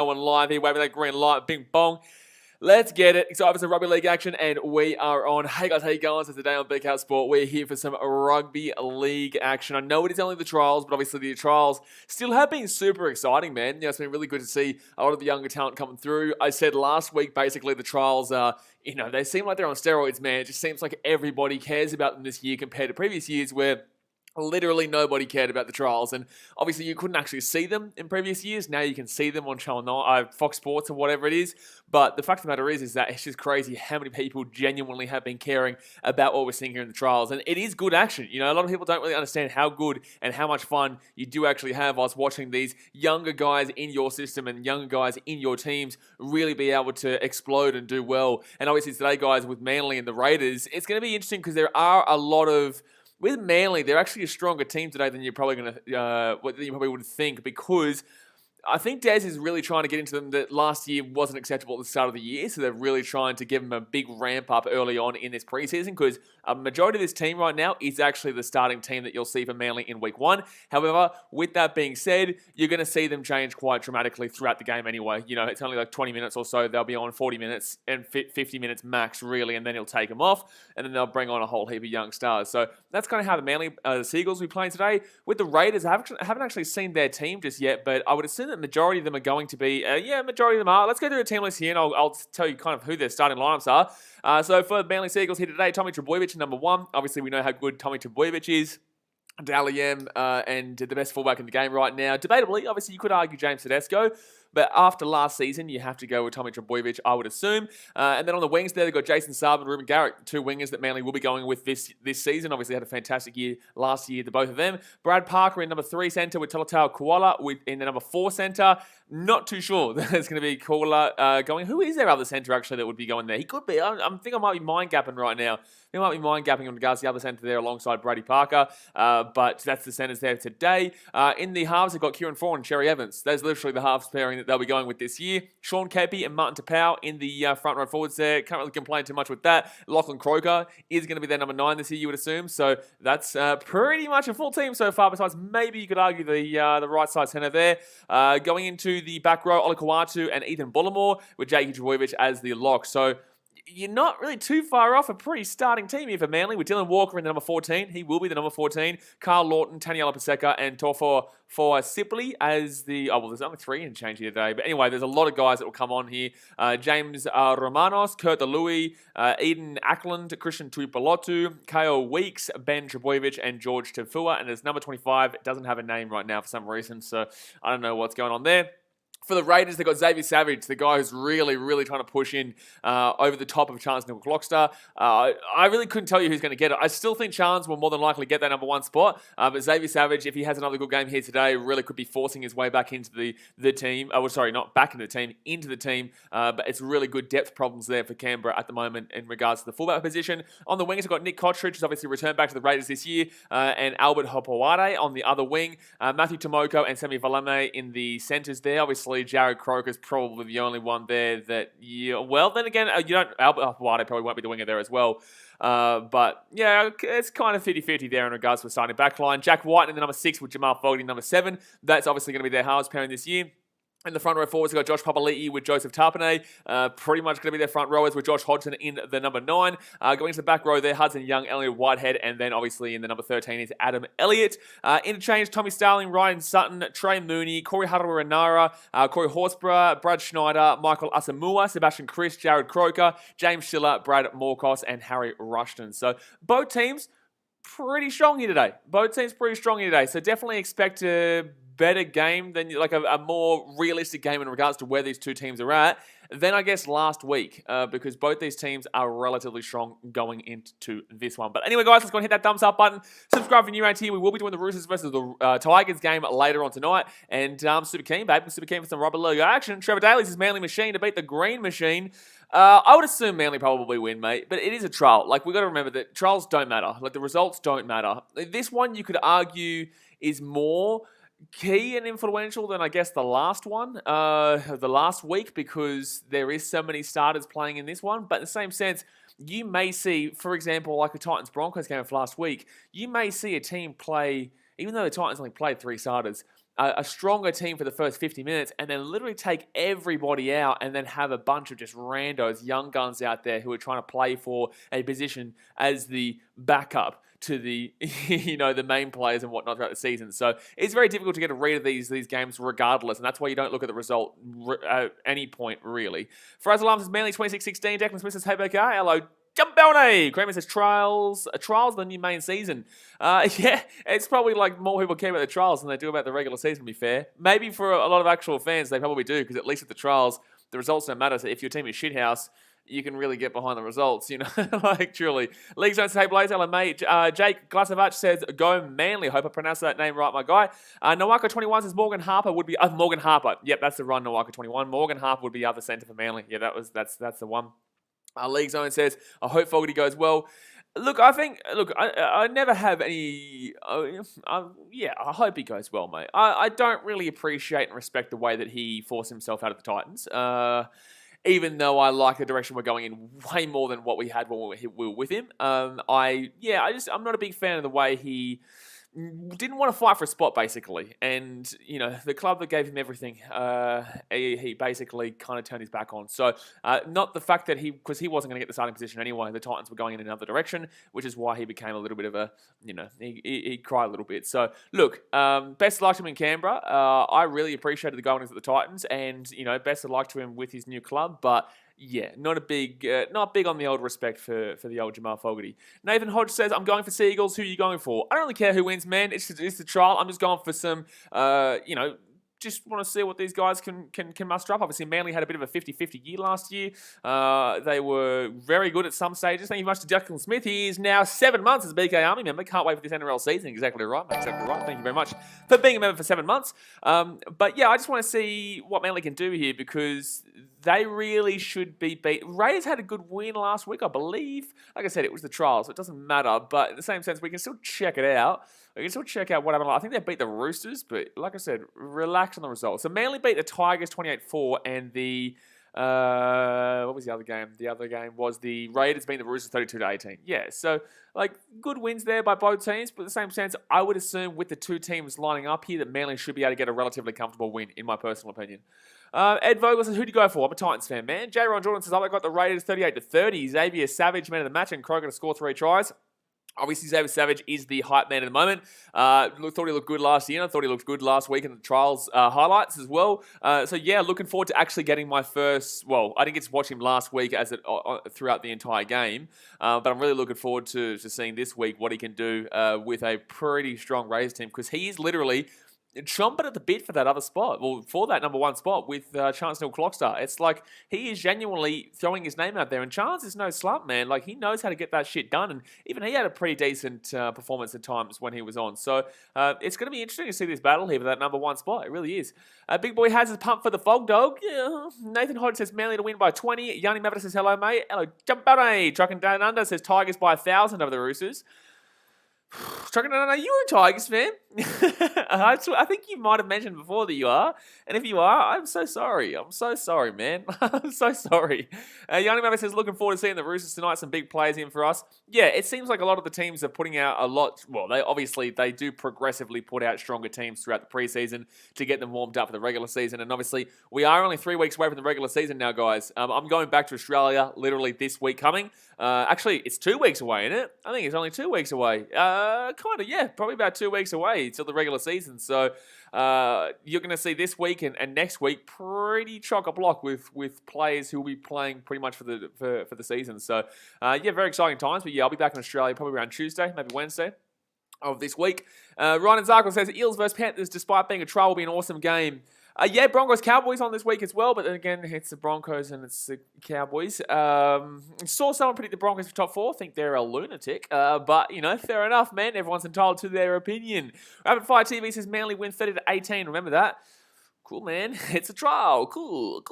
Going live here, waving that green light, bing bong. Let's get it. Excited for some rugby league action, and we are on. Hey guys, how you going? So today on BKR Sport, we're here for some rugby league action. I know it is only the trials, but obviously the trials still have been super exciting, man. You know, it's been really good to see a lot of the younger talent coming through. I said last week, basically the trials are, they seem like they're on steroids, man. It just seems like everybody cares about them this year compared to previous years where literally nobody cared about the trials, and obviously you couldn't actually see them in previous years. Now you can see them on Channel 9, Fox Sports or whatever it is. But the fact of the matter is that it's just crazy how many people genuinely have been caring about what we're seeing here in the trials. And it is good action. A lot of people don't really understand how good and how much fun you do actually have whilst watching these younger guys in your system and younger guys in your teams really be able to explode and do well. And obviously today, guys, with Manly and the Raiders, it's going to be interesting because there are a lot of... With Manly, they're actually a stronger team today than you're probably would think, because I think Des is really trying to get into them that last year wasn't acceptable at the start of the year, so they're really trying to give them a big ramp up early on in this preseason, because a majority of this team right now is actually the starting team that you'll see for Manly in week 1. However, with that being said, you're going to see them change quite dramatically throughout the game anyway. It's only like 20 minutes or so. They'll be on 40 minutes and 50 minutes max, really, and then he'll take them off, and then they'll bring on a whole heap of young stars. So that's kind of how the Manly Seagulls will be playing today. With the Raiders, I haven't actually seen their team just yet, but I would assume that majority of them are going to be, majority of them are. Let's go through the team list here, and I'll tell you kind of who their starting lineups are. So for the Manly Seagulls here today, Tommy Trbojevic number 1. Obviously, we know how good Tommy Trbojevic is. Dally M and the best fullback in the game right now. Debatably, obviously, you could argue James Tedesco, but after last season, you have to go with Tommy Trbojevic, I would assume. And then on the wings there, they've got Jason Saab and Ruben Garrick, 2 wingers that Manly will be going with this season. Obviously, had a fantastic year last year, the both of them. Brad Parker in number 3 centre with Talatau Koala in the number 4 centre. Not too sure that it's going to be Koala going. Who is their other centre, actually, that would be going there? He could be. I think I might be mind-gapping right now. I might be mind-gapping in regards to the other centre there alongside Brady Parker. But that's the centres there today. In the halves, they've got Kieran Foran and Cherry Evans. That's literally the halves pairing that they'll be going with this year. Sean Kepi and Martin Tapau in the front row forwards there. Can't really complain too much with that. Lachlan Croker is going to be their number 9 this year, you would assume. So that's pretty much a full team so far, besides maybe you could argue the right side centre there. Going into the back row, Ola Kawatu and Ethan Bullimore with Jakey Trbojevic as the lock. So you're not really too far off a pretty starting team here for Manly, with Dylan Walker in the number 14. He will be the number 14. Carl Lawton, Taniela Paseka, and Torfor Sipley as the... there's only 3 in change here today. But anyway, there's a lot of guys that will come on here. James Romanos, Kurt DeLuey, Eden Ackland, Christian Tuipulotu, Kyle Weeks, Ben Trbojevic, and George Tafua. And there's number 25. It doesn't have a name right now for some reason, so I don't know what's going on there. For the Raiders, they've got Xavier Savage, the guy who's really, really trying to push in over the top of Chance Nickel-Clockster. I really couldn't tell you who's going to get it. I still think Chance will more than likely get that number 1 spot. But Xavier Savage, if he has another good game here today, really could be forcing his way back into the team. Not back into the team, into the team. But it's really good depth problems there for Canberra at the moment in regards to the fullback position. On the wings, we've got Nick Kottridge, who's obviously returned back to the Raiders this year, and Albert Hopewade on the other wing. Matthew Tomoko and Semi Valame in the centres there. Obviously, Jared Croker's probably the only one there that then again, Albert Hopewade probably won't be the winger there as well. But yeah, it's kind of 50-50 there in regards to the starting backline. Jack White in the number 6 with Jamal Fogarty number 7. That's obviously going to be their halves pairing this year. In the front row forwards, we've got Josh Papali'i with Joseph Tarpanay. Pretty much going to be their front rowers with Josh Hodgson in the number 9. Going into the back row there, Hudson Young, Elliot Whitehead, and then obviously in the number 13 is Adam Elliott. Interchange, Tommy Starling, Ryan Sutton, Trey Mooney, Corey Harawira-Nara, Corey Horsburgh, Brad Schneider, Michael Asamoah, Sebastian Chris, Jared Croker, James Schiller, Brad Morcos, and Harry Rushton. So both teams pretty strong here today. So definitely expect a better game than like a more realistic game in regards to where these two teams are at than I guess last week, because both these teams are relatively strong going into this one. But anyway, guys, let's go and hit that thumbs up button. Subscribe for new around here. We will be doing the Roosters versus the Tigers game later on tonight, and I'm super keen, babe. I'm super keen for some rugby league action. Trevor Daly's Manly machine to beat the Green machine. I would assume Manly probably win, mate, but it is a trial. Like, we've got to remember that trials don't matter. Like, the results don't matter. This one, you could argue, is more key and influential than I guess the last one, the last week, because there is so many starters playing in this one. But in the same sense, you may see, for example, like the Titans-Broncos game of last week, you may see a team play, even though the Titans only played 3 starters, a stronger team for the first 50 minutes and then literally take everybody out and then have a bunch of just randos, young guns out there who are trying to play for a position as the backup to the the main players and whatnot throughout the season. So it's very difficult to get a read of these games regardless, and that's why you don't look at the result at any point really. Faraz Alarm says Manly 26-16. Declan Smith says hey BK, hello. Jumbone! Kramer says trials the new main season. Yeah, it's probably like more people care about the trials than they do about the regular season, to be fair. Maybe for a lot of actual fans, they probably do, because at least at the trials, the results don't matter. So if your team is shithouse, you can really get behind the results, like truly. Leagues don't say Blaze, hello mate. Jake Glasovac says, go Manly. Hope I pronounced that name right, my guy. Nawaka21 says Morgan Harper would be, Morgan Harper. Yep, that's the run, Nawaka21. Morgan Harper would be other centre for Manly. Yeah, that's the one. League Zone says, I hope Fogarty goes well. Look, I never have any... yeah, I hope he goes well, mate. I don't really appreciate and respect the way that he forced himself out of the Titans. Even though I like the direction we're going in way more than what we had when we were with him. I'm not a big fan of the way he didn't want to fight for a spot, basically. And, the club that gave him everything, he basically kind of turned his back on. So, not the fact that because he wasn't going to get the starting position anyway, the Titans were going in another direction, which is why he became a little bit of a, he cried a little bit. So, look, best of luck to him in Canberra. I really appreciated the goings at the Titans, and, best of luck to him with his new club, but... yeah, not big on the old respect for the old Jamal Fogarty. Nathan Hodge says, I'm going for Seagulls. Who are you going for? I don't really care who wins, man. It's the trial. I'm just going for some, just want to see what these guys can muster up. Obviously, Manly had a bit of a 50-50 year last year. They were very good at some stages. Thank you very much to Declan Smith. He is now 7 months as a BKRmy member. Can't wait for this NRL season. Exactly right, mate. Exactly right. Thank you very much for being a member for 7 months. But yeah, I just want to see what Manly can do here, because they really should be beat. Raiders had a good win last week, I believe. Like I said, it was the trial, so it doesn't matter. But in the same sense, we can still check it out. We can still check out what happened. I think they beat the Roosters, but like I said, relax on the results. So Manly beat the Tigers 28-4, and the... what was the other game? The other game was the Raiders beating the Roosters 32-18. Yeah, so like good wins there by both teams, but in the same sense, I would assume with the two teams lining up here that Manly should be able to get a relatively comfortable win, in my personal opinion. Ed Vogel says, who do you go for? I'm a Titans fan, man. J. Ron Jordan says, I got the Raiders 38-30. Xavier Savage, man of the match, and Kroger to score 3 tries. Obviously, Xavier Savage is the hype man at the moment. Thought he looked good last year. I thought he looked good last week in the trials highlights as well. So yeah, looking forward to actually getting my first... Well, I didn't get to watch him last week throughout the entire game. But I'm really looking forward to seeing this week what he can do with a pretty strong Raiders team. Because he is literally... chomping at the bit for that other spot, well, for that number 1 spot with Chance Neil Clockstar. It's like he is genuinely throwing his name out there, and Chance is no slump, man. Like, he knows how to get that shit done, and even he had a pretty decent performance at times when he was on. So it's going to be interesting to see this battle here for that number 1 spot. It really is. Big Boy has his pump for the Fog Dog. Yeah. Nathan Hodge says Manly to win by 20. Yanni Mavita says hello, mate. Hello, jump out, Trucking Down Under says Tigers by 1,000 over the Roosters. Trucking Down Under, you a Tigers fan? I think you might have mentioned before that you are. And if you are, I'm so sorry. I'm so sorry, man. I'm so sorry. Yanni Mavita says, looking forward to seeing the Roosters tonight. Some big plays in for us. Yeah, it seems like a lot of the teams are putting out a lot. Well, they do progressively put out stronger teams throughout the preseason to get them warmed up for the regular season. And obviously, we are only 3 weeks away from the regular season now, guys. I'm going back to Australia literally this week coming. Actually, it's 2 weeks away, isn't it? I think it's only 2 weeks away. Kind of, yeah. Probably about 2 weeks away till the regular season. So you're going to see this week and next week pretty chock-a-block with players who will be playing pretty much for the season. So yeah, very exciting times. But yeah, I'll be back in Australia probably around Tuesday, maybe Wednesday of this week. Ryan Zarkle says Eels versus Panthers, despite being a trial, will be an awesome game. Yeah, Broncos Cowboys on this week as well, but then again, it's the Broncos and it's the Cowboys. Saw someone predict the Broncos for top 4. Think they're a lunatic, but fair enough, man. Everyone's entitled to their opinion. Rapid Fire TV says Manly win 30-18. Remember that. Cool, man. It's a trial. Cool.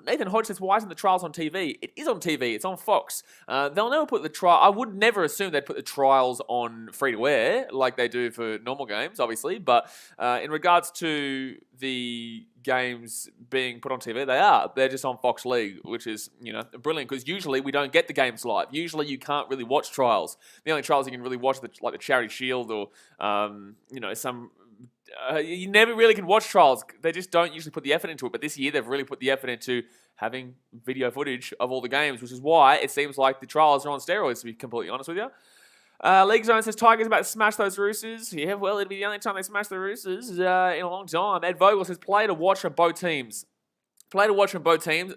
Nathan Hodge says, why isn't the trials on TV? It is on TV. It's on Fox. They'll never put the trial... I would never assume they'd put the trials on free-to-air like they do for normal games, obviously. But in regards to the games being put on TV, they are. They're just on Fox League, which is, brilliant. Because usually we don't get the games live. Usually you can't really watch trials. The only trials you can really watch are like the Charity Shield or, some... you never really can watch trials. They just don't usually put the effort into it. But this year, they've really put the effort into having video footage of all the games, which is why it seems like the trials are on steroids, to be completely honest with you. League Zone says Tigers about to smash those Roosters. Yeah, well, it'll be the only time they smash the Roosters in a long time. Ed Vogel says play to watch from both teams. Play to watch from both teams.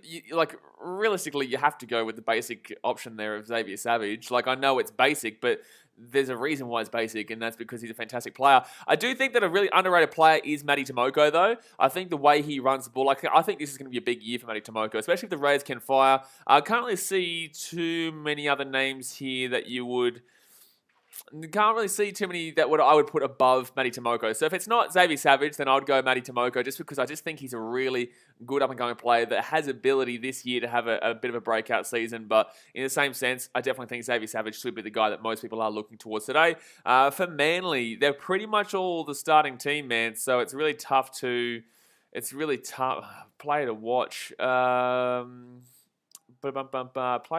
Realistically, you have to go with the basic option there of Xavier Savage. Like, I know it's basic, but there's a reason why it's basic, and that's because he's a fantastic player. I do think that a really underrated player is Matty Tomoko, though. I think the way he runs the ball, I think this is going to be a big year for Matty Tomoko, especially if the Raiders can fire. I can't really see too many other names here that you would... Can't really see too many that I would put above Matty Tomoko. So if it's not Xavier Savage, then I would go Matty Tomoko, just because I just think he's a really good up-and-coming player that has ability this year to have a bit of a breakout season. But in the same sense, I definitely think Xavier Savage should be the guy that most people are looking towards today. For Manly, they're pretty much all the starting team, man. So it's really tough to... Play to watch. Play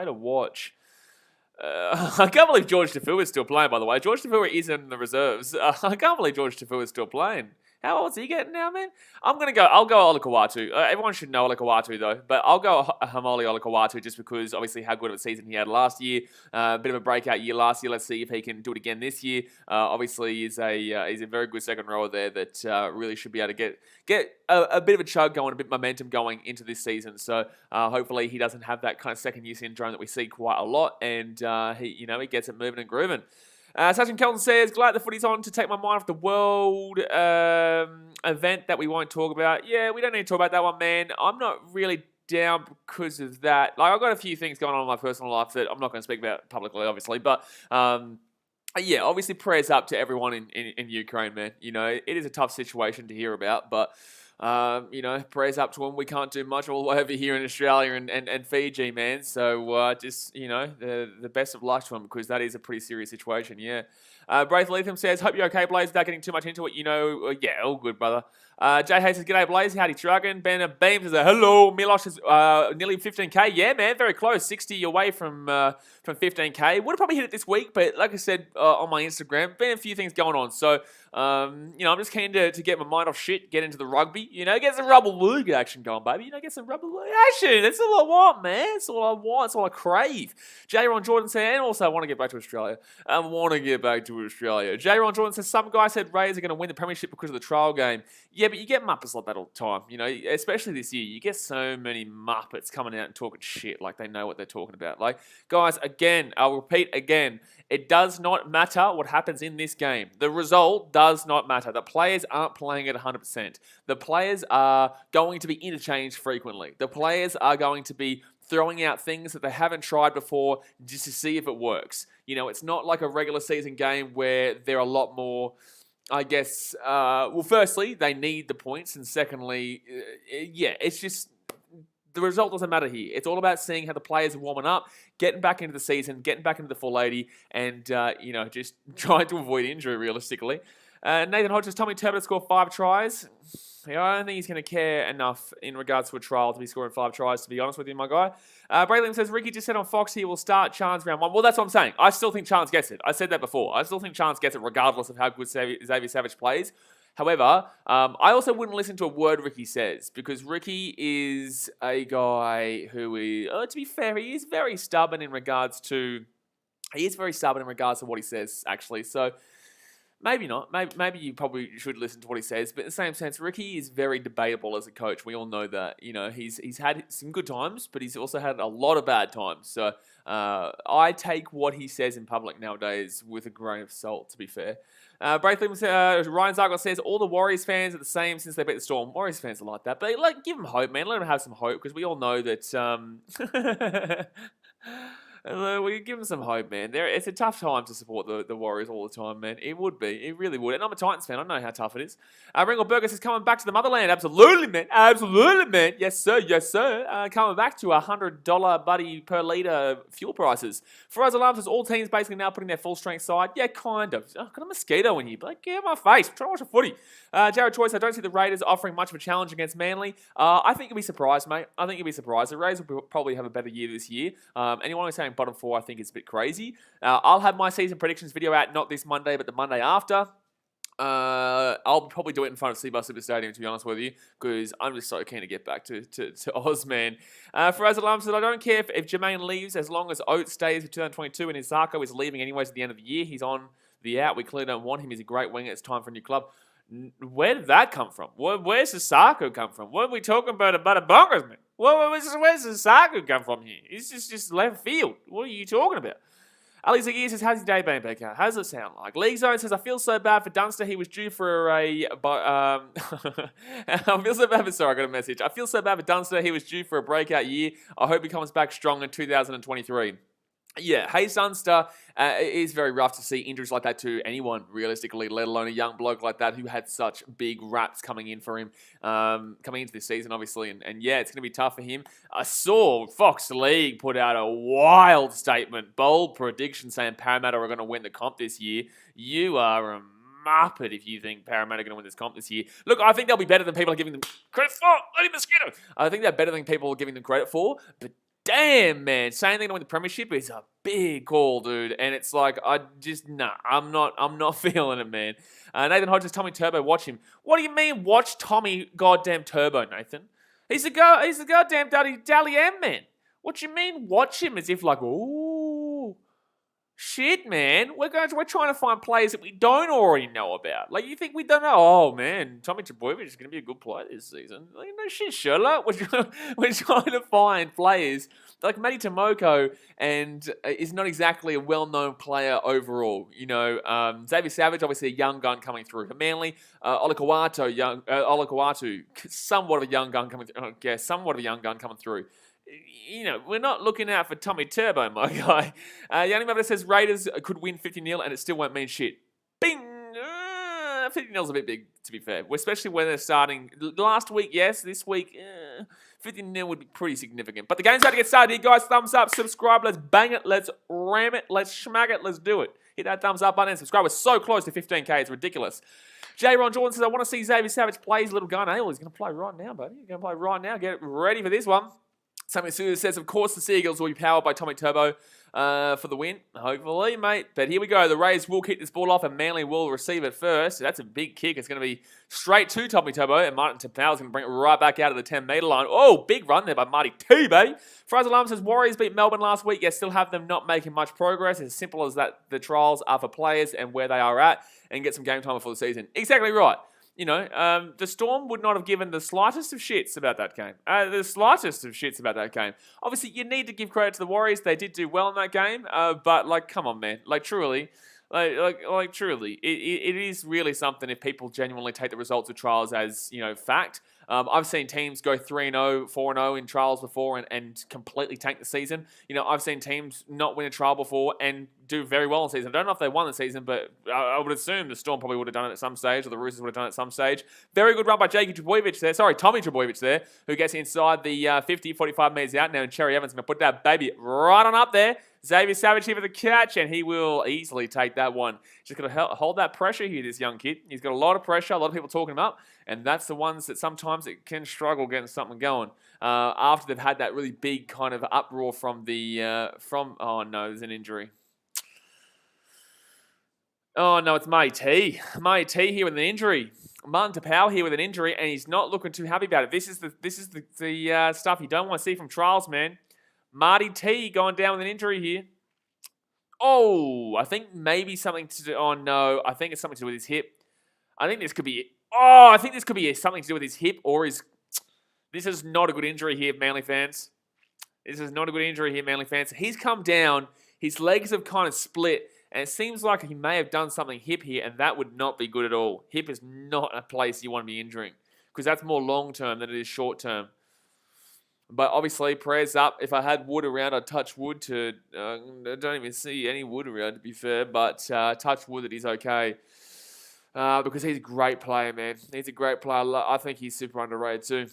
to watch. I can't believe George Tafua is still playing, by the way. George Tafua is in the reserves. I can't believe George Tafua is still playing. How old's he getting now, man? I'll go Olakau'atu. Everyone should know Olakau'atu, though. But I'll go Hamoli Olakau'atu just because, obviously, how good of a season he had last year. Bit of a breakout year last year. Let's see if he can do it again this year. Obviously, he's a very good second rower there that really should be able to get a bit of a chug going, a bit of momentum going into this season. So hopefully he doesn't have that kind of second year syndrome that we see quite a lot, and he gets it moving and grooving. Sachin Kelton says, glad the footy's on to take my mind off the world event that we won't talk about. Yeah, we don't need to talk about that one, man. I'm not really down because of that. Like, I've got a few things going on in my personal life that I'm not going to speak about publicly, obviously, but... yeah, obviously prayers up to everyone in Ukraine, man. It is a tough situation to hear about, but, prayers up to them. We can't do much all the way over here in Australia and Fiji, man. So just, the best of luck to them, because that is a pretty serious situation, yeah. Braith Leatham says, hope you're okay, Blaze, without getting too much into it. Yeah, all good, brother. Jay Hayes says, g'day, Blaze. Howdy, trucking. Ben Beam says, hello. Milosh is nearly 15K. Yeah, man, very close. 60 away from 15K. Would have probably hit it this week, but like I said on my Instagram, been a few things going on. So, I'm just keen to get my mind off shit, get into the rugby, get some rugby league action going, baby. Get some rugby league action. That's all I want, man. That's all I want. That's all I crave. J. Ron Jordan said, and also I want to get back to Australia. J. Ron Jordan says, some guy said Raiders are going to win the premiership because of the trial game. Yeah, but you get muppets like that all the time. Especially this year. You get so many muppets coming out and talking shit like they know what they're talking about. Like, guys, again, I'll repeat again, it does not matter what happens in this game. The result does not matter. The players aren't playing at 100%. The players are going to be interchanged frequently. The players are going to be throwing out things that they haven't tried before just to see if it works. It's not like a regular season game where they're a lot more... I guess, firstly, they need the points, and secondly, it's just, the result doesn't matter here. It's all about seeing how the players are warming up, getting back into the season, getting back into the full 80, and, just trying to avoid injury, realistically. Nathan Hodges, Tommy Turbo scored 5 tries. I don't think he's going to care enough in regards to a trial to be scoring 5 tries, to be honest with you, my guy. Braylon says, Ricky just said on Fox he will start Chance round 1. Well, that's what I'm saying. I still think Chance gets it. I said that before. I still think Chance gets it regardless of how good Xavier Savage plays. However, I also wouldn't listen to a word Ricky says, because Ricky is a guy who is, to be fair, he is very stubborn in regards to what he says, actually. So, maybe not. Maybe you probably should listen to what he says. But in the same sense, Ricky is very debatable as a coach. We all know that. He's had some good times, but he's also had a lot of bad times. So I take what he says in public nowadays with a grain of salt, to be fair. Ryan Zargot says, all the Warriors fans are the same since they beat the Storm. Warriors fans are like that. But give them hope, man. Let them have some hope, because we all know that... we give them some hope, man. It's a tough time to support the Warriors all the time, man. It would be. It really would. And I'm a Titans fan. I know how tough it is. Ringle Burgess is coming back to the motherland. Absolutely, man. Absolutely, man. Yes, sir. Yes, sir. Coming back to $100 buddy per litre fuel prices. Faraz Alarm says all teams basically now putting their full strength side. Yeah, kind of. Oh, got a mosquito in here. But get my face. I'm trying to watch a footy. Jared Choice, I don't see the Raiders offering much of a challenge against Manly. I think you'll be surprised, mate. I think you'll be surprised. The Raiders will probably have a better year this year. Anyone who's saying bottom 4, I think it's a bit crazy. I'll have my season predictions video out not this Monday, but the Monday after. I'll probably do it in front of Seabus Super Stadium, to be honest with you, because I'm just so keen to get back to Oz, man. Faraz Alam said, I don't care if Jermaine leaves as long as Oates stays for 2022 and Isako is leaving anyways at the end of the year. He's on the out. We clearly don't want him. He's a great winger. It's time for a new club. Where did that come from? Where's Isako come from? What are we talking about a bonkers, man? Where's Isako come from here? He's just left field. What are you talking about? Ali Zagier says, how's your day been, BK? How does it sound like? League Zone says, I feel so bad for Dunster. He was due for I feel so bad for, sorry, I got a message. I feel so bad for Dunster. He was due for a breakout year. I hope he comes back strong in 2023. Yeah, Hayes Dunster, it is very rough to see injuries like that to anyone, realistically, let alone a young bloke like that who had such big raps coming in for him, coming into this season, obviously. And yeah, it's going to be tough for him. I saw Fox League put out a wild statement, bold prediction saying Parramatta are going to win the comp this year. You are a muppet if you think Parramatta are going to win this comp this year. Look, I think they'll be better than people are giving them credit for. Bloody mosquito! I think they're better than people are giving them credit for, but damn, man, saying they're going to win the premiership is a big call, dude. And it's like, I'm not feeling it, man. Nathan Hodges, Tommy Turbo, watch him. What do you mean, watch Tommy goddamn Turbo, Nathan? He's the goddamn Dally M, man. What you mean, watch him as if like, ooh, shit, man. We're trying to find players that we don't already know about. Like, you think we don't know? Oh, man, Tommy Trbojevic is going to be a good player this season. Like, no shit, Sherlock. We're trying to find players like Matty Tomoko, and is not exactly a well-known player overall. You know, Xavier Savage, obviously a young gun coming through. For Manly, Olakawatu, somewhat of a young gun coming through. Somewhat of a young gun coming through. You know, we're not looking out for Tommy Turbo, my guy. Yanni Mavda says Raiders could win 50-0 and it still won't mean shit. Bing! 50-0 is a bit big, to be fair. Especially when they're starting. Last week, yes. This week, 50-0 would be pretty significant. But the game's about to get started here, guys. Thumbs up, subscribe. Let's bang it. Let's ram it. Let's schmag it. Let's do it. Hit that thumbs up button and subscribe. We're so close to 15K. It's ridiculous. J. Ron Jordan says, I want to see Xavier Savage play his little gun. He's going to play right now, buddy. He's going to play right now. Get ready for this one. Sammy Sue says, of course, the Seagulls will be powered by Tommy Turbo for the win. Hopefully, mate. But here we go. The Rays will kick this ball off and Manly will receive it first. That's a big kick. It's going to be straight to Tommy Turbo. And Martin Tapau is going to bring it right back out of the 10-metre line. Oh, big run there by Marty T, baby. Fraser Alarm says, Warriors beat Melbourne last week. Yet still have them not making much progress. It's as simple as that. The trials are for players and where they are at and get some game time before the season. Exactly right. You know, the Storm would not have given the slightest of shits about that game. Obviously, you need to give credit to the Warriors. They did do well in that game. But, like, come on, man. Like, truly, truly, it is really something if people genuinely take the results of trials as, you know, fact. I've seen teams go 3-0, 4-0 in trials before and completely tank the season. You know, I've seen teams not win a trial before and do very well in the season. I don't know if they won the season, but I would assume the Storm probably would have done it at some stage, or the Roosters would have done it at some stage. Very good run by Tommy Trbojevic there, who gets inside the 50, 45 metres out now, and Cherry Evans going to put that baby right on up there. Xavier Savage here for the catch, and he will easily take that one. Just got to hold that pressure here, this young kid. He's got a lot of pressure, a lot of people talking him up, and that's the ones that sometimes it can struggle getting something going. After they've had that really big kind of uproar from oh no, there's an injury. Oh no, it's Matty T. Matty T here with an injury. Martin Tapau here with an injury, and he's not looking too happy about it. This is the stuff you don't want to see from trials, man. Marty T going down with an injury here. Oh, I think maybe something to do. Oh no, I think it's something to do with his hip. I think this could be something to do with his hip or his. This is not a good injury here, Manly fans. He's come down. His legs have kind of split. And it seems like he may have done something hip here, and that would not be good at all. Hip is not a place you want to be injuring, because that's more long-term than it is short-term. But obviously, prayers up. If I had wood around, I'd touch wood to... I don't even see any wood around, to be fair, but touch wood that he's okay. Because he's a great player, man. He's a great player. I think he's super underrated too.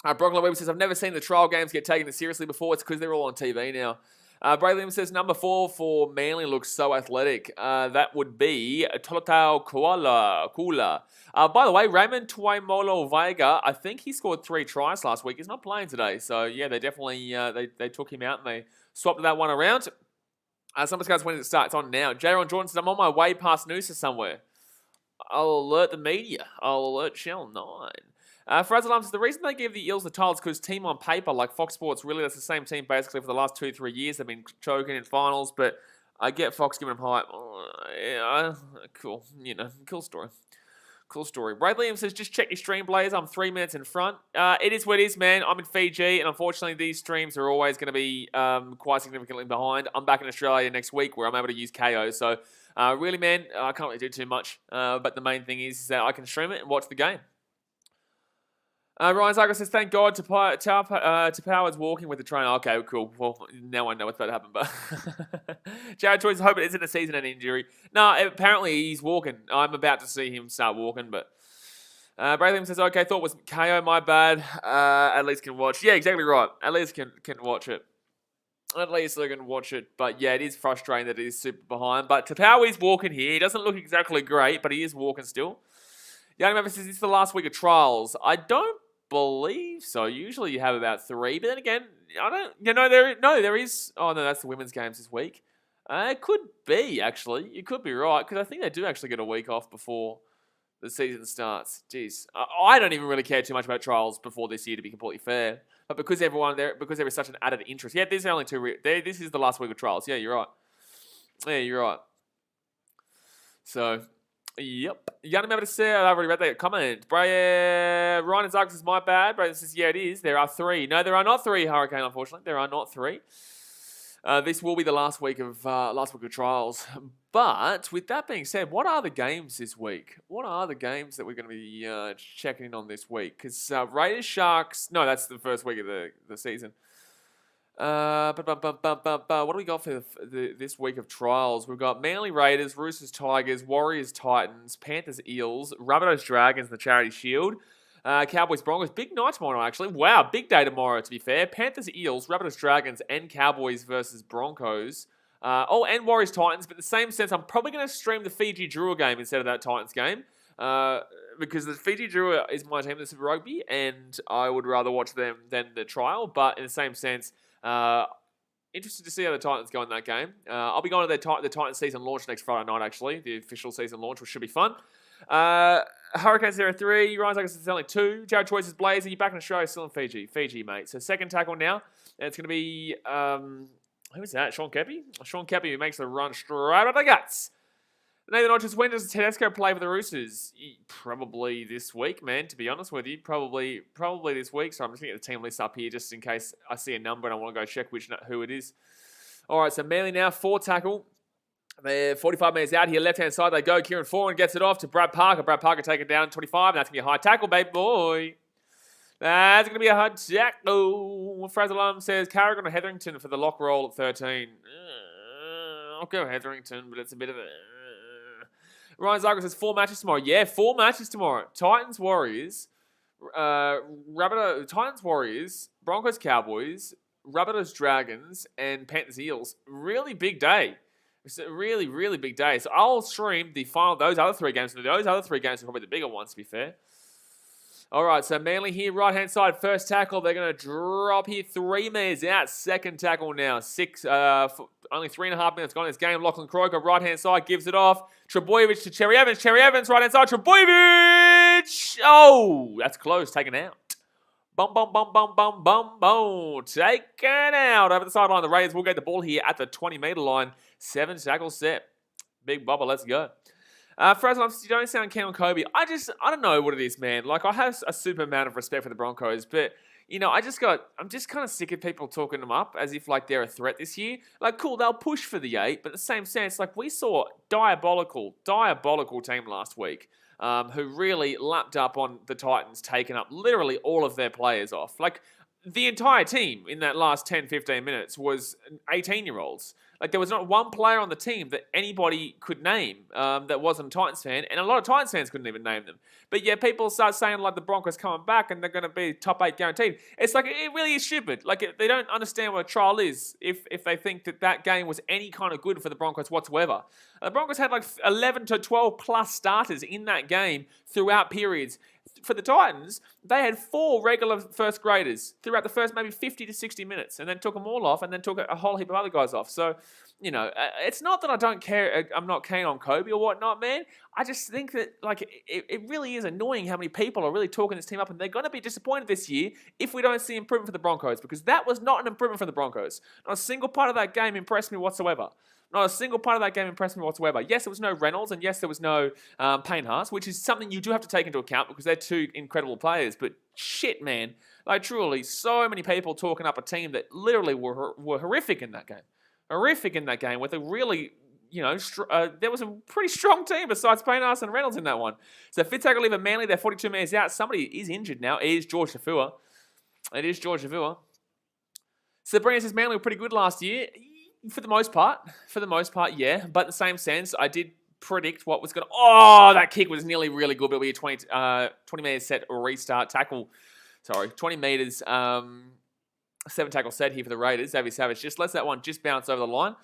Brockler Webb says, I've never seen the trial games get taken this seriously before. It's because they're all on TV now. Bradley Williams says, number 4 for Manly looks so athletic. That would be Tolotau Kula. By the way, Raymond Tuaimolo Vega, I think he scored 3 tries last week. He's not playing today. So, yeah, they definitely they took him out and they swapped that one around. Some guys, when it starts on now. Jaron Jordan says, I'm on my way past Noosa somewhere. I'll alert the media. I'll alert Channel 9. Frazzle says the reason they give the Eels the title is because team on paper, like Fox Sports, really that's the same team basically for the last 2-3 years. They've been choking in finals, but I get Fox giving them hype. Yeah, cool. Cool story. Cool story. Ray Liam says, just check your stream, Blaze. I'm 3 minutes in front. It is what it is, man. I'm in Fiji, and unfortunately, these streams are always going to be quite significantly behind. I'm back in Australia next week where I'm able to use KO. So, really, man, I can't really do too much. But the main thing is that I can stream it and watch the game. Ryan Zago says, thank God Powers walking with the train. Okay, cool. Well, now I know what's about to happen. But Jared Choice, hope it isn't a season-ending injury. No, apparently he's walking. I'm about to see him start walking, but Braylon says, okay, thought it was KO, my bad. At least can watch. Yeah, exactly right. At least can watch it. At least they can watch it. But yeah, it is frustrating that it is super behind. But Tapau is walking here. He doesn't look exactly great, but he is walking still. Young Member says, it's the last week of trials. I don't believe so. Usually you have about 3, but then again, I don't. There is. Oh no, that's the women's games this week. It could be actually. You could be right because I think they do actually get a week off before the season starts. Jeez, I don't even really care too much about trials before this year, to be completely fair. But because there is such an added interest. Yeah, these are only 2. This is the last week of trials. Yeah, you're right. Yeah, you're right. So. Yep. You got to say, I've already read that comment. Ryan and Zarks is my bad. Brian says, yeah, it is. There are 3. No, there are not 3, Hurricane, unfortunately. There are not 3. This will be the last week of trials. But with that being said, what are the games this week? What are the games that we're going to be checking in on this week? Because Raiders, Sharks... No, that's the first week of the season. What do we got for this week of trials? We've got Manly Raiders, Roosters Tigers, Warriors Titans, Panthers Eels, Rabbitohs Dragons, the Charity Shield, Cowboys Broncos. Big night tomorrow, actually. Wow, big day tomorrow, to be fair. Panthers Eels, Rabbitohs Dragons, and Cowboys versus Broncos. And Warriors Titans. But in the same sense, I'm probably going to stream the Fiji Drua game instead of that Titans game. Because the Fiji Drua is my team in the Super Rugby, and I would rather watch them than the trial. But in the same sense, interested to see how the Titans go in that game. I'll be going to the Titans season launch next Friday night, actually. The official season launch, which should be fun. Hurricanes, there are 3. Ryan's like it's only 2. Jared Choice is Blazer. You're back in Australia, still in Fiji. Fiji, mate. So second tackle now. And it's going to be, who is that? Sean Kepi? Sean Kepi, who makes the run straight out of the guts. Nathan Hodges, when does Tedesco play for the Roosters? Probably this week, man, to be honest with you. Probably this week. So I'm just going to get the team list up here just in case I see a number and I want to go check who it is. All right, so Manly now, 4 tackle. They're 45 metres out here. Left-hand side they go. Kieran Foran gets it off to Brad Parker. Brad Parker take it down 25. And that's going to be a high tackle, baby boy. That's going to be a hard tackle. Frazzle says, Carrigan or Hetherington for the lock roll at 13. I'll go Hetherington, but it's a bit of a... Ryan Zago says 4 matches tomorrow. Yeah, 4 matches tomorrow. Titans, Warriors, Titans, Warriors, Broncos, Cowboys, Rabbitohs, Dragons, and Panthers, Eels. Really big day. It's a really, really big day. So I'll stream those other 3 games. Those other 3 games are probably the bigger ones, to be fair. All right, so Manly here, right-hand side, first tackle. They're going to drop here 3 metres out. Second tackle now. Only 3.5 minutes gone in this game. Lachlan Croker, right-hand side, gives it off. Trebojevic to Cherry Evans. Cherry Evans, right-hand side. Trebojevic! Oh, that's close. Taken out. Bum. Taken out. Over the sideline, the Raiders will get the ball here at the 20-metre line. 7 tackle set. Big bubble, let's go. Frazzle, you don't sound keen on Kobe. I don't know what it is, man. Like, I have a super amount of respect for the Broncos, but, I'm just kind of sick of people talking them up as if, like, they're a threat this year. Like, cool, they'll push for the 8, but in the same sense, like, we saw diabolical team last week who really lapped up on the Titans, taking up literally all of their players off. Like, the entire team in that last 10, 15 minutes was 18-year-olds. Like, there was not one player on the team that anybody could name that wasn't a Titans fan, and a lot of Titans fans couldn't even name them. But yeah, people start saying, like, the Broncos coming back and they're going to be top 8 guaranteed. It's like, it really is stupid. Like, they don't understand what a trial is if they think that game was any kind of good for the Broncos whatsoever. The Broncos had, like, 11 to 12 plus starters in that game throughout periods. for the Titans, they had 4 regular first graders throughout the first maybe 50 to 60 minutes and then took them all off and then took a whole heap of other guys off. So, it's not that I don't care. I'm not keen on Kobe or whatnot, man. I just think that, it really is annoying how many people are really talking this team up, and they're going to be disappointed this year if we don't see improvement for the Broncos, because that was not an improvement for the Broncos. Not a single part of that game impressed me whatsoever. Not a single part of that game impressed me whatsoever. Yes, there was no Reynolds, and yes, there was no Payne Haas, which is something you do have to take into account because they're 2 incredible players. But shit, man. Truly, so many people talking up a team that literally were horrific in that game. Horrific in that game with a really, there was a pretty strong team besides Payne Haas and Reynolds in that one. So Fitzpatrick leaving Manly, they're 42 minutes out. Somebody is injured now. It is George Tafua. Sabrina says Manly were pretty good last year. For the most part, yeah. But in the same sense, I did predict what was going to... Oh, that kick was nearly really good. But it'll be a 20 metres set restart tackle. Sorry, 20 metres, 7 tackle set here for the Raiders. Xavier Savage just lets that one just bounce over the line.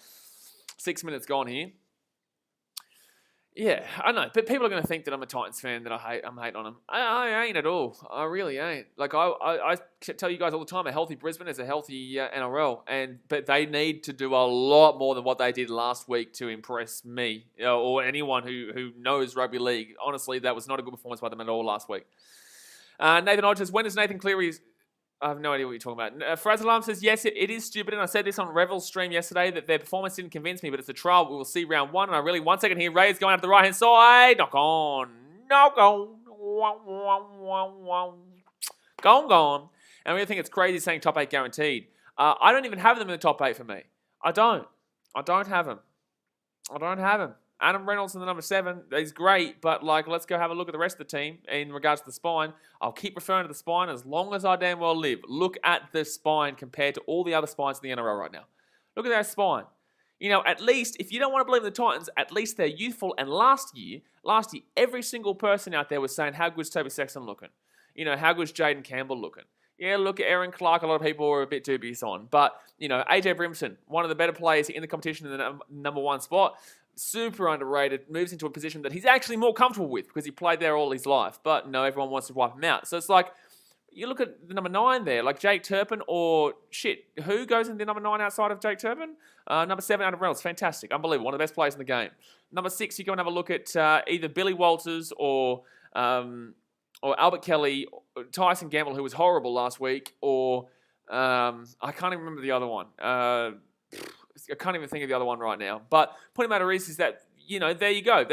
6 minutes gone here. Yeah, I know, but people are going to think that I'm a Titans fan, that I'm hating on them. I ain't at all. I really ain't. I tell you guys all the time, a healthy Brisbane is a healthy NRL, but they need to do a lot more than what they did last week to impress me or anyone who knows rugby league. Honestly, that was not a good performance by them at all last week. Nathan Hodge says, when does Nathan Cleary... I have no idea what you're talking about. Fraz Alarm says, yes, it is stupid. And I said this on Revel's stream yesterday that their performance didn't convince me, but it's a trial. We will see round 1. And I really, 1 second here, Ray's going up the right-hand side. Knock on. Gone. And I really think it's crazy saying top 8 guaranteed. I don't even have them in the top 8 for me. I don't have them. Adam Reynolds in the number 7, he's great, but let's go have a look at the rest of the team in regards to the spine. I'll keep referring to the spine as long as I damn well live. Look at the spine compared to all the other spines in the NRL right now. Look at that spine. At least, if you don't want to believe the Titans, at least they're youthful. And last year, every single person out there was saying, how good's Toby Sexton looking? How good's Jaden Campbell looking? Yeah, look at Aaron Clark, a lot of people were a bit dubious on. But, AJ Brimson, one of the better players in the competition in the number 1 spot. Super underrated, moves into a position that he's actually more comfortable with because he played there all his life. But no, everyone wants to wipe him out. So it's you look at the number 9 there, Jake Turpin or who goes into number 9 outside of Jake Turpin? Number 7, Adam Reynolds, fantastic, unbelievable, one of the best players in the game. Number 6, you go and have a look at either Billy Walters or Albert Kelly, or Tyson Gamble, who was horrible last week, or I can't even remember the other one. I can't even think of the other one right now. But point of the matter is that, there you go.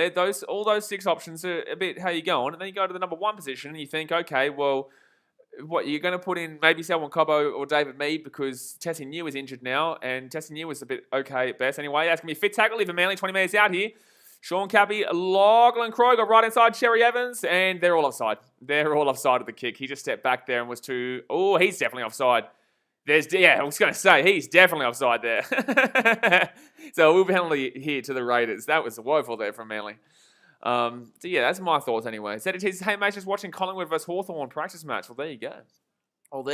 All those 6 options are a bit how you go on. And then you go to the number 1 position and you think, okay, well, what, you're going to put in maybe Selwyn Cobbo or David Mead because Tessie New is injured now. And Tessie New was a bit okay at best. Anyway, that's going to be fit tackle, even Manly, 20 metres out here. Sean Cappy, Lachlan Crowe got right inside Cherry Evans, and they're all offside. They're all offside of the kick. He just stepped back there and was too... Oh, he's definitely offside. I was going to say, he's definitely offside there. So we'll penalty here to the Raiders. That was woeful there from Manly. So yeah, that's my thoughts anyway. Said it is, hey mate, just watching Collingwood versus Hawthorn practice match. Well, there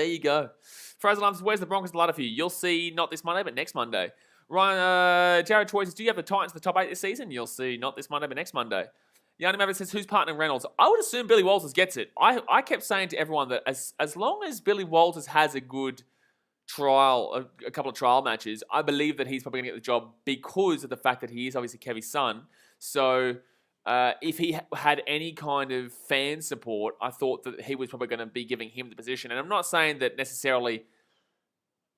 you go. Fraser Lumps, where's the Broncos ladder for you? You'll see not this Monday, but next Monday. Ryan, Jared Troy says, do you have the Titans in the top 8 this season? You'll see not this Monday, but next Monday. Yanni Maverick says, who's partnering Reynolds? I would assume Billy Walters gets it. I kept saying to everyone that as long as Billy Walters has a good trial, a couple of trial matches, I believe that he's probably going to get the job because of the fact that he is obviously Kevy's son. So if he had any kind of fan support, I thought that he was probably going to be giving him the position. And I'm not saying that necessarily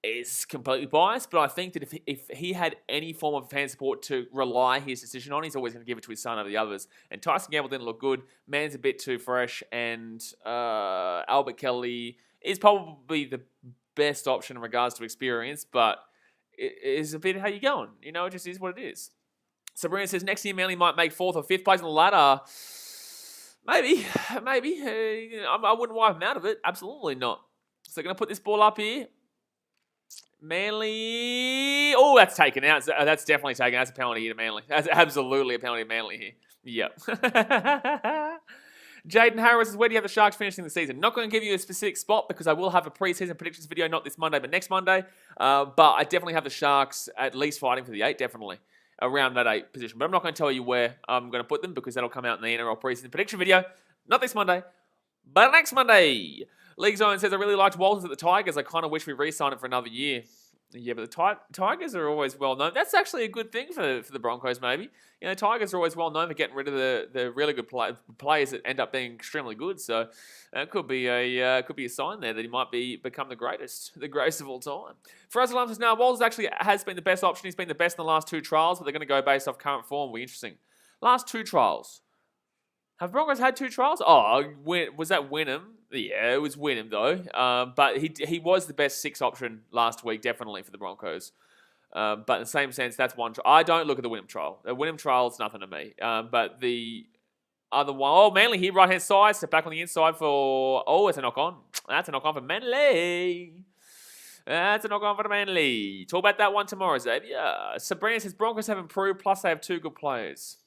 is completely biased, but I think that if he had any form of fan support to rely his decision on, he's always going to give it to his son over the others. And Tyson Gamble didn't look good. Man's a bit too fresh. And Albert Kelly is probably the best option in regards to experience, but it is a bit how you going. It just is what it is. Sabrina says, next year Manly might make 4th or 5th place on the ladder. Maybe. I wouldn't wipe them out of it. Absolutely not. So they're going to put this ball up here. Manly. Oh, that's taken out. That's definitely taken. That's a penalty here to Manly. That's absolutely a penalty to Manly here. Yep. Jaden Harris says, where do you have the Sharks finishing the season? Not going to give you a specific spot because I will have a pre-season predictions video, not this Monday, but next Monday. But I definitely have the Sharks at least fighting for the 8, definitely, around that 8 position. But I'm not going to tell you where I'm going to put them because that'll come out in the NRL pre-season prediction video. Not this Monday, But next Monday, League Zone says, I really liked Walters at the Tigers. I kind of wish we re-signed him for another year. Yeah, but the Tigers are always well known. That's actually a good thing for the Broncos, maybe. You know, Tigers are always well known for getting rid of the really good players that end up being extremely good. So that could be a sign there that he might become the greatest of all time. For us, Alums now, Walters actually has been the best option. He's been the best in the last 2 trials, but they're going to go based off current form. Will be interesting. Last 2 trials. Have Broncos had 2 trials? Oh, was that Wynnum? Yeah, it was Wynnum though. But he was the best 6 option last week, definitely for the Broncos. But in the same sense, that's one. I don't look at the Wynnum trial. The Wynnum trial is nothing to me. But the other one, Manly here, right hand side, step back on the inside for. Oh, it's a knock on. That's a knock on for Manly. That's a knock on for the Manly. Talk about that one tomorrow, Xavier. Sabrina says Broncos have improved, plus they have 2 good players.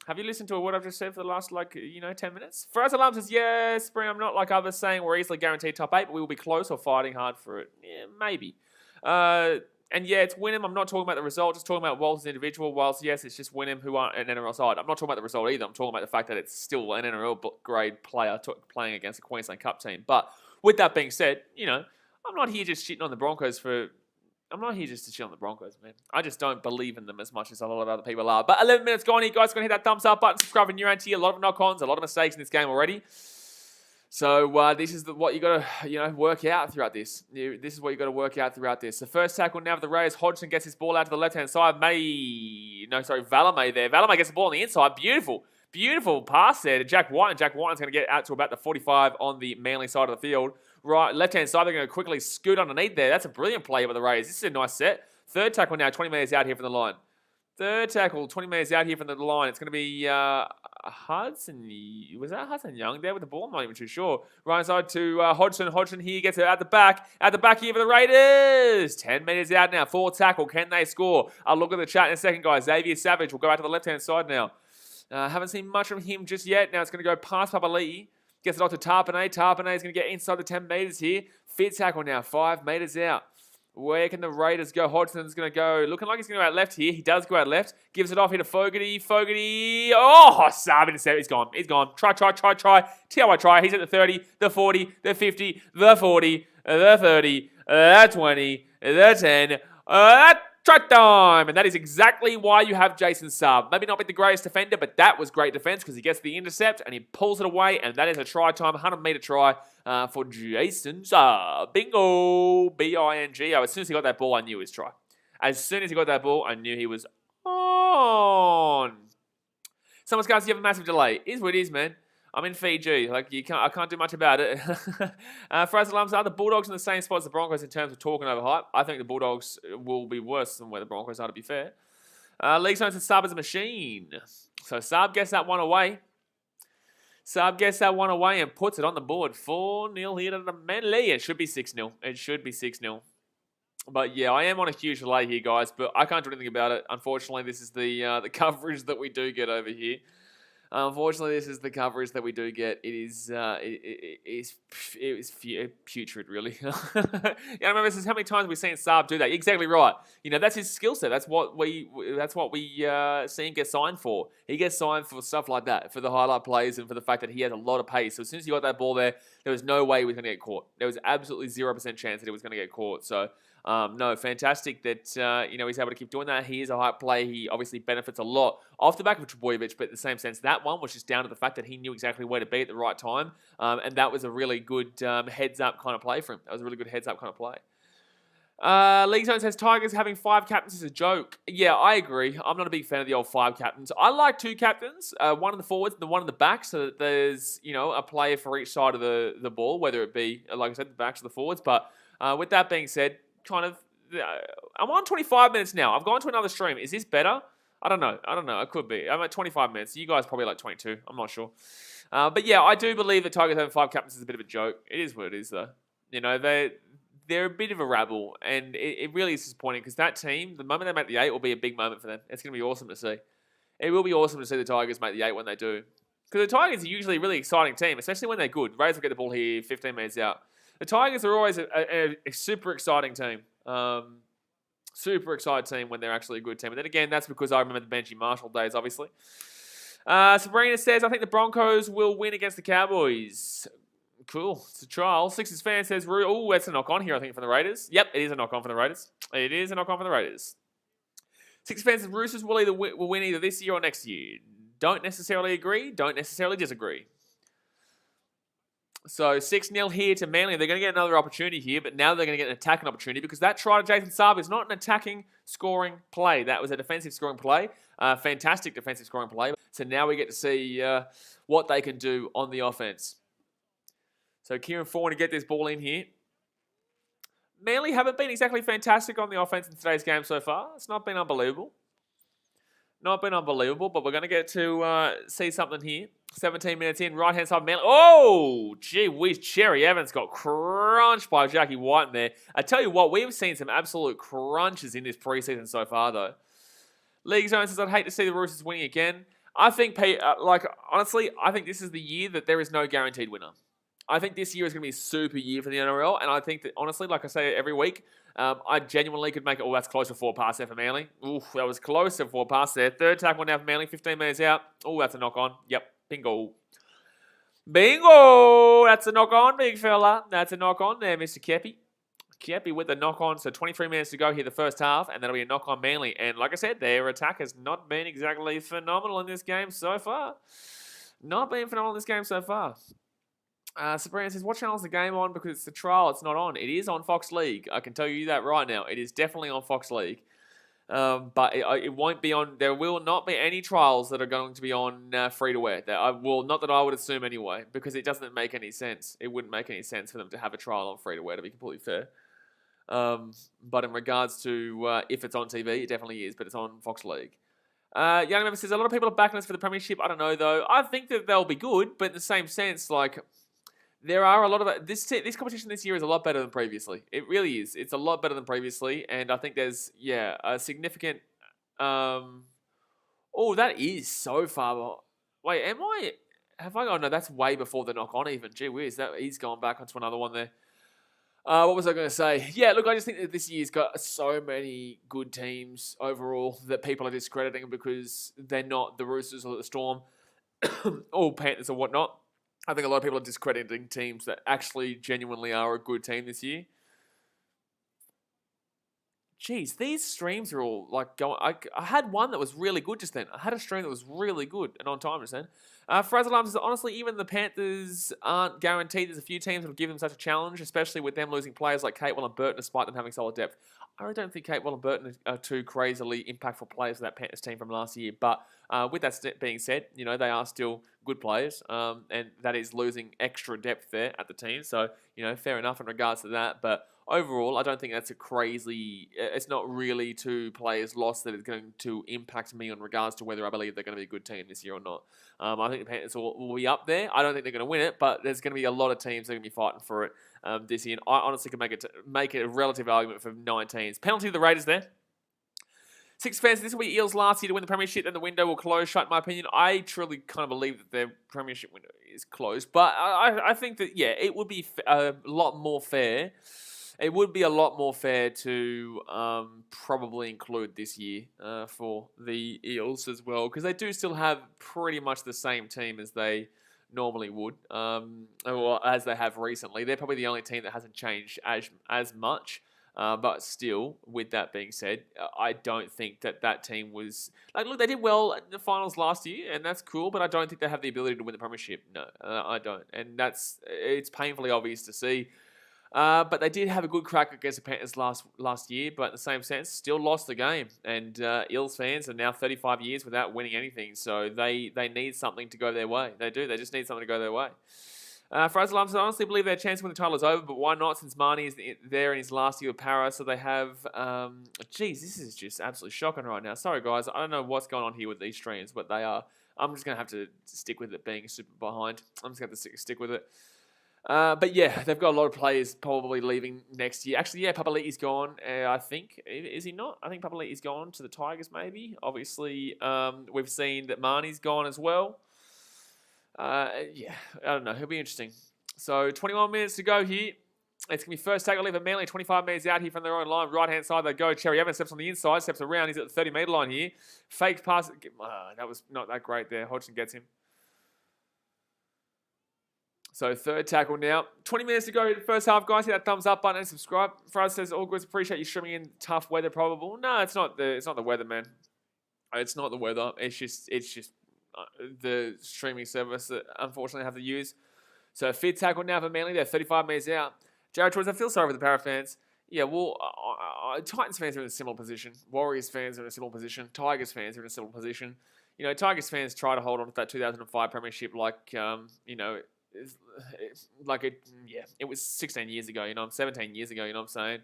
Have you listened to what I've just said for the last, 10 minutes? For us, Alarm says, yeah, Spring, I'm not like others saying we're easily guaranteed top 8, but we will be close or fighting hard for it. Yeah, maybe. And yeah, it's Wynnum. I'm not talking about the result, just talking about Walters individual. Whilst, yes, it's just Wynnum who aren't an NRL side. I'm not talking about the result either. I'm talking about the fact that it's still an NRL grade player playing against a Queensland Cup team. But with that being said, I'm not here just shitting on the Broncos I'm not here just to shit on the Broncos, man. I just don't believe in them as much as a lot of other people are. But 11 minutes gone here, guys. Going to hit that thumbs up button, subscribe if you're around here. A lot of knock-ons, a lot of mistakes in this game already. So this is what you got to, work out throughout this. This is what you got to work out throughout this. The first tackle now for the Raiders. Hodgson gets his ball out to the left-hand side. Valame there. Valame gets the ball on the inside. Beautiful pass there to Jack White. And Jack White's going to get out to about the 45 on the Manly side of the field. Right, left-hand side, they're going to quickly scoot underneath there. That's a brilliant play by the Raiders. This is a nice set. Third tackle now, 20 metres out here from the line. Third tackle, 20 metres out here from the line. It's going to be Hudson. Was that Hudson Young there with the ball? I'm not even too sure. Right side to Hodgson. Hodgson here gets it at the back. At the back here for the Raiders. 10 metres out now. Fourth tackle. Can they score? I'll look at the chat in a second, guys. Xavier Savage will go out to the left-hand side now. Haven't seen much from him just yet. Now it's going to go past Papali'i. Gets it off to Tarpanay. Tarpanay is going to get inside the 10 metres here. Fifth tackle now, 5 metres out. Where can the Raiders go? Hodgson's going to go. Looking like he's going to go out left here. He does go out left. Gives it off here to Fogarty. Fogarty. Oh, Saab intercept. He's gone. Try. Try. He's at the 30, the 40, the 50, the 40, the 30, the 20, the 10. Try time! And that is exactly why you have Jason Saab. Maybe not be the greatest defender, but that was great defense because he gets the intercept and he pulls it away, and that is a try time, 100-meter try for Jason Saab. Bingo! B-I-N-G-O. As soon as he got that ball, I knew his try. As soon as he got that ball, I knew he was on. Someone's going to have a massive delay. It is what it is, man. I'm in Fiji. I can't do much about it. For us, Alums, are the Bulldogs in the same spot as the Broncos in terms of talking over hype? I think the Bulldogs will be worse than where the Broncos are, to be fair. League Zone says Saab is a machine. So Saab gets that one away. And puts it on the board. 4-0 here to the Manly. It should be 6-0. But yeah, I am on a huge delay here, guys. But I can't do anything about it. Unfortunately, this is the coverage that we do get over here. It is putrid, really. I remember this is how many times we've seen Saab do that. Exactly right. That's his skill set. That's what we see him get signed for. He gets signed for stuff like that, for the highlight plays and for the fact that he has a lot of pace. So as soon as he got that ball there was no way he was going to get caught. There was absolutely 0% chance that he was going to get caught. So no, fantastic that he's able to keep doing that. He is a hype play. He obviously benefits a lot off the back of Trbojevic, but in the same sense, that one was just down to the fact that he knew exactly where to be at the right time, and that was a really good heads-up kind of play for him. That was a really good heads-up kind of play. League Zone says Tigers having 5 captains is a joke. Yeah, I agree. I'm not a big fan of the old 5 captains. I like 2 captains, one in the forwards and the one in the back, so that there's a player for each side of the ball, whether it be, like I said, the backs or the forwards. But with that being said, I'm on 25 minutes now. I've gone to another stream. Is this better? I don't know. It could be. I'm at 25 minutes. You guys probably like 22. I'm not sure. But yeah, I do believe that Tigers having 5 captains is a bit of a joke. It is what it is, though. They're a bit of a rabble, and it really is disappointing because that team, the moment they make the 8, will be a big moment for them. It's going to be awesome to see. It will be awesome to see the Tigers make the 8 when they do. Because the Tigers are usually a really exciting team, especially when they're good. Raiders will get the ball here 15 minutes out. The Tigers are always a super exciting team. Super excited team when they're actually a good team. And then again, that's because I remember the Benji Marshall days, obviously. Sabrina says, I think the Broncos will win against the Cowboys. Cool. It's a trial. Sixers fan says, oh, that's a knock-on here, I think, for the Raiders. Yep, it is a knock-on for the Raiders. It is a knock-on for the Raiders. Sixers fan says, Roosters will win either this year or next year. Don't necessarily agree. Don't necessarily disagree. So 6-0 here to Manly. They're going to get another opportunity here, but now they're going to get an attacking opportunity because that try to Jason Saab is not an attacking scoring play. That was a defensive scoring play. Fantastic defensive scoring play. So now we get to see what they can do on the offense. So Kieran Foran to get this ball in here. Manly haven't been exactly fantastic on the offense in today's game so far. It's not been unbelievable. Not been unbelievable, but we're going to get to see something here. 17 minutes in, right-hand side, Manly. Oh, gee whiz, Cherry Evans got crunched by Jackie White in there. I tell you what, we've seen some absolute crunches in this preseason so far, though. League Zone says, I'd hate to see the Roosters winning again. I think, honestly, I think this is the year that there is no guaranteed winner. I think this year is going to be a super year for the NRL, and I think that, honestly, like I say every week, I genuinely could make it, that's close to 4 pass there for Manly. Oof, that was close to 4 pass there. Third tackle now for Manly, 15 minutes out. Oh, that's a knock-on. Yep, bingo. Bingo! That's a knock-on, big fella. That's a knock-on there, Mr. Kepi. Kepi with the knock-on, so 23 minutes to go here the first half, and that'll be a knock-on Manly. And like I said, their attack has not been exactly phenomenal in this game so far. Not been phenomenal in this game so far. Sabrina says, what channel is the game on? Because it's the trial, it's not on. It is on Fox League. I can tell you that right now. It is definitely on Fox League. But it won't be on, there will not be any trials that are going to be on free-to-wear. Not that I would assume anyway, because it doesn't make any sense. It wouldn't make any sense for them to have a trial on free-to-wear, to be completely fair. But in regards to if it's on TV, it definitely is, but it's on Fox League. Young Member says, a lot of people are backing us for the premiership. I don't know, though. I think that they'll be good, but in the same sense, like, there are a lot of... This competition this year is a lot better than previously. It really is. It's a lot better than previously, and I think there's, a significant... Oh, that is so far... Wait, have I... Oh, no, that's way before the knock-on even. Gee whiz, he's gone back onto another one there. What was I going to say? Yeah, look, I just think that this year's got so many good teams overall that people are discrediting because they're not the Roosters or the Storm or Panthers or whatnot. I think a lot of people are discrediting teams that actually genuinely are a good team this year. Jeez, these streams are all like going... I had one that was really good just then. I had a stream that was really good and on time just then. Frazzle Alarm says, honestly, even the Panthers aren't guaranteed. There's a few teams that will give them such a challenge, especially with them losing players like Catewell and Burton despite them having solid depth. I really don't think Catewell and Burton are two crazily impactful players for that Panthers team from last year. But with that being said, they are still good players. And that is losing extra depth there at the team. So, fair enough in regards to that. But overall, I don't think that's a crazy... It's not really two players lost that is going to impact me in regards to whether I believe they're going to be a good team this year or not. I think the Panthers will be up there. I don't think they're going to win it, but there's going to be a lot of teams that are going to be fighting for it this year. And I honestly can make it a relative argument for 19s. Penalty to the Raiders there. Six fans, this will be Eels' last year to win the premiership, then the window will close shut, in my opinion. I truly kind of believe that their premiership window is closed. But I think that, it would be a lot more fair. It would be a lot more fair to probably include this year for the Eels as well, because they do still have pretty much the same team as they normally would, or as they have recently. They're probably the only team that hasn't changed as much. But still, with that being said, I don't think that team was... look, they did well in the finals last year, and that's cool, but I don't think they have the ability to win the premiership. No, I don't. And it's painfully obvious to see. But they did have a good crack against the Panthers last year, but in the same sense, still lost the game. And Eels fans are now 35 years without winning anything, so they need something to go their way. They do. They just need something to go their way. Fraser Alarm says, I honestly believe their chance to win the title is over, but why not, since Marnie is there in his last year with Para, so they have... this is just absolutely shocking right now. Sorry, guys. I don't know what's going on here with these streams, but they are... I'm just going to have to stick with it being super behind. I'm just going to have to stick with it. But yeah, they've got a lot of players probably leaving next year. Actually, yeah, Papali'i's gone, I think. Is he not? I think Papali'i's gone to the Tigers, maybe. Obviously, we've seen that Marnie's gone as well. I don't know. It'll be interesting. So, 21 minutes to go here. It's going to be first tackle leave at Manly, 25 metres out here from their own line. Right-hand side, they go. Cherry Evans steps on the inside, steps around. He's at the 30-metre line here. Faked pass. That was not that great there. Hodgson gets him. So third tackle now. 20 minutes to go. First half, guys. Hit that thumbs up button and subscribe. Fraz says, all good. Appreciate you streaming in tough weather probable. No, it's not the weather, man. It's not the weather. It's just the streaming service that unfortunately I have to use. So fifth tackle now for Manly. They're 35 metres out. Jared Troyes, I feel sorry for the Para fans. Yeah, well, Titans fans are in a similar position. Warriors fans are in a similar position. Tigers fans are in a similar position. You know, Tigers fans try to hold on to that 2005 premiership like, you know, it was 16 years ago, 17 years ago, you know what I'm saying?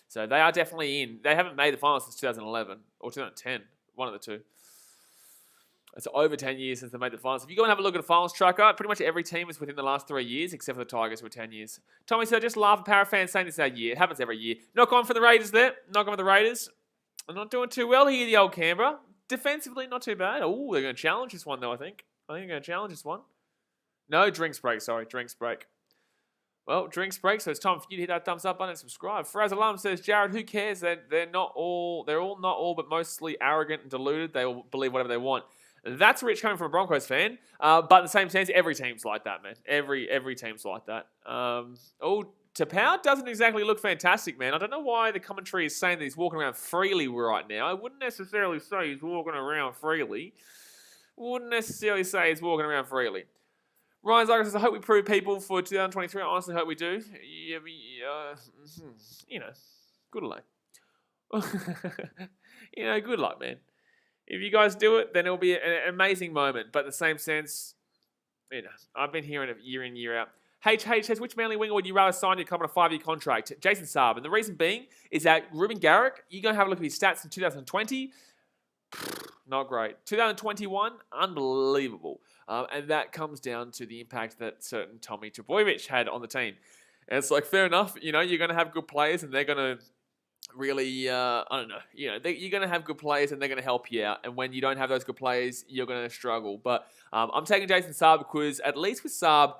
So they are definitely in. They haven't made the finals since 2011 or 2010, one of the two. It's over 10 years since they made the finals. If you go and have a look at the finals tracker, pretty much every team is within the last 3 years, except for the Tigers, who were 10 years. Tommy said, just laugh at Para fans saying this our year. It happens every year. Knock on for the Raiders there. Knock on for the Raiders. I'm not doing too well here, the old Canberra. Defensively, not too bad. Oh, they're going to challenge this one, though, I think. I think they're going to challenge this one. No, drinks break. Sorry, drinks break. Well, drinks break, so it's time for you to hit that thumbs up button and subscribe. Faraz Alam says, Jared, who cares? They're not all but mostly arrogant and deluded. They will believe whatever they want. That's rich coming from a Broncos fan. But in the same sense, every team's like that, man. Every team's like that. Tapau doesn't exactly look fantastic, man. I don't know why the commentary is saying that he's walking around freely right now. I wouldn't necessarily say he's walking around freely. Ryan Zucker says, I hope we prove people for 2023. I honestly hope we do. Good luck. Good luck, man. If you guys do it, then it'll be an amazing moment. But in the same sense, I've been hearing it year in, year out. HH says, which Manly winger would you rather sign to come on a 5-year contract? Jason Saab. And the reason being is that Ruben Garrick, you go have a look at his stats in 2020. Not great. 2021, unbelievable. And that comes down to the impact that certain Tommy Trbojevic had on the team. And it's like, fair enough, you're going to have good players and they're going to really, you're going to have good players and they're going to help you out. And when you don't have those good players, you're going to struggle. But I'm taking Jason Saab because at least with Saab,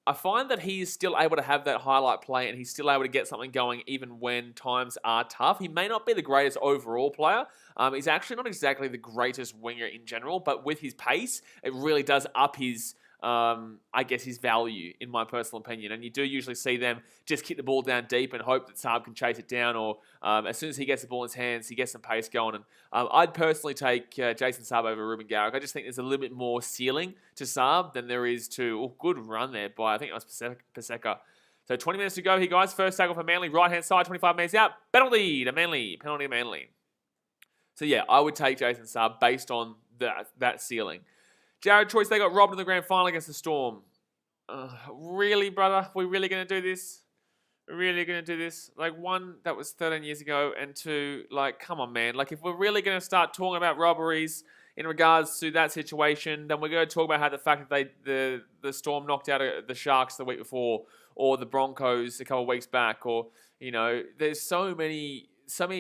I find that he's still able to have that highlight play and he's still able to get something going even when times are tough. He may not be the greatest overall player. He's actually not exactly the greatest winger in general, but with his pace, it really does up his, his value, in my personal opinion. And you do usually see them just kick the ball down deep and hope that Saab can chase it down, or as soon as he gets the ball in his hands, he gets some pace going. And I'd personally take Jason Saab over Ruben Garrick. I just think there's a little bit more ceiling to Saab than there is to, good run there by, I think it was Paseka. So 20 minutes to go here, guys. First tackle for Manly, right-hand side, 25 metres out. Penalty to Manly. So yeah, I would take Jason Saab based on that ceiling. Jared Troyes, they got robbed in the grand final against the Storm. Really, brother? We're really going to do this? Like, one, that was 13 years ago, and two, like, come on, man. Like, if we're really going to start talking about robberies in regards to that situation, then we're going to talk about how the fact that the Storm knocked out the Sharks the week before, or the Broncos a couple of weeks back, or, there's so many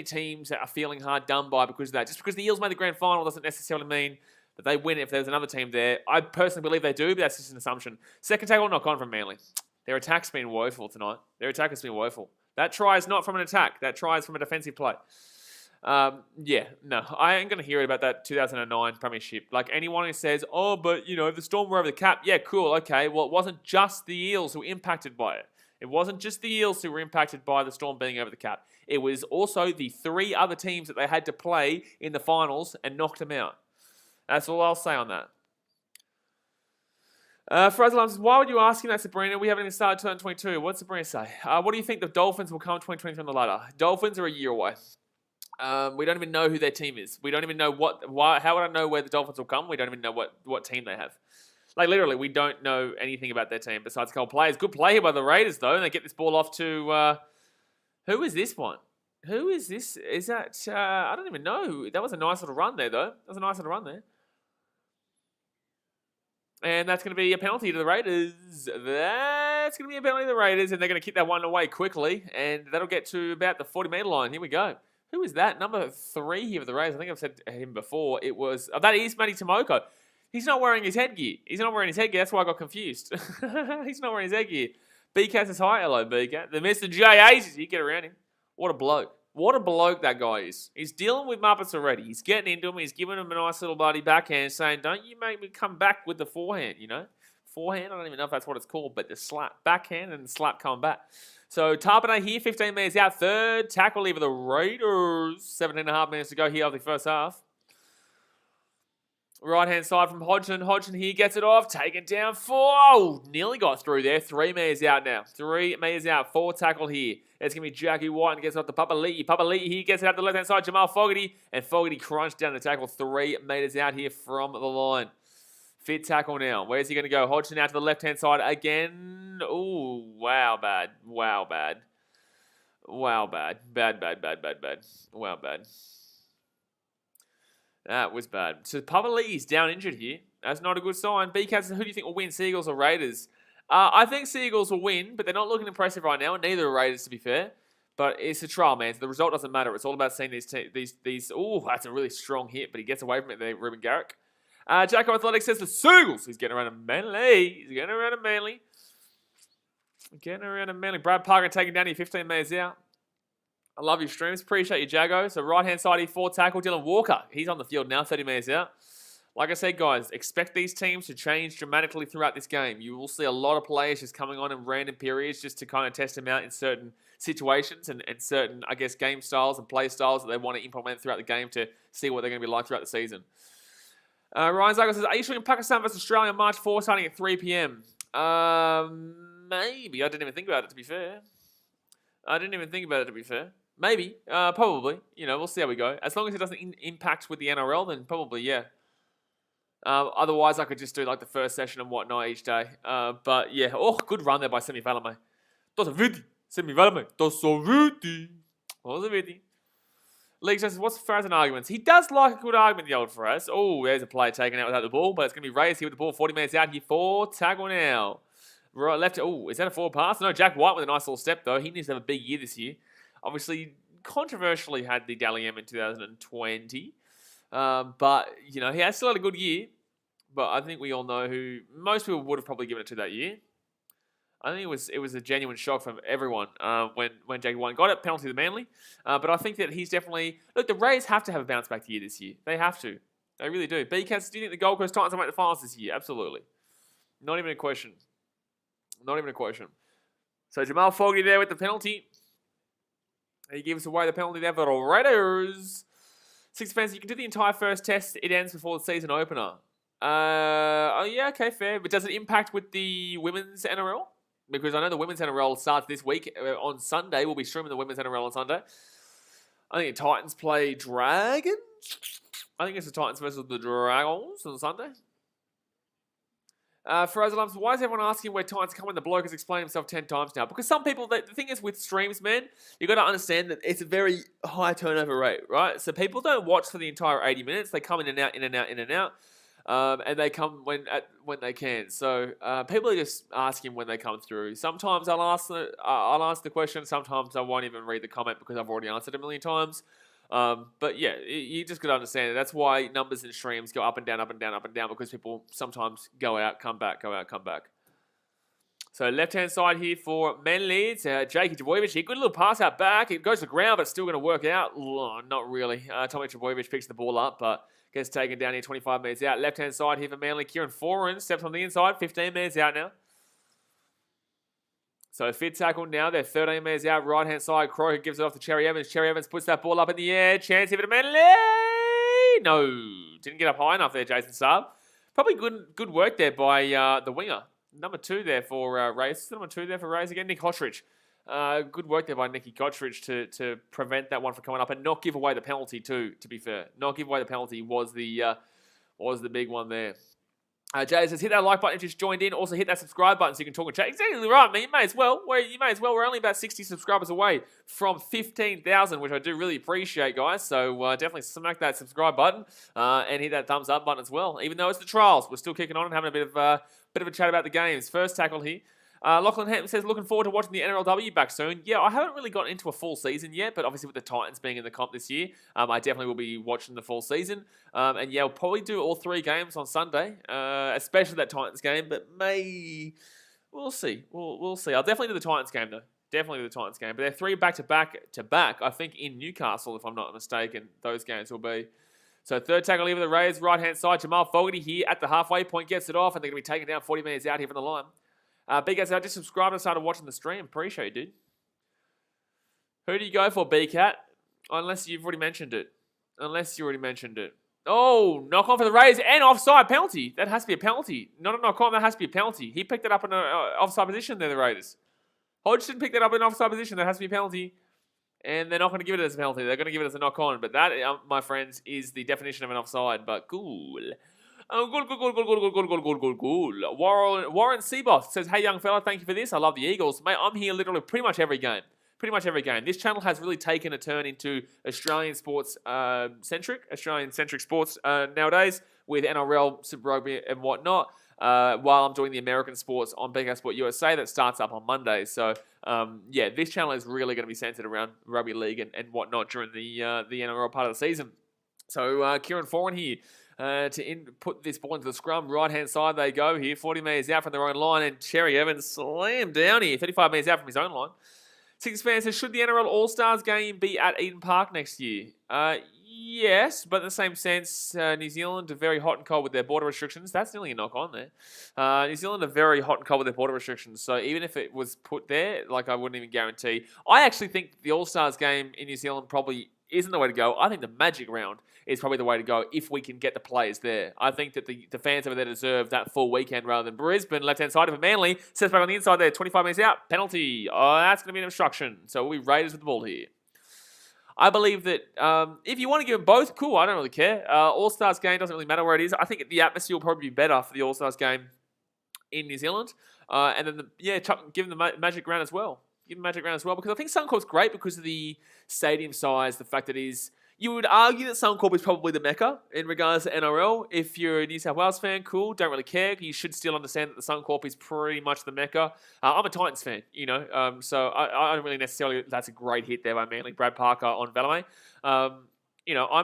teams that are feeling hard done by because of that. Just because the Eels made the grand final doesn't necessarily mean that they win if there's another team there. I personally believe they do, but that's just an assumption. Second tackle, knock on from Manly. Their attack's been woeful tonight. That try is not from an attack. That try is from a defensive play. I ain't going to hear it about that 2009 premiership. Like, anyone who says, but, the Storm were over the cap. Yeah, cool, okay. Well, it wasn't just the Eels who were impacted by it. It wasn't just the Eels who were impacted by the Storm being over the cap. It was also the 3 other teams that they had to play in the finals and knocked them out. That's all I'll say on that. Faraz says, why would you ask him that, Sabrina? We haven't even started 2022. What's Sabrina say? What do you think the Dolphins will come in 2023 on the ladder? Dolphins are a year away. We don't even know who their team is. We don't even know how would I know where the Dolphins will come? We don't even know what team they have. Like, literally, we don't know anything about their team besides a couple players. Good play here by the Raiders, though, and they get this ball off to... who is this one? Who is this? Is that... I don't even know. That was a nice little run there, though. And that's going to be a penalty to the Raiders. And they're going to kick that one away quickly. And that'll get to about the 40-metre line. Here we go. Who is that? Number 3 here for the Raiders. I think I've said him before. It was... that is Matty Tomoko. He's not wearing his headgear. That's why I got confused. He's not wearing his headgear. BK says hi. Hello, BK. The Mr. J. says, you get around him. What a bloke. What a bloke that guy is. He's dealing with Muppets already. He's getting into him. He's giving him a nice little bloody backhand saying, don't you make me come back with the forehand, you know? Forehand, I don't even know if that's what it's called, but the slap. Backhand and the slap coming back. So Tarpane here, 15 minutes out. Third tackle leave of the Raiders. 17.5 minutes to go here of the first half. Right-hand side from Hodgson. Hodgson here gets it off. Taken down 4. Oh, nearly got through there. 3 meters out now. 3 meters out. 4 tackle here. It's going to be Jackie White and gets it off to Papali'i. Papali'i here gets it out the left-hand side. Jamal Fogarty. And Fogarty crunched down the tackle. 3 meters out here from the line. Fit tackle now. Where's he going to go? Hodgson out to the left-hand side again. Ooh, wow, bad. Wow, bad. Wow, bad. Bad. Wow, bad. That was bad. So Papali'i's down injured here. That's not a good sign. BK says, who do you think will win, Seagulls or Raiders? I think Seagulls will win, but they're not looking impressive right now, and neither are Raiders, to be fair. But it's a trial, man. So the result doesn't matter. It's all about seeing these. Oh, that's a really strong hit, but he gets away from it there, Ruben Garrick. Jacko Athletics says the Seagulls. He's getting around a Manly. Getting around a Manly. Brad Parker taking down here 15 meters out. I love your streams. Appreciate you, Jago. So right-hand side here, 4 tackle. Dylan Walker. He's on the field now, 30 meters out. Like I said, guys, expect these teams to change dramatically throughout this game. You will see a lot of players just coming on in random periods just to kind of test them out in certain situations and certain, I guess, game styles and play styles that they want to implement throughout the game to see what they're going to be like throughout the season. Ryan Zago says, are you showing Pakistan versus Australia on March 4 starting at 3 p.m.? Maybe. I didn't even think about it, to be fair. Maybe. Probably. You know, we'll see how we go. As long as it doesn't impact with the NRL, then probably, yeah. Otherwise, I could just do like the first session and whatnot each day. But yeah. Oh, good run there by Semi Valame. Semi Valame. League says, what's Faraz's arguments? He does like a good argument, the old Faraz. Oh, there's a player taken out without the ball, but it's going to be Reyes here with the ball. 40 minutes out here for tackle now. Right, left. Oh, is that a forward pass? No, Jack White with a nice little step, though. He needs to have a big year this year. Obviously, controversially had the Dally M in 2020. But, you know, he has still had a good year. But I think we all know who most people would have probably given it to that year. I think it was a genuine shock from everyone when Jackie White got it, penalty to Manly. But I think that he's definitely... Look, the Rays have to have a bounce-back year this year. They have to. They really do. BKs, do you think the Gold Coast Titans will make the finals this year? Absolutely. Not even a question. So Jamal Fogarty there with the penalty. He gives away the penalty there for the Raiders. 6 fans, you can do the entire first test. It ends before the season opener. Oh yeah, okay, fair. But does it impact with the women's NRL? Because I know the women's NRL starts this week on Sunday. We'll be streaming the women's NRL on Sunday. I think the Titans play Dragons. I think it's the Titans versus the Dragons on Sunday. Faraz Alums, why is everyone asking where Titans come when the bloke has explained himself 10 times now? Because some people, the thing is with streams, man, you got to understand that it's a very high turnover rate, right? So people don't watch for the entire 80 minutes. They come in and out. And they come when they can. So people are just asking when they come through. Sometimes I'll ask the question. Sometimes I won't even read the comment because I've already answered it a million times. But yeah, you just got to understand it. That's why numbers and streams go up and down, because people sometimes go out, come back. So left-hand side here for Manly. It's Jakey Trbojevic here. Good little pass out back. It goes to the ground, but it's still going to work out. Oh, not really. Tommy Trbojevic picks the ball up, but gets taken down here 25 metres out. Left-hand side here for Manly. Kieran Foran steps on the inside. 15 metres out now. So fit tackle now. They're 13 metres out. Right-hand side. Croker gives it off to Cherry Evans. Cherry Evans puts that ball up in the air. Chance here for Manly. No. Didn't get up high enough there, Jason Saab. Probably good work there by the winger. Number 2 there for Rays. Number 2 there for Rays again. Nick Hottridge. Good work there by Nicky Kottridge to prevent that one from coming up and not give away the penalty too, to be fair. Not give away the penalty was the big one there. Jay says, hit that like button if you just joined in. Also hit that subscribe button so you can talk and chat. Exactly right, man. You may as well. We're only about 60 subscribers away from 15,000, which I do really appreciate, guys. So definitely smack that subscribe button and hit that thumbs up button as well. Even though it's the trials, we're still kicking on and having a bit of a chat about the games. First tackle here. Lachlan Hampton says, looking forward to watching the NRLW back soon. Yeah, I haven't really gotten into a full season yet, but obviously with the Titans being in the comp this year, I definitely will be watching the full season. And yeah, we'll probably do all 3 games on Sunday, especially that Titans game, but may We'll see. We'll see. I'll definitely do the Titans game, though. Definitely do the Titans game. But they're 3 back-to-back, I think, in Newcastle, if I'm not mistaken. Those games will be. So third tackle lever the Raiders, right-hand side. Jamal Fogarty here at the halfway point gets it off, and they're going to be taken down 40 minutes out here from the line. BKat, I just subscribed and started watching the stream. Appreciate it, dude. Who do you go for, BKat? Unless you've already mentioned it. Oh, knock on for the Raiders and offside penalty. That has to be a penalty. Not a knock on, that has to be a penalty. He picked it up in an offside position there, the Raiders. Hodgson picked it up in an offside position. That has to be a penalty. And they're not going to give it as a penalty. They're going to give it as a knock on. But that, my friends, is the definition of an offside. But cool. Cool. Warren Seaboth says, hey, young fella, thank you for this. I love the Eagles. Mate, I'm here literally pretty much every game. This channel has really taken a turn into Australian centric sports nowadays with NRL, Super Rugby and whatnot, while I'm doing the American sports on BK Sport USA that starts up on Monday. So, yeah, this channel is really going to be centered around rugby league and whatnot during the NRL part of the season. So, Kieran Foran here to put this ball into the scrum. Right-hand side they go here. 40 metres out from their own line, and Cherry Evans slammed down here. 35 metres out from his own line. Six fan says, should the NRL All-Stars game be at Eden Park next year? Yes, but in the same sense, New Zealand are very hot and cold with their border restrictions. That's nearly a knock on there. New Zealand are very hot and cold with their border restrictions. So even if it was put there, like I wouldn't even guarantee. I actually think the All-Stars game in New Zealand probably isn't the way to go. I think the Magic Round is probably the way to go if we can get the players there. I think that the fans over there deserve that full weekend rather than Brisbane. Left-hand side of it, Manly. Sets back on the inside there. 25 minutes out. Penalty. Oh, that's going to be an obstruction. So we'll be Raiders with the ball here. I believe that if you want to give them both, cool. I don't really care. All-Stars game doesn't really matter where it is. I think the atmosphere will probably be better for the All-Stars game in New Zealand. And then, give them the Magic Round as well. Give them Magic Round as well, because I think Suncorp's great because of the stadium size, the fact that it is. You would argue that Suncorp is probably the mecca in regards to NRL. If you're a New South Wales fan, cool, don't really care. You should still understand that the Suncorp is pretty much the mecca. I'm a Titans fan, so I don't really necessarily. That's a great hit there by Manly, Brad Parker on Valame. I'm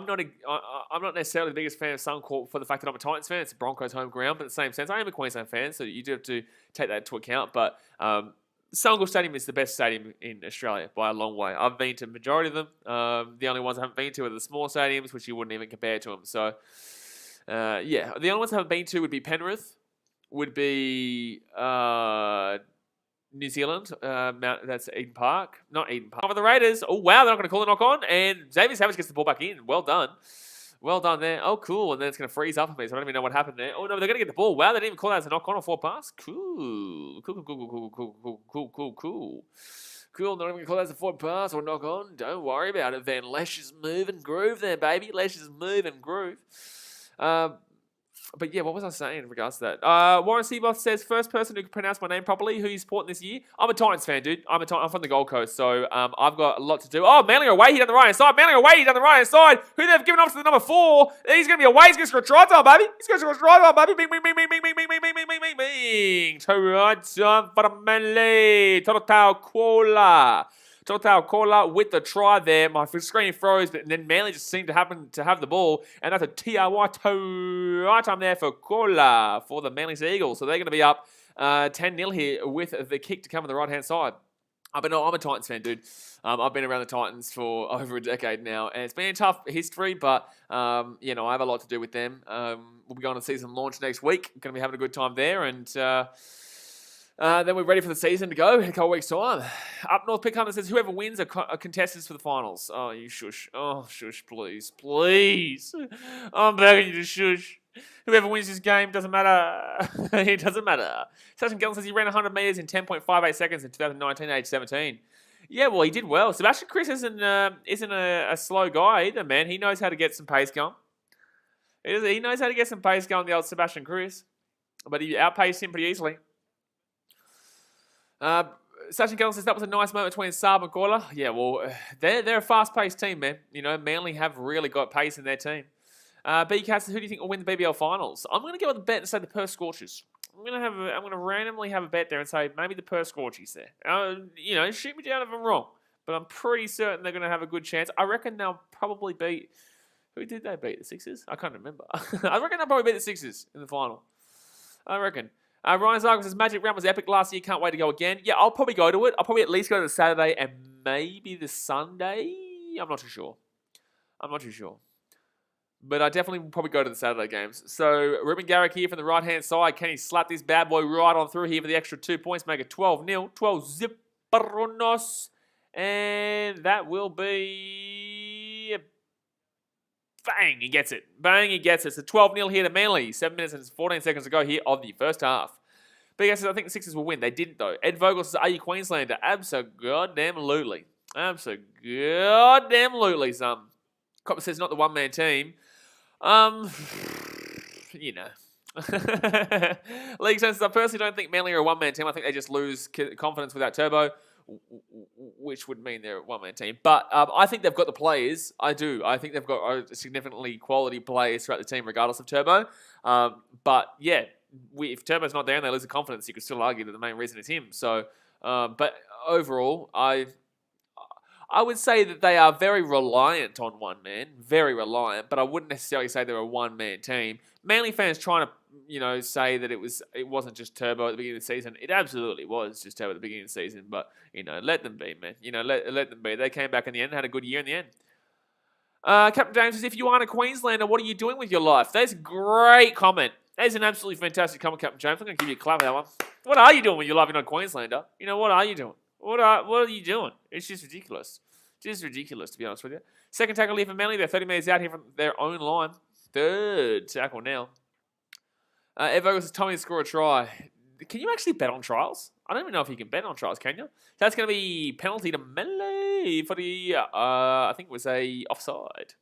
not necessarily the biggest fan of Suncorp for the fact that I'm a Titans fan. It's a Broncos home ground, but in the same sense, I am a Queensland fan, so you do have to take that into account. But Suncorp Stadium is the best stadium in Australia by a long way. I've been to the majority of them. The only ones I haven't been to are the small stadiums, which you wouldn't even compare to them. So, the only ones I haven't been to would be Penrith, would be New Zealand. That's Eden Park. Not Eden Park. For the Raiders. Oh, wow, they're not going to call the knock on. And Xavier Savage gets the ball back in. Well done. Well done there. Oh, cool. And then it's going to freeze up for me, so I don't even know what happened there. Oh, no, they're going to get the ball. Wow, they didn't even call that as a knock-on or forward pass. Cool. Cool. Cool, not even going to call that as a forward pass or knock-on. Don't worry about it then. Lesh is move and groove there, baby. Lesh is move and groove. But yeah, what was I saying in regards to that? Warren Seaboth says, first person who can pronounce my name properly, who you supporting this year? I'm a Titans fan, dude. I'm from the Gold Coast, so I've got a lot to do. Oh, Manly away, he down the right-hand side. Who they've given off to the number 4. He's going to be away. He's going to score a try time, baby. Bing. Try time for the Manly. Total Kola with the try there. My screen froze, but then Manly just seemed to happen to have the ball. And that's a TRY time there for Kola for the Manly Eagles. So they're going to be up 10-0 here with the kick to come on the right-hand side. I'm a Titans fan, dude. I've been around the Titans for over a decade now, and it's been a tough history, but, I have a lot to do with them. We'll be going to season launch next week. Going to be having a good time there, and then we're ready for the season to go in a couple weeks' time. Up North Pick Hunter says, whoever wins are contestants for the finals. Oh, you shush. Oh, shush, please. Please. I'm begging you to shush. Whoever wins this game, doesn't matter. It doesn't matter. Sachin Gellin says he ran 100 metres in 10.58 seconds in 2019, age 17. Yeah, well, he did well. Sebastian Chris isn't a slow guy either, man. He knows how to get some pace going. He knows how to get some pace going, the old Sebastian Chris. But he outpaced him pretty easily. Sachin Gellin says that was a nice moment between Saab and Kola. Yeah, well, they're a fast-paced team, man. Manly have really got pace in their team. BKat says, who do you think will win the BBL finals? I'm going to go with a bet and say the Perth Scorchers. I'm going to randomly have a bet there and say maybe the Perth Scorchies there. Shoot me down if I'm wrong, but I'm pretty certain they're going to have a good chance. I reckon they'll probably beat. Who did they beat? The Sixers? I can't remember. I reckon they'll probably beat the Sixers in the final. I reckon. Ryan Zarkos says, Magic Round was epic last year. Can't wait to go again. Yeah, I'll probably go to it. I'll probably at least go to the Saturday and maybe the Sunday. I'm not too sure. But I definitely will probably go to the Saturday games. So, Ruben Garrick here from the right-hand side. Can he slap this bad boy right on through here for the extra 2 points? Make it 12-0. 12-zipperonos. And that will be... Bang, he gets it. It's a 12-0 here to Manly. 7 minutes and 14 seconds to go here of the first half. Big S says, I think the Sixers will win. They didn't, though. Ed Vogel says, are you Queenslander? Absolutely. Absolutely, son. Copper says, not the one-man team. You know. League says, I personally don't think Manly are a one-man team. I think they just lose confidence without Turbo, which would mean they're a one-man team. But I think they've got the players. I do. I think they've got significantly quality players throughout the team, regardless of Turbo. But yeah, if Turbo's not there and they lose the confidence, you could still argue that the main reason is him. So, but overall, I would say that they are very reliant on one man, very reliant, but I wouldn't necessarily say they're a one-man team. Manly fans trying to, say that it wasn't just Turbo at the beginning of the season. It absolutely was just Turbo at the beginning of the season, but, let them be, man. Let them be. They came back in the end and had a good year in the end. Captain James says, if you aren't a Queenslander, what are you doing with your life? That's a great comment. That is an absolutely fantastic comment, Captain James. I'm going to give you a clap for that one. What are you doing with your life if you're not a Queenslander? What are you doing? What are you doing? It's just ridiculous. Just ridiculous, to be honest with you. Second tackle here for Manly. They're 30 metres out here from their own line. Third tackle now. Ed Vogel says, Tommy to score a try. Can you actually bet on trials? I don't even know if you can bet on trials, can you? So that's going to be penalty to Manly for the, I think it was a offside.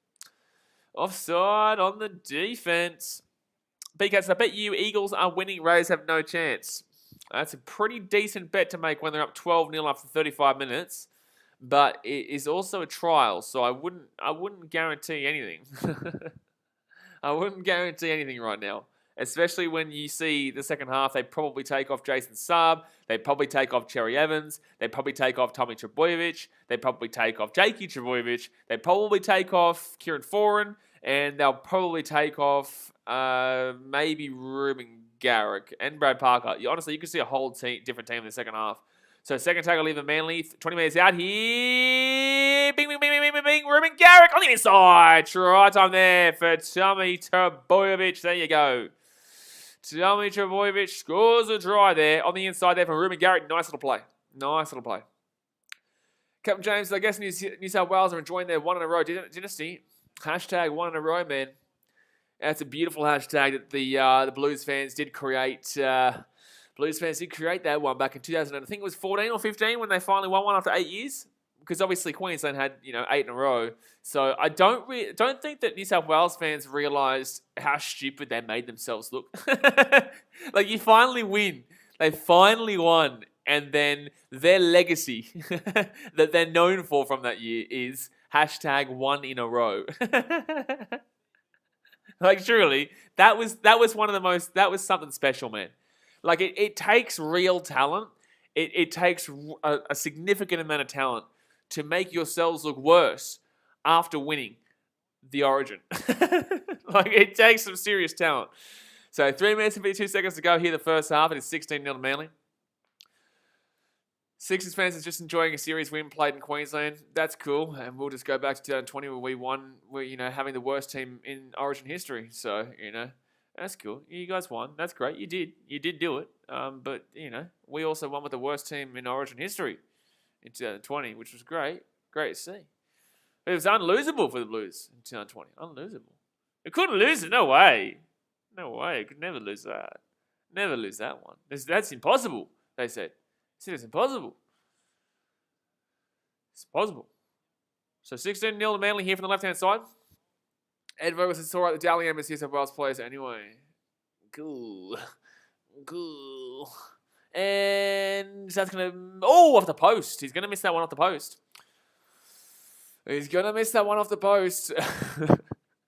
Offside on the defense. BKs, I bet you Eagles are winning. Rays have no chance. That's a pretty decent bet to make when they're up 12-0 after 35 minutes. But it is also a trial, so I wouldn't guarantee anything. I wouldn't guarantee anything right now. Especially when you see the second half, they probably take off Jason Saab. They probably take off Cherry Evans. They probably take off Tommy Trbojevic. They probably take off Jakey Trbojevic. They probably take off Kieran Foran. And they'll probably take off maybe Ruben Garrick and Brad Parker. Honestly, you could see a whole different team in the second half. So second tackle leaving Manly. 20 metres out here. Bing, bing, bing, bing, bing, bing. Ruben Garrick on the inside. Try time there for Tommy Trbojevic. There you go. Tommy Trbojevic scores a try there on the inside there from Ruben Garrick. Nice little play. Captain James, I guess New South Wales are enjoying their one in a row dynasty. Hashtag one in a row, man. That's a beautiful hashtag that the Blues fans did create. Blues fans did create that one back in 2000. I think it was 14 or 15 when they finally won one after 8 years. Because obviously Queensland had 8 in a row. So I don't think that New South Wales fans realised how stupid they made themselves look. Like you finally win. They finally won. And then their legacy that they're known for from that year is hashtag one in a row. Like truly, that was something special, man. Like it takes real talent. It takes a significant amount of talent to make yourselves look worse after winning the Origin. Like it takes some serious talent. So 3 minutes and 52 seconds to go here the first half. It is 16-0 to Manly. Sixers fans is just enjoying a series win played in Queensland. That's cool. And we'll just go back to 2020 where we won. We're, having the worst team in Origin history. So, that's cool. You guys won. That's great. You did do it. But, we also won with the worst team in Origin history in 2020, which was great. Great to see. But it was unlosable for the Blues in 2020. Unlosable. It couldn't lose it. No way. No way. It could never lose that. Never lose that one. That's impossible, they said. It's impossible. It's possible. So 16-0 to Manly here from the left-hand side. Ed Vogel says it's all right. The Dally M is New South Wales players anyway. Cool. And that's going to... Oh, off the post. He's going to miss that one off the post.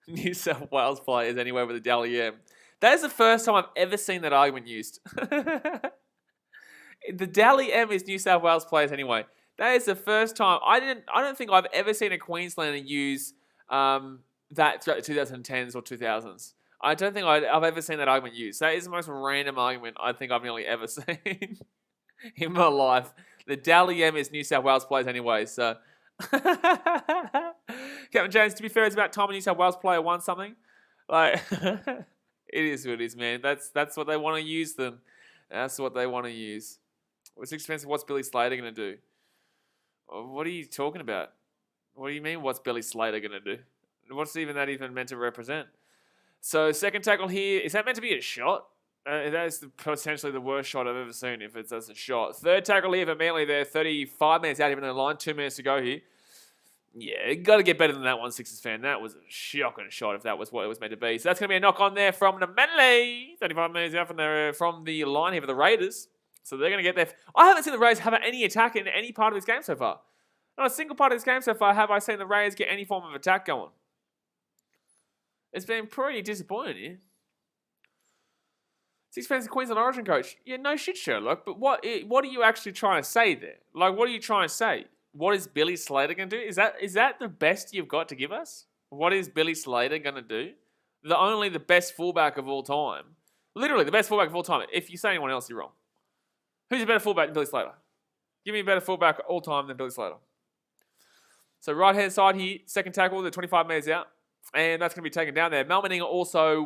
New South Wales players anyway with the Dally M. That is the first time I've ever seen that argument used. The Dally M is New South Wales players anyway. That is the first time. I don't think I've ever seen a Queenslander use that throughout the 2010s or 2000s. I don't think I've ever seen that argument used. That is the most random argument I think I've nearly ever seen in my life. The Dally M is New South Wales players anyway, so. Captain James, to be fair, it's about time a New South Wales player won something. Like, it is what it is, man. That's what they want to use them. That's what they want to use. It's expensive. What's Billy Slater going to do? What are you talking about? What do you mean, what's Billy Slater going to do? What's even that even meant to represent? So, second tackle here. Is that meant to be a shot? That is potentially the worst shot I've ever seen if it's as a shot. Third tackle here for Manly there. 35 minutes out, even in the line. 2 minutes to go here. Yeah, got to get better than that one, Sixers fan. That was a shocking shot if that was what it was meant to be. So that's going to be a knock on there from the Manly. 35 minutes out from the line here for the Raiders. So they're going to get there. I haven't seen the Raiders have any attack in any part of this game so far. Not a single part of this game so far have I seen the Raiders get any form of attack going. It's been pretty disappointing here. Six fans of Queensland Origin coach. Yeah, no shit, Sherlock. But what are you actually trying to say there? Like, what are you trying to say? What is Billy Slater going to do? Is that the best you've got to give us? What is Billy Slater going to do? The best fullback of all time. Literally, the best fullback of all time. If you say anyone else, you're wrong. Who's a better fullback than Billy Slater? Give me a better fullback all time than Billy Slater. So right-hand side here, second tackle, the 25 metres out. And that's going to be taken down there. Mal Manning also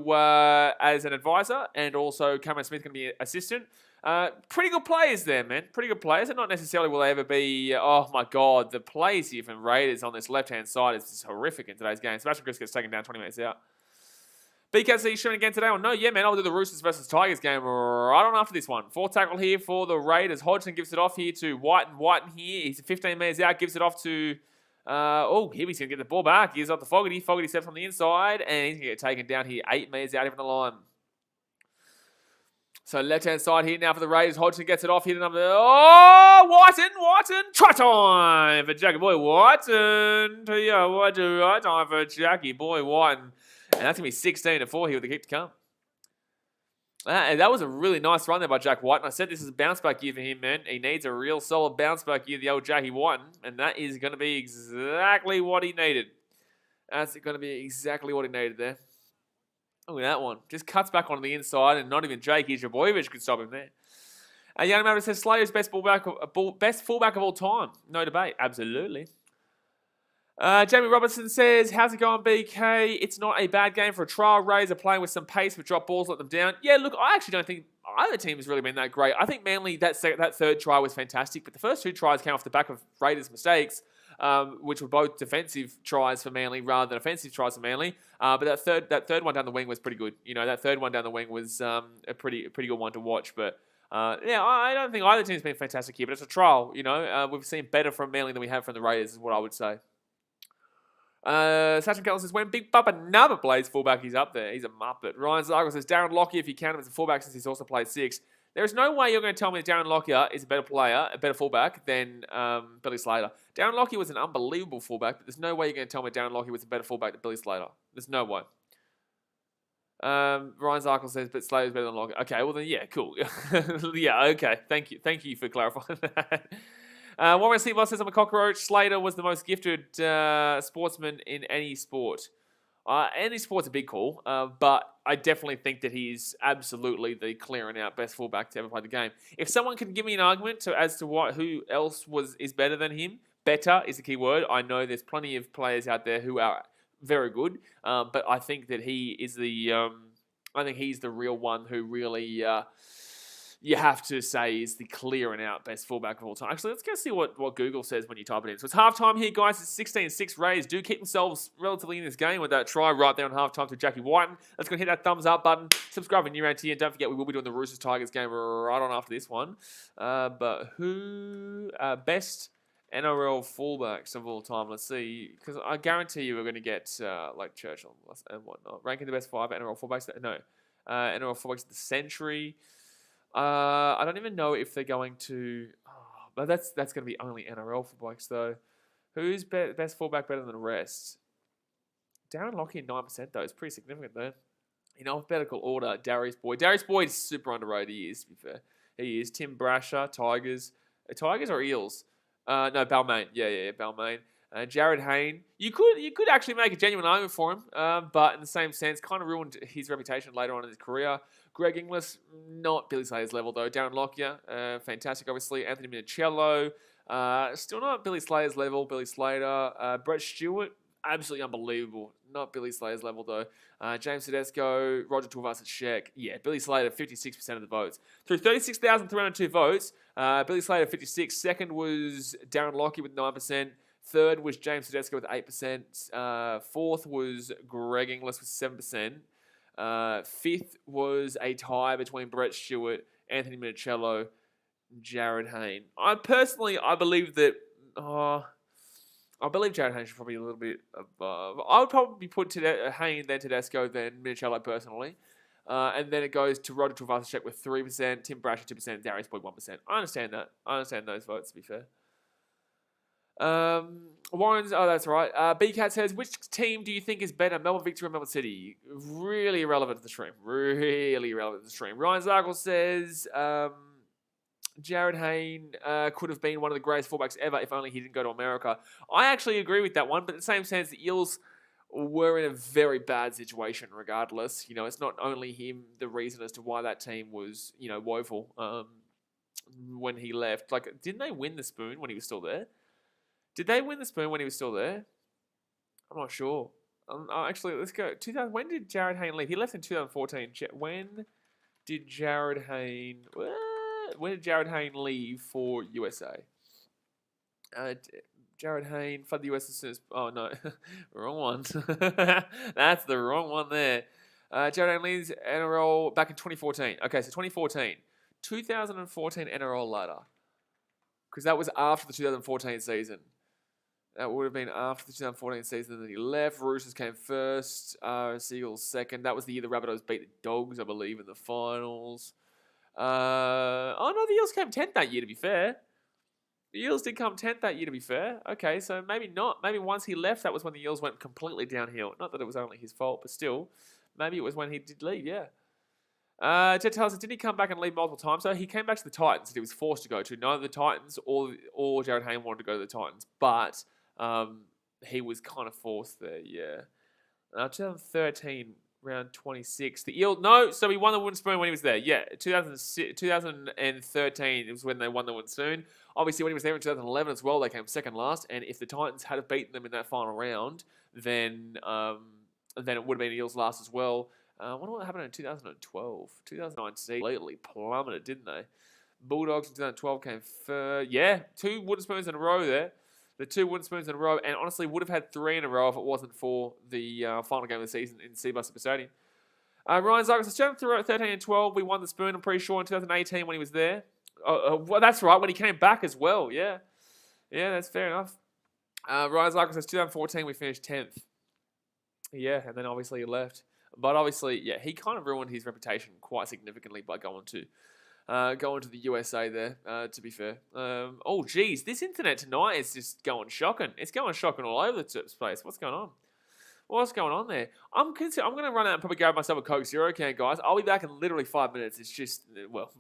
as an advisor, and also Cameron Smith going to be assistant. Pretty good players there, man. Pretty good players. And not necessarily will they ever be, oh my God, the plays here from Raiders on this left-hand side is just horrific in today's game. Sebastian Chris gets taken down 20 minutes out. BKRmy shooting again today. No, yeah, man, I'll do the Roosters versus Tigers game right on after this one. Fourth tackle here for the Raiders. Hodgson gives it off here to Whiten. Whiten here. He's 15 minutes out. Gives it off to... here he's going to get the ball back. Gives off the Fogarty. Fogarty steps on the inside. And he's going to get taken down here. 8 meters out even the line. So left-hand side here now for the Raiders. Hodgson gets it off here to number... Oh, Whiten. Try time for Jackie Boy Whiten. Try time for Jackie Boy Whiten. And that's going to be 16-4 here with the kick to come. And that was a really nice run there by Jack Whiten. I said this is a bounce-back year for him, man. He needs a real solid bounce-back year, the old Jackie Whiten. And that is going to be exactly what he needed. That's going to be exactly what he needed there. Look at that one. Just cuts back onto the inside, and not even Jake Ijaboyevich could stop him there. Young Matter says Slater's best fullback of all time. No debate. Absolutely. Jamie Robertson says, how's it going, BK? It's not a bad game for a trial. Raiders are playing with some pace, but drop balls, let them down. Yeah, look, I actually don't think either team has really been that great. I think Manly, that third try was fantastic, but the first two tries came off the back of Raiders' mistakes, which were both defensive tries for Manly rather than offensive tries for Manly. But that third one down the wing was pretty good. You know, that third one down the wing was a pretty good one to watch. But yeah, I don't think either team's been fantastic here, but it's a trial. You know, we've seen better from Manly than we have from the Raiders, is what I would say. Sachin Kelly says, when Big Bubba another plays fullback, he's up there. He's a muppet. Ryan Zargo says, Darren Lockyer, if you count him as a fullback since he's also played 6. There is no way you're going to tell me that Darren Lockyer is a better player, a better fullback than Billy Slater. Darren Lockyer was an unbelievable fullback, but there's no way you're going to tell me Darren Lockyer was a better fullback than Billy Slater. There's no way. Ryan Zarkle says, but Slater's better than Lockyer. Okay, well then, yeah, cool. Yeah, okay. Thank you for clarifying that. Warren Seaboss says, I'm a cockroach. Slater was the most gifted sportsman in any sport. Any sport's a big call, but I definitely think that he's absolutely the clear and out best fullback to ever play the game. If someone can give me an argument as to who else is better than him, better is the key word. I know there's plenty of players out there who are very good, but I think that he is he's the real one who really you have to say is the clear and out best fullback of all time. Actually, let's go see what Google says when you type it in. So it's halftime here, guys. It's 16-6. Raiders do keep themselves relatively in this game with that try right there on halftime to Jackie Whiten. Let's go hit that thumbs up button. Subscribe if you're around here. And don't forget, we will be doing the Roosters Tigers game right on after this one. But who best NRL fullbacks of all time? Let's see. Because I guarantee you we're going to get like Churchill and whatnot. Ranking the best 5 NRL fullbacks. No. NRL fullbacks of the century. I don't even know if they're going to... but that's going to be only NRL fullbacks, though. Who's best fullback better than the rest? Darren Lockyer, 9%, though. It's pretty significant, though. In alphabetical order, Darius Boyd. Darius Boyd is super underrated, he is, to be fair. He is. Tim Brasher, Tigers. Tigers or Eels? No, Balmain. Yeah, Balmain. Jared Hayne. You could actually make a genuine argument for him, but in the same sense, kind of ruined his reputation later on in his career. Greg Inglis, not Billy Slater's level though. Darren Lockyer, fantastic, obviously. Anthony Minicello, still not Billy Slater's level. Billy Slater. Brett Stewart, absolutely unbelievable. Not Billy Slater's level though. James Tedesco, Roger Tuivasa-Sheck. Yeah, Billy Slater, 56% of the votes. Through 36,302 votes, Billy Slater, 56. Second was Darren Lockyer with 9%. Third was James Tedesco with 8%. Fourth was Greg Inglis with 7%. Fifth was a tie between Brett Stewart, Anthony Minicello, Jared Hayne. I believe that... I believe Jared Hayne should probably be a little bit above. I would probably put Hayne, then Tedesco, then Minicello personally. And then it goes to Roger Tuivasa-Sheck with 3%, Tim Brasher 2%, Darius Boyd 1%. I understand that. I understand those votes, to be fair. Warren's, that's right. BCat says, which team do you think is better, Melbourne Victory or Melbourne City? Really irrelevant to the stream. Really irrelevant to the stream. Ryan Zargle says, Jared Hayne could have been one of the greatest fullbacks ever if only he didn't go to America. I actually agree with that one, but in the same sense, the Eels were in a very bad situation regardless. You know, it's not only him the reason as to why that team was, woeful when he left. Like, didn't they win the Spoon when he was still there? Did they win the Spoon when he was still there? I'm not sure. Actually, let's go. When did Jared Hayne leave? He left in 2014. When did Jared Hayne... When did Jared Hayne leave for USA? Jared Hayne for the US as soon as... Oh, no. Wrong one. That's the wrong one there. Jared Hayne leaves NRL back in 2014. Okay, so 2014. 2014 NRL ladder. Because that was after the 2014 season. That would have been after the 2014 season that he left. Roosters came first. Seagulls second. That was the year the Rabbitohs beat the Dogs, I believe, in the finals. Oh, no, the Eels came 10th that year, to be fair. The Eels did come 10th that year, to be fair. Okay, so maybe not. Maybe once he left, that was when the Eels went completely downhill. Not that it was only his fault, but still. Maybe it was when he did leave, yeah. Ted tells us, didn't he come back and leave multiple times? So he came back to the Titans that he was forced to go to. Neither the Titans or Jared Hayne wanted to go to the Titans. But he was kind of forced there, yeah. 2013, round 26. The Eels, no, so he won the Wooden Spoon when he was there. Yeah, 2013 was when they won the Wooden Spoon. Obviously, when he was there in 2011 as well, they came second last. And if the Titans had beaten them in that final round, then it would have been Eels last as well. I wonder what happened in 2012. 2019 completely plummeted, didn't they? Bulldogs in 2012 came third. Yeah, 2 Wooden Spoons in a row there. The 2 Wooden Spoons in a row, and honestly would have had 3 in a row if it wasn't for the final game of the season in Seabus Super Stadium. Ryan Zargas says, 2013 and 12, we won the Spoon, I'm pretty sure, in 2018 when he was there. Well, that's right, when he came back as well, yeah. Yeah, that's fair enough. Ryan Zargas says, 2014, we finished 10th. Yeah, and then obviously he left. But obviously, yeah, he kind of ruined his reputation quite significantly by going to the USA there, to be fair. Oh, geez, this internet tonight is just going shocking. It's going shocking all over the place. What's going on? What's going on there? I'm going to run out and probably grab myself a Coke Zero can, guys. I'll be back in literally 5 minutes. It's just,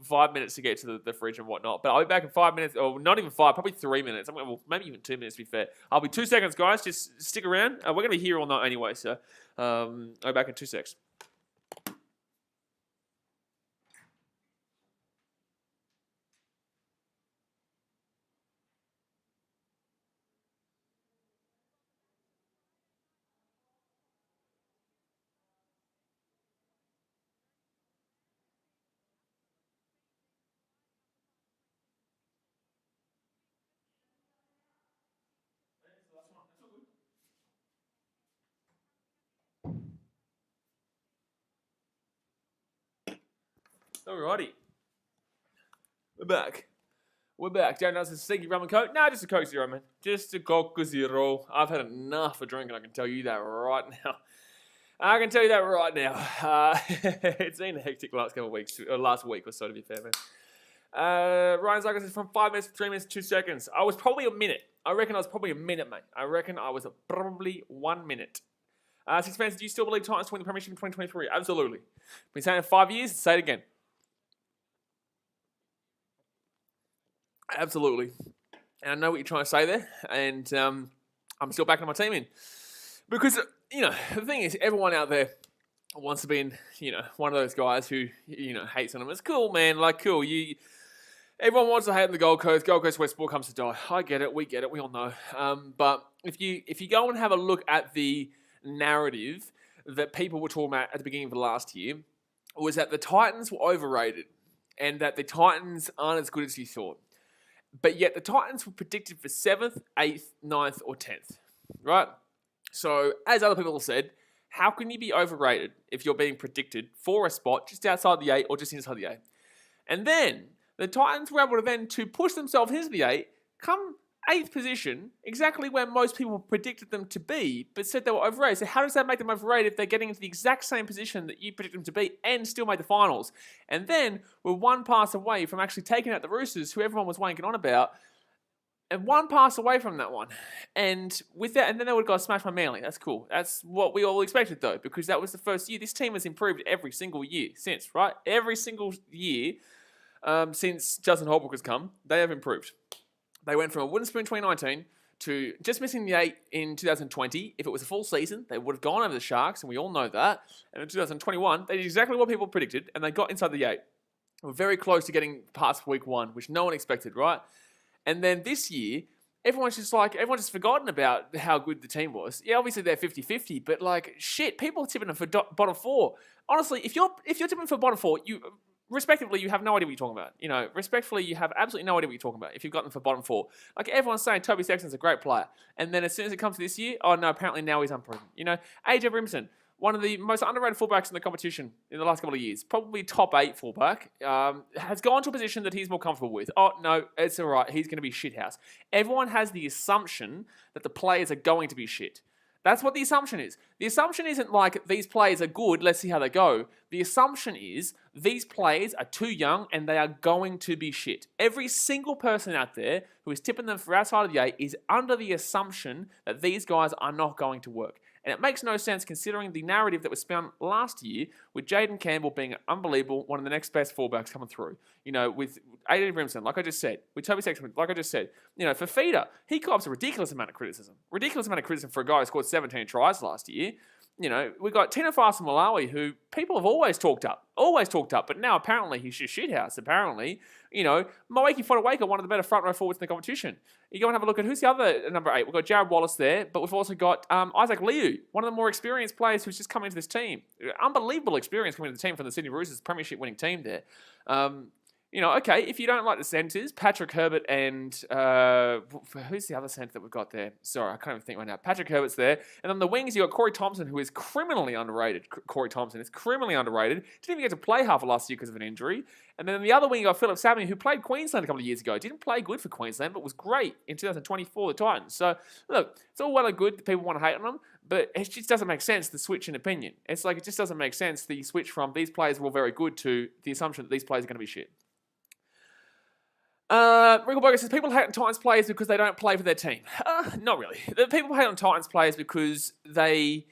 5 minutes to get to the fridge and whatnot. But I'll be back in 5 minutes, or not even 5, probably 3 minutes. Maybe even 2 minutes, to be fair. I'll be 2 seconds, guys. Just stick around. We're going to be here all night anyway, so I'll be back in 2 seconds. Alrighty. We're back. Darren does a stinky rum and Coke. No, just a Coke Zero, man. Just a Coke Zero. I've had enough of drinking, I can tell you that right now. It's been a hectic last couple of weeks, or last week or so, to be fair, man. Ryan Zucker says, from 5 minutes to 3 minutes to 2 seconds. I was probably a minute. I reckon I was probably a minute, mate. I reckon I was probably 1 minute. Six fans, do you still believe Titans to win the premiership in 2023? Absolutely. Been saying it 5 years, say it again. Absolutely. And I know what you're trying to say there, and I'm still backing my team in. Because, the thing is, everyone out there wants to be in, one of those guys who, hates on them. It's cool, man. Like, cool. Everyone wants to hate on the Gold Coast. Gold Coast where sport comes to die. I get it. We get it. We all know. But if you go and have a look at the narrative that people were talking about at the beginning of the last year, was that the Titans were overrated and that the Titans aren't as good as you thought. But yet the Titans were predicted for 7th, 8th, 9th, or 10th, right? So, as other people have said, how can you be overrated if you're being predicted for a spot just outside the 8 or just inside the 8? And then the Titans were able to then to push themselves into the 8, come 8th position, exactly where most people predicted them to be, but said they were overrated. So how does that make them overrated if they're getting into the exact same position that you predicted them to be and still made the finals? And then we're one pass away from actually taking out the Roosters, who everyone was wanking on about, and one pass away from that one. And with that, and then they would have got smashed by Manly. That's cool. That's what we all expected, though, because that was the first year. This team has improved every single year since, right? Every single year since Justin Holbrook has come, they have improved. They went from a wooden spoon 2019 to just missing the 8 in 2020. If it was a full season, they would have gone over the Sharks, and we all know that. And in 2021, they did exactly what people predicted, and they got inside the 8. They were very close to getting past week 1, which no one expected, right? And then this year, everyone's just forgotten about how good the team was. Yeah, obviously they're 50-50, but like, shit, people are tipping them for bottom 4. Honestly, if you're tipping for bottom 4, respectively, you have no idea what you're talking about. Respectfully, you have absolutely no idea what you're talking about if you've got them for bottom 4. Like, everyone's saying Toby Sexton's a great player. And then as soon as it comes to this year, oh no, apparently now he's unproven. AJ Brimson, one of the most underrated fullbacks in the competition in the last couple of years, probably top 8 fullback, has gone to a position that he's more comfortable with. Oh, no, it's all right. He's going to be shithouse. Everyone has the assumption that the players are going to be shit. That's what the assumption is. The assumption isn't like these players are good, let's see how they go. The assumption is these players are too young and they are going to be shit. Every single person out there who is tipping them for outside of the 8 is under the assumption that these guys are not going to work. And it makes no sense considering the narrative that was spun last year with Jaden Campbell being unbelievable, one of the next best fullbacks coming through. With Aiden Brimson, like I just said, with Toby Sexton, like I just said, for Feeder, he cops a ridiculous amount of criticism. Ridiculous amount of criticism for a guy who scored 17 tries last year. We got Tina Fast Malawi, who people have always talked up, but now apparently he's just shithouse. Apparently, Moeki Fotuaika, one of the better front row forwards in the competition. You go and have a look at who's the other number 8. We've got Jared Wallace there, but we've also got Isaac Liu, one of the more experienced players who's just come into this team. Unbelievable experience coming into the team from the Sydney Roosters, premiership winning team there. Okay, if you don't like the centres, Patrick Herbert and who's the other centre that we've got there? Sorry, I can't even think right now. Patrick Herbert's there. And on the wings, you got Corey Thompson, who is criminally underrated. Corey Thompson is criminally underrated. Didn't even get to play half of last year because of an injury. And then on the other wing, you got Philip Sammy, who played Queensland a couple of years ago. Didn't play good for Queensland, but was great in 2024, the Titans. So, look, it's all well and good that people want to hate on them, but it just doesn't make sense, the switch in opinion. It's like, it just doesn't make sense, the switch from these players were all very good to the assumption that these players are going to be shit. Wrinkleberger says, people hate on Titans players because they don't play for their team. Not really. The people hate on Titans players because I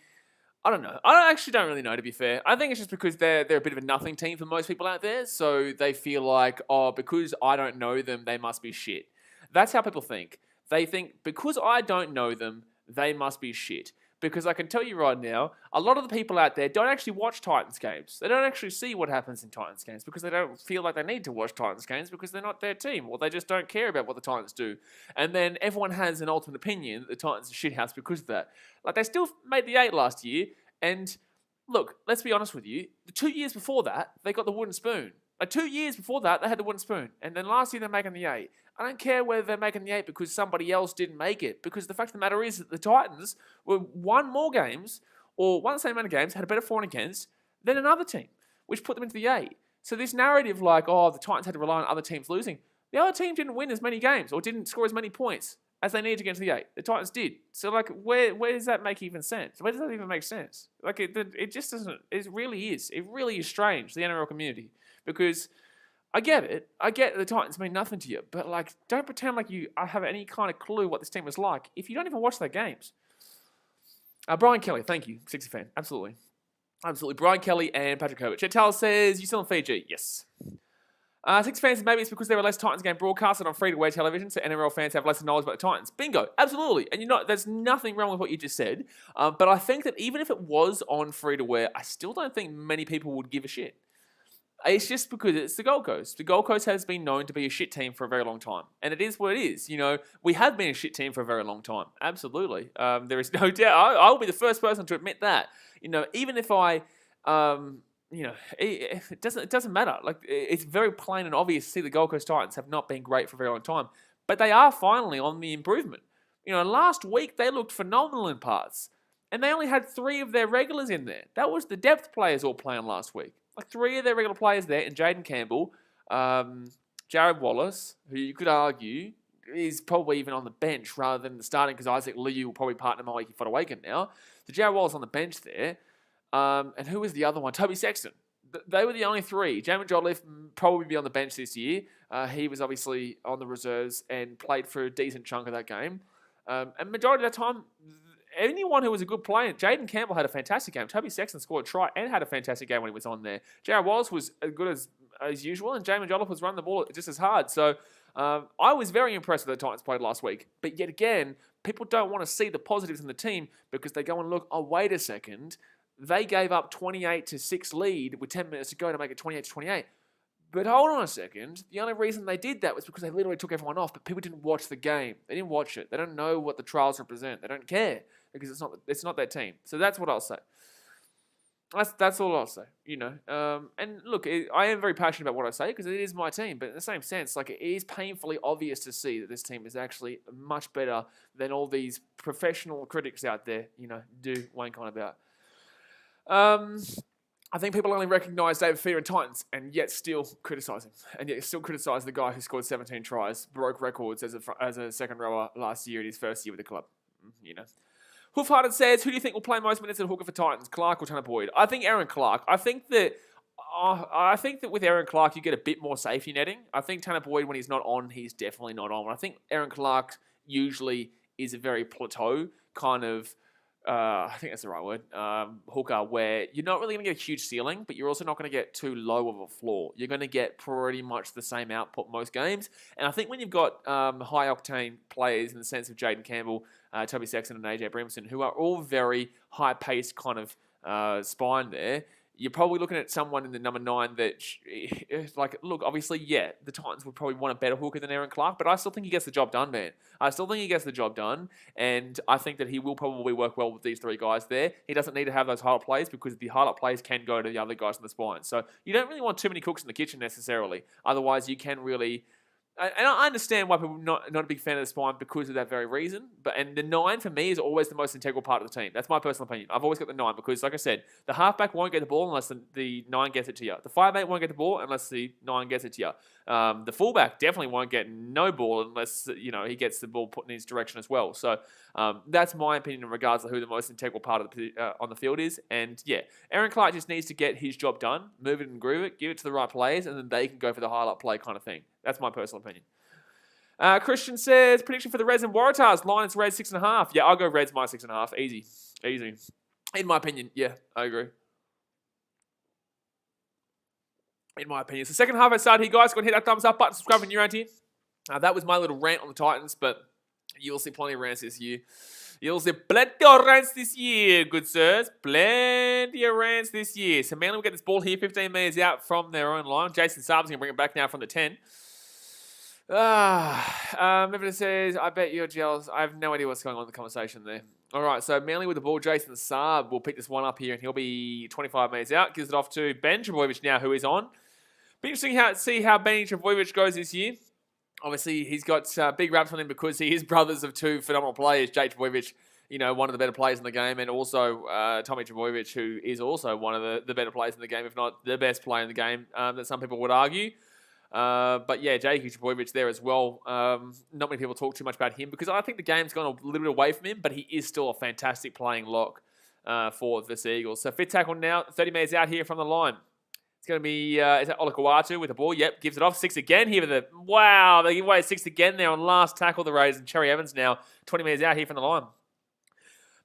don't know. I actually don't really know, to be fair. I think it's just because they're a bit of a nothing team for most people out there. So they feel like, because I don't know them, they must be shit. That's how people think. They think, because I don't know them, they must be shit. Because I can tell you right now, a lot of the people out there don't actually watch Titans games. They don't actually see what happens in Titans games because they don't feel like they need to watch Titans games because they're not their team, or they just don't care about what the Titans do. And then everyone has an ultimate opinion that the Titans are shithouse because of that. Like, they still made the 8 last year, and look, let's be honest with you, the 2 years before that, they got the wooden spoon. Like 2 years before that, they had the wooden spoon. And then last year, they're making the 8. I don't care whether they're making the 8 because somebody else didn't make it. Because the fact of the matter is that the Titans won more games, or won the same amount of games, had a better for and against, than another team, which put them into the 8. So this narrative like, the Titans had to rely on other teams losing. The other team didn't win as many games, or didn't score as many points as they needed to get into the 8. The Titans did. So, like, where does that make even sense? Where does that even make sense? Like, it just doesn't. It really is. It really is strange, the NRL community. Because I get it. I get the Titans mean nothing to you. But, like, don't pretend like you have any kind of clue what this team is like if you don't even watch their games. Brian Kelly, thank you. 60 fan. Absolutely. Absolutely. Brian Kelly and Patrick Herbert. Chet Taylor says, you still in Fiji? Yes. Six fans, maybe it's because there are less Titans game broadcasted on free-to-air television, so NRL fans have less knowledge about the Titans. Bingo, absolutely. And there's nothing wrong with what you just said. But I think that even if it was on free-to-air, I still don't think many people would give a shit. It's just because it's the Gold Coast. The Gold Coast has been known to be a shit team for a very long time. And it is what it is. We have been a shit team for a very long time. Absolutely. There is no doubt. I'll be the first person to admit that. Even if I... it doesn't matter. Like, it's very plain and obvious to see the Gold Coast Titans have not been great for a very long time, but they are finally on the improvement. Last week they looked phenomenal in parts, and they only had 3 of their regulars in there. That was the depth players all playing last week. Like 3 of their regular players there, and Jaden Campbell, Jared Wallace, who you could argue is probably even on the bench rather than the starting, because Isaac Liu will probably partner Maliki Fodawakan now. So Jared Wallace on the bench there. And who was the other one? Toby Sexton. They were the only 3. Jamin Jolliffe probably be on the bench this year. He was obviously on the reserves and played for a decent chunk of that game. And majority of that time, anyone who was a good player, Jaden Campbell had a fantastic game. Toby Sexton scored a try and had a fantastic game when he was on there. Jared Wallace was as good as usual, and Jamin Jolliffe was running the ball just as hard. So I was very impressed with the Titans played last week. But yet again, people don't want to see the positives in the team because they go and look, oh, wait a second. They gave up 28-6 lead with 10 minutes to go to make it 28-28. But hold on a second. The only reason they did that was because they literally took everyone off, but people didn't watch the game. They didn't watch it. They don't know what the trials represent. They don't care because it's not their team. So that's what I'll say. That's all I'll say, And look, I am very passionate about what I say because it is my team. But in the same sense, like, it is painfully obvious to see that this team is actually much better than all these professional critics out there, do wank on about. I think people only recognise David Feeder and Titans and yet still criticise him. And yet still criticise the guy who scored 17 tries, broke records as a second rower last year in his first year with the club. Hoofhearted says, who do you think will play most minutes at hooker for Titans, Clark or Tanner Boyd? I think Aaron Clark. I think that with Aaron Clark, you get a bit more safety netting. I think Tanner Boyd, when he's not on, he's definitely not on. I think Aaron Clark usually is a very plateau kind of... I think that's the right word, hooker, where you're not really going to get a huge ceiling, but you're also not going to get too low of a floor. You're going to get pretty much the same output most games. And I think when you've got high-octane players in the sense of Jaden Campbell, Toby Sexton and AJ Brimson, who are all very high-paced kind of spine there, you're probably looking at someone in the number 9 that, look, obviously, yeah, the Titans would probably want a better hooker than Aaron Clark, but I still think he gets the job done, man. I still think he gets the job done, and I think that he will probably work well with these 3 guys there. He doesn't need to have those highlight plays because the highlight plays can go to the other guys on the spine. So you don't really want too many cooks in the kitchen necessarily. Otherwise, you can really... And I understand why people are not a big fan of the spine because of that very reason. And the 9 for me is always the most integral part of the team. That's my personal opinion. I've always got the 9 because, like I said, the halfback won't get the ball unless the 9 gets it to you. The 5'8" won't get the ball unless the 9 gets it to you. The fullback definitely won't get no ball unless he gets the ball put in his direction as well. So that's my opinion in regards to who the most integral part of on the field is. And yeah, Aaron Clark just needs to get his job done, move it and groove it, give it to the right players, and then they can go for the highlight play kind of thing. That's my personal opinion. Christian says, prediction for the Reds and Waratahs. Lions, Reds, 6.5. Yeah, I'll go Reds minus 6.5. Easy. In my opinion, yeah, I agree. In my opinion. So second half I started here, guys. Go and hit that thumbs up button, subscribe when you're around here. That was my little rant on the Titans, but you'll see plenty of rants this year. You'll see plenty of rants this year, good sirs. Plenty of rants this year. So Manly will get this ball here, 15 metres out from their own line. Jason Saab's going to bring it back now from the 10. Everyone says, I bet you're jealous. I have no idea what's going on in the conversation there. All right, so Manly with the ball. Jason Saab will pick this one up here, and he'll be 25 metres out. Gives it off to Ben Trebojevic now, who is on. Be interesting to see how Ben Trebojevic goes this year. Obviously, he's got big raps on him because he is brothers of 2 phenomenal players. Jake Trebojevic, one of the better players in the game, and also Tommy Trebojevic, who is also one of the better players in the game, if not the best player in the game, that some people would argue. But yeah, Jakey Trebojevic there as well. Not many people talk too much about him because I think the game's gone a little bit away from him, but he is still a fantastic playing lock for the Seagulls. So fifth tackle now, 30 metres out here from the line. It's going to be, is that Olakawatu with the ball? Yep, gives it off. 6 again here with the, wow, they give away 6 again there on last tackle, the Raiders, and Cherry Evans now 20 metres out here from the line.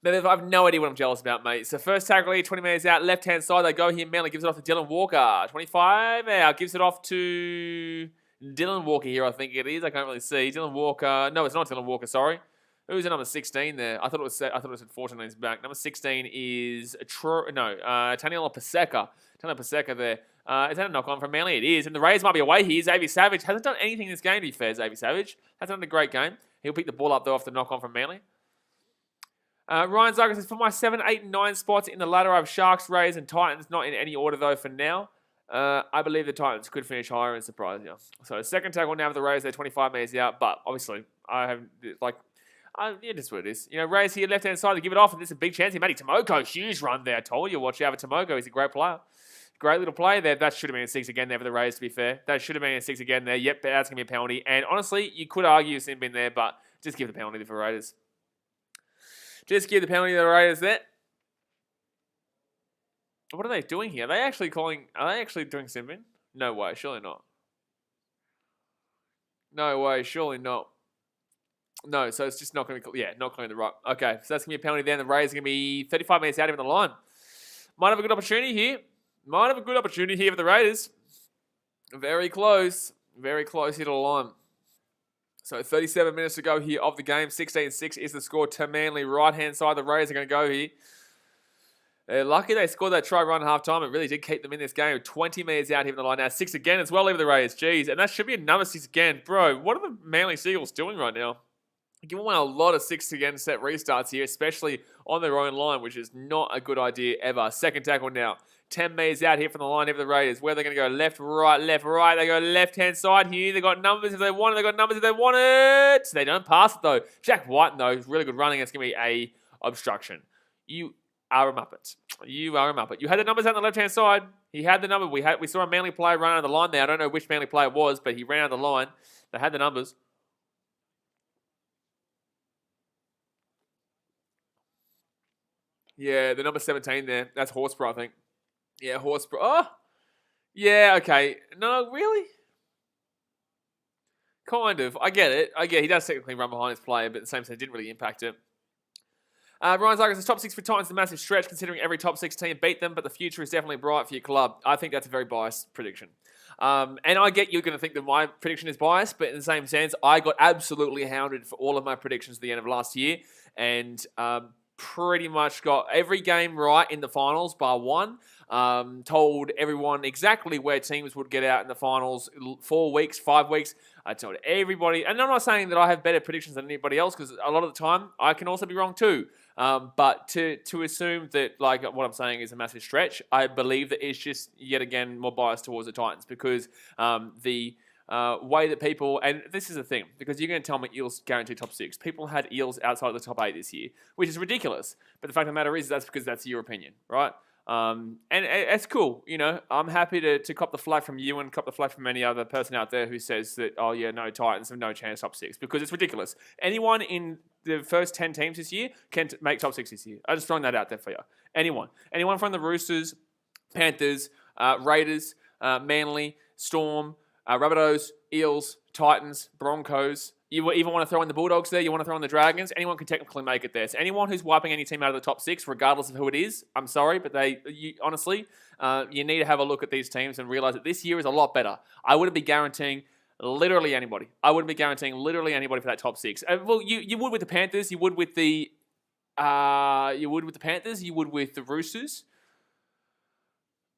I have no idea what I'm jealous about, mate. So first tackle here, 20 metres out, left-hand side. They go here. Manly gives it off to Dylan Walker. 25 out, gives it off to Dylan Walker here, I think it is. I can't really see. Dylan Walker. No, it's not Dylan Walker, sorry. Who's the number 16 there? I thought it was 14 names back. Number 16 is Taniela Paseka. Taniela Paseka there. Is that a knock-on from Manly? It is. And the Raiders might be away here. Xavier Savage hasn't done anything in this game, to be fair, Xavier Savage. Hasn't done a great game. He'll pick the ball up, though, off the knock-on from Manly. Ryan Zaga says, for my 7, 8, and 9 spots in the ladder, I have Sharks, Rays, and Titans. Not in any order, though, for now. I believe the Titans could finish higher and surprise you. So second tackle now for the Rays. They're 25 metres out. But obviously, it is what it is. Rays here, left-hand side, to give it off. And this is a big chance. Matty Tomoko, huge run there. I told you, watch out for Tomoko. He's a great player. Great little play there. That should have been a 6 again there for the Rays, to be fair. That should have been a 6 again there. Yep, that's going to be a penalty. And honestly, you could argue it's been there, but just give the penalty for Raiders. Just give the penalty to the Raiders there. What are they doing here? Are they actually doing simping? No way, surely not. No way, surely not. No, so it's just not going to be, not clearing the ruck. Okay, so that's going to be a penalty there, and the Raiders are going to be 35 minutes out of the line. Might have a good opportunity here. For the Raiders. Very close here to the line. So 37 minutes to go here of the game. 16-6 is the score to Manly. Right-hand side, the Raiders are going to go here. They're lucky they scored that try run at half-time. It really did keep them in this game. 20 minutes out here in the line now. 6 again as well over the Raiders. Jeez, and that should be another 6 again. Bro, what are the Manly Seagulls doing right now? Giving away a lot of 6 again set restarts here, especially on their own line, which is not a good idea ever. Second tackle now. 10 metres out here from the line here for the Raiders. Where they're going to go left, right. They go left-hand side here. They got numbers if they want it. They don't pass it, though. Jack White, though, is really good running. It's going to be a obstruction. You are a Muppet. You had the numbers out on the left-hand side. He had the number. We saw a Manly player run out of the line there. I don't know which Manly player it was, but he ran out of the line. They had the numbers. Yeah, the number 17 there. That's Horsburgh, I think. Yeah, Horsburgh. Oh! Yeah, okay. No, really? Kind of. I get it. He does technically run behind his player, but at the same time, it didn't really impact it. Ryan Zaga says, top 6 for Titans is a massive stretch considering every top 6 team beat them, but the future is definitely bright for your club. I think that's a very biased prediction. And I get you're going to think that my prediction is biased, but in the same sense, I got absolutely hounded for all of my predictions at the end of last year, and pretty much got every game right in the finals bar one. Told everyone exactly where teams would get out in the finals 4 weeks, 5 weeks. I told everybody, and I'm not saying that I have better predictions than anybody else, because a lot of the time I can also be wrong too. But to assume that like what I'm saying is a massive stretch, I believe that it's just yet again more biased towards the Titans, because the way that people, and this is the thing, because you're going to tell me Eels guaranteed top 6. People had Eels outside of the top 8 this year, which is ridiculous. But the fact of the matter is that's because that's your opinion, right? And it's cool, you know. I'm happy to cop the flag from you and cop the flag from any other person out there who says that, oh yeah, no, Titans have no chance top 6, because it's ridiculous. Anyone in the first 10 teams this year can make top 6 this year. I'm just throwing that out there for you. Anyone from the Roosters, Panthers, Raiders, Manly, Storm, Rabbitohs, Eels, Titans, Broncos. You even want to throw in the Bulldogs there. You want to throw in the Dragons. Anyone can technically make it there. So anyone who's wiping any team out of the top 6, regardless of who it is, I'm sorry, but honestly, you need to have a look at these teams and realize that this year is a lot better. I wouldn't be guaranteeing literally anybody. for that top 6. Well, you would with the Panthers. You would with the Panthers. You would with the Roosters.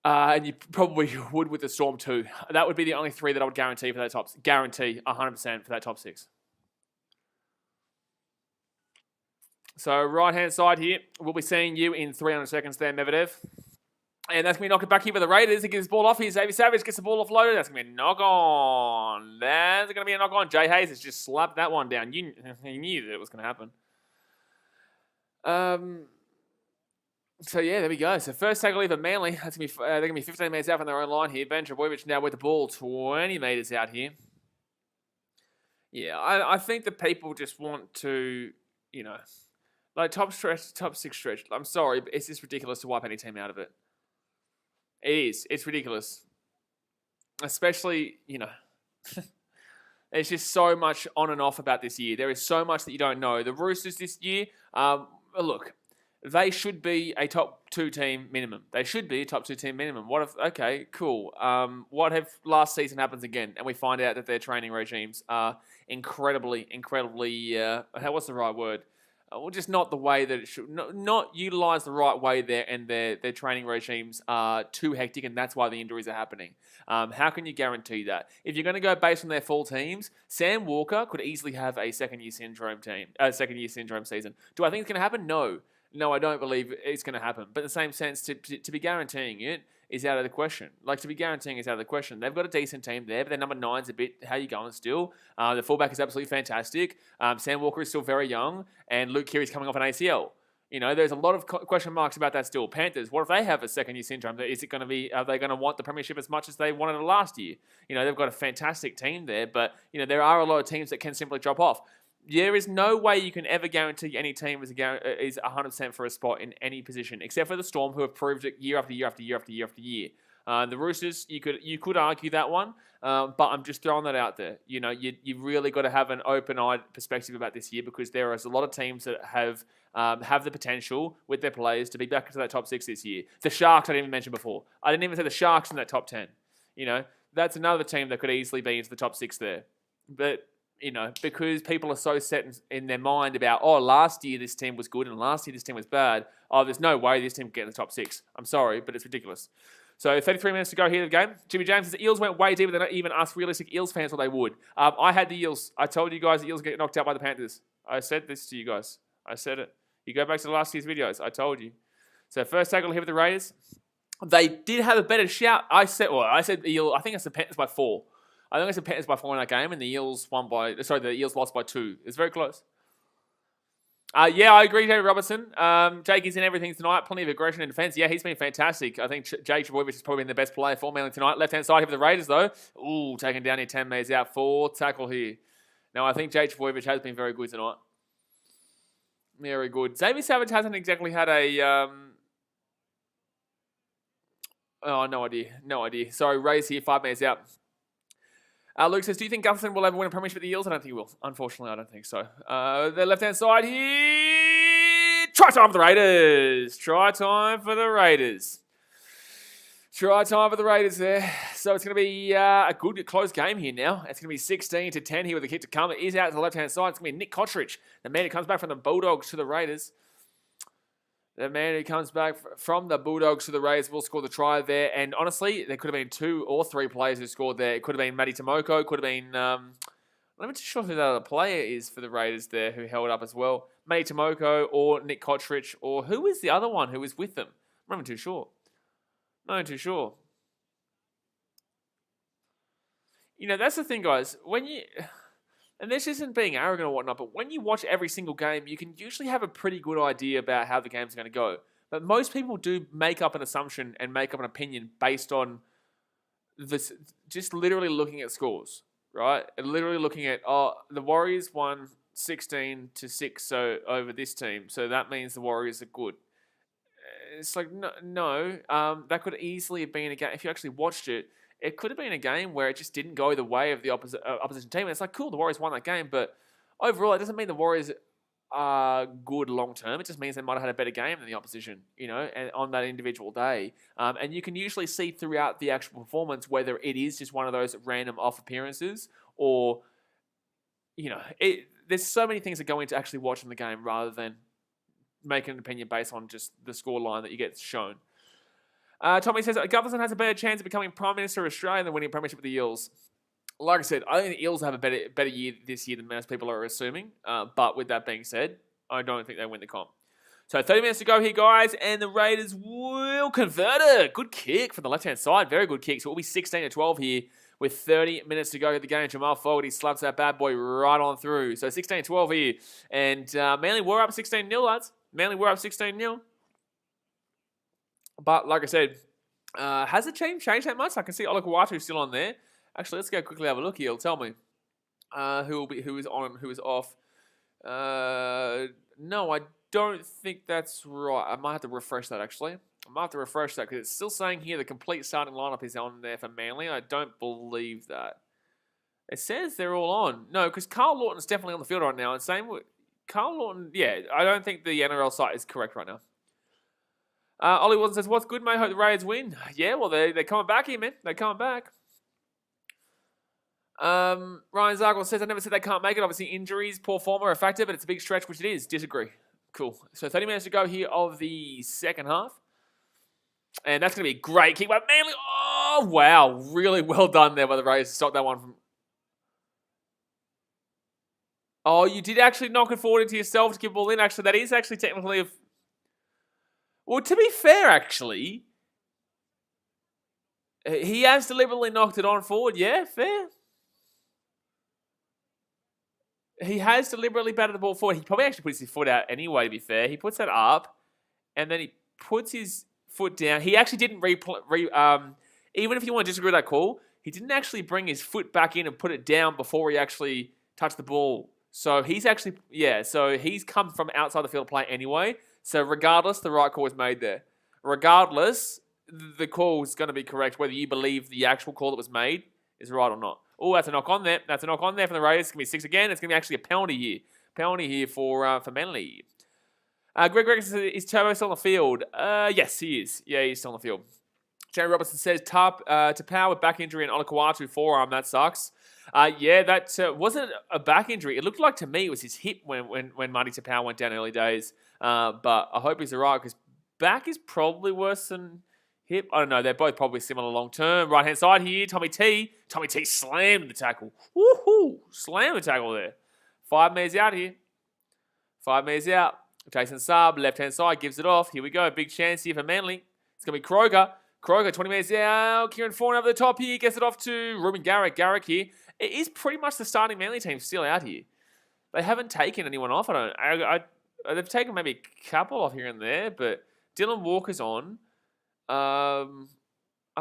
And you probably would with the Storm too. That would be the only 3 that I would guarantee for that top. Guarantee 100% for that top 6. So right-hand side here, we'll be seeing you in 300 seconds there, Medvedev. And that's going to be knocking back here for the Raiders. He gets the ball off here. Xavier Savage gets the ball offloaded. That's going to be a knock-on. That's going to be a knock-on. Jay Hayes has just slapped that one down. You knew that it was going to happen. So yeah, there we go. So first tackle leave at Manly. That's gonna be they're gonna be 15 metres out from their own line here. Ben Trebojevic now with the ball 20 metres out here. Yeah, I think the people just want to, you know, like top 6 stretch. I'm sorry, but it's just ridiculous to wipe any team out of it. It is. It's ridiculous. Especially, you know, there's just so much on and off about this year. There is so much that you don't know. The Roosters this year, look. they should be a top 2 team minimum. They should be a top 2 team minimum. What if, okay, cool. What if last season happens again and we find out that their training regimes are incredibly, what's the right word? Well, just not the way that it should, not utilise the right way there, and their training regimes are too hectic, and that's why the injuries are happening. How can you guarantee that? If you're going to go based on their full teams, Sam Walker could easily have a second-year syndrome season. Do I think it's going to happen? No. No, I don't believe it's going to happen. But in the same sense, to be guaranteeing it is out of the question. Like, to be guaranteeing is out of the question. They've got a decent team there, but their number 9's a bit, how you going still? The fullback is absolutely fantastic. Sam Walker is still very young, and Luke Keary's coming off an ACL. You know, there's a lot of question marks about that still. Panthers, what if they have a second-year syndrome? Is it going to be, are they going to want the premiership as much as they wanted it last year? You know, they've got a fantastic team there, but, you know, there are a lot of teams that can simply drop off. There is no way you can ever guarantee any team is 100% for a spot in any position, except for the Storm, who have proved it year after year after year after year after year. The Roosters, you could argue that one, but I'm just throwing that out there. You know, you really got to have an open-eyed perspective about this year, because there is a lot of teams that have the potential with their players to be back into that top 6 this year. The Sharks, I didn't even mention before. I didn't even say the Sharks in that top 10. You know, that's another team that could easily be into the top 6 there, but. You know, because people are so set in their mind about, oh, last year this team was good and last year this team was bad. Oh, there's no way this team can get in the top 6. I'm sorry, but it's ridiculous. So 33 minutes to go here in the game. Jimmy James says the Eels went way deeper than even us realistic Eels fans thought they would. I had the Eels. I told you guys the Eels get knocked out by the Panthers. I said this to you guys. I said it. You go back to the last year's videos. I told you. So first tackle here with the Raiders. They did have a better shout. I said the Eels. I think it's the Panthers by 4. I think it's the Panthers by 4 in that game, and the Eels the Eels lost by 2. It's very close. Yeah, I agree, David Robertson. Jake is in everything tonight. Plenty of aggression and defence. Yeah, he's been fantastic. I think Jake Trbojevic has probably been the best player for Manly tonight. Left-hand side here for the Raiders, though. Ooh, taking down here 10 metres out. 4 tackle here. Now, I think Jake Trbojevic has been very good tonight. Very good. Xavier Savage hasn't exactly had a... Oh, no idea. Sorry, Ray's here. 5 metres out. Luke says, do you think Gutherson will ever win a premiership with the Eels? I don't think he will. Unfortunately, I don't think so. The left-hand side here. Try time for the Raiders. Try time for the Raiders there. So it's going to be a good close game here now. It's going to be 16-10 here with the kick to come. It is out to the left-hand side. It's going to be Nick Cottridge, the man who comes back from the Bulldogs to the Raiders. The man who comes back from the Bulldogs to the Raiders will score the try there. And honestly, there could have been 2 or 3 players who scored there. It could have been Matty Tomoko. Could have been... I'm not too sure who that other player is for the Raiders there who held up as well. Matty Tomoko or Nick Cottridge. Or who was the other one who was with them? I'm not too sure. Not too sure. You know, that's the thing, guys. When you... And this isn't being arrogant or whatnot, but when you watch every single game, you can usually have a pretty good idea about how the game's going to go. But most people do make up an assumption and make up an opinion based on this, just literally looking at scores, right? And literally looking at, the Warriors won 16-6 so over this team, so that means the Warriors are good. It's like, no, that could easily have been a game. If you actually watched it, it could have been a game where it just didn't go the way of the opposition team. And it's like, cool, the Warriors won that game, but overall, it doesn't mean the Warriors are good long term. It just means they might have had a better game than the opposition, you know, and on that individual day. And you can usually see throughout the actual performance whether it is just one of those random off appearances or, you know, there's so many things that go into actually watching the game rather than making an opinion based on just the score line that you get shown. Tommy says, Gutherson has a better chance of becoming Prime Minister of Australia than winning a premiership with the Eels. Like I said, I think the Eels have a better year this year than most people are assuming. But with that being said, I don't think they win the comp. So 30 minutes to go here, guys, and the Raiders will convert it. Good kick from the left-hand side. Very good kick. So it'll be 16-12 here with 30 minutes to go in the game. Jamal Fogarty slaps that bad boy right on through. So 16-12 here. And Manly were up 16-0, lads. Manly were up 16-0. But like I said, has the team changed that much? I can see Olakawatu still on there. Actually, let's go quickly have a look here. It'll tell me who is on and who is off. No, I don't think that's right. I might have to refresh that, actually. I might have to refresh that because it's still saying here the complete starting lineup is on there for Manly. I don't believe that. It says they're all on. No, because Carl Lawton's definitely on the field right now. And same with Carl Lawton, yeah, I don't think the NRL site is correct right now. Ollie Wilson says, what's good, mate? Hope the Raiders win. Yeah, well, they're coming back here, man. They're coming back. Ryan Zargle says, I never said they can't make it. Obviously, injuries, poor form are a factor, but it's a big stretch, which it is. Disagree. Cool. So 30 minutes to go here of the second half. And that's going to be a great kick by Manly. Oh, wow. Really well done there by the Raiders to stop that one from... Oh, you did actually knock it forward into yourself to give the ball in. Actually, that is actually technically... Well, to be fair, actually, he has deliberately knocked it on forward. Yeah, fair. He has deliberately batted the ball forward. He probably actually puts his foot out anyway, to be fair. He puts that up, and then he puts his foot down. He actually didn't even if you want to disagree with that call, he didn't actually bring his foot back in and put it down before he actually touched the ball. So he's actually, so he's come from outside the field of play anyway. So regardless, the right call was made there. Regardless, the call is going to be correct, whether you believe the actual call that was made is right or not. Oh, that's a knock on there. That's a knock on there from the Raiders. It's going to be 6 again. It's going to be actually a penalty here. Penalty here for Manly. Greg says, is Turbo still on the field? Yes, he is. Yeah, he's still on the field. Jerry Robertson says, to power with back injury and Olakawatu forearm. That sucks. That wasn't a back injury. It looked like to me it was his hip when Marty Tapau went down early days. But I hope he's all right because back is probably worse than hip. I don't know. They're both probably similar long term. Right hand side here, Tommy T. Tommy T slammed the tackle. Woohoo! Slammed the tackle there. 5 metres out here. 5 metres out. Jason Saab, left hand side, gives it off. Here we go. Big chance here for Manly. It's going to be Kroger. Kroger, 20 metres out. Kieran Fawn over the top here. Gets it off to Ruben Garrick. Garrick here. It is pretty much the starting Manly team still out here. They haven't taken anyone off. They've taken maybe a couple off here and there, but Dylan Walker's on. I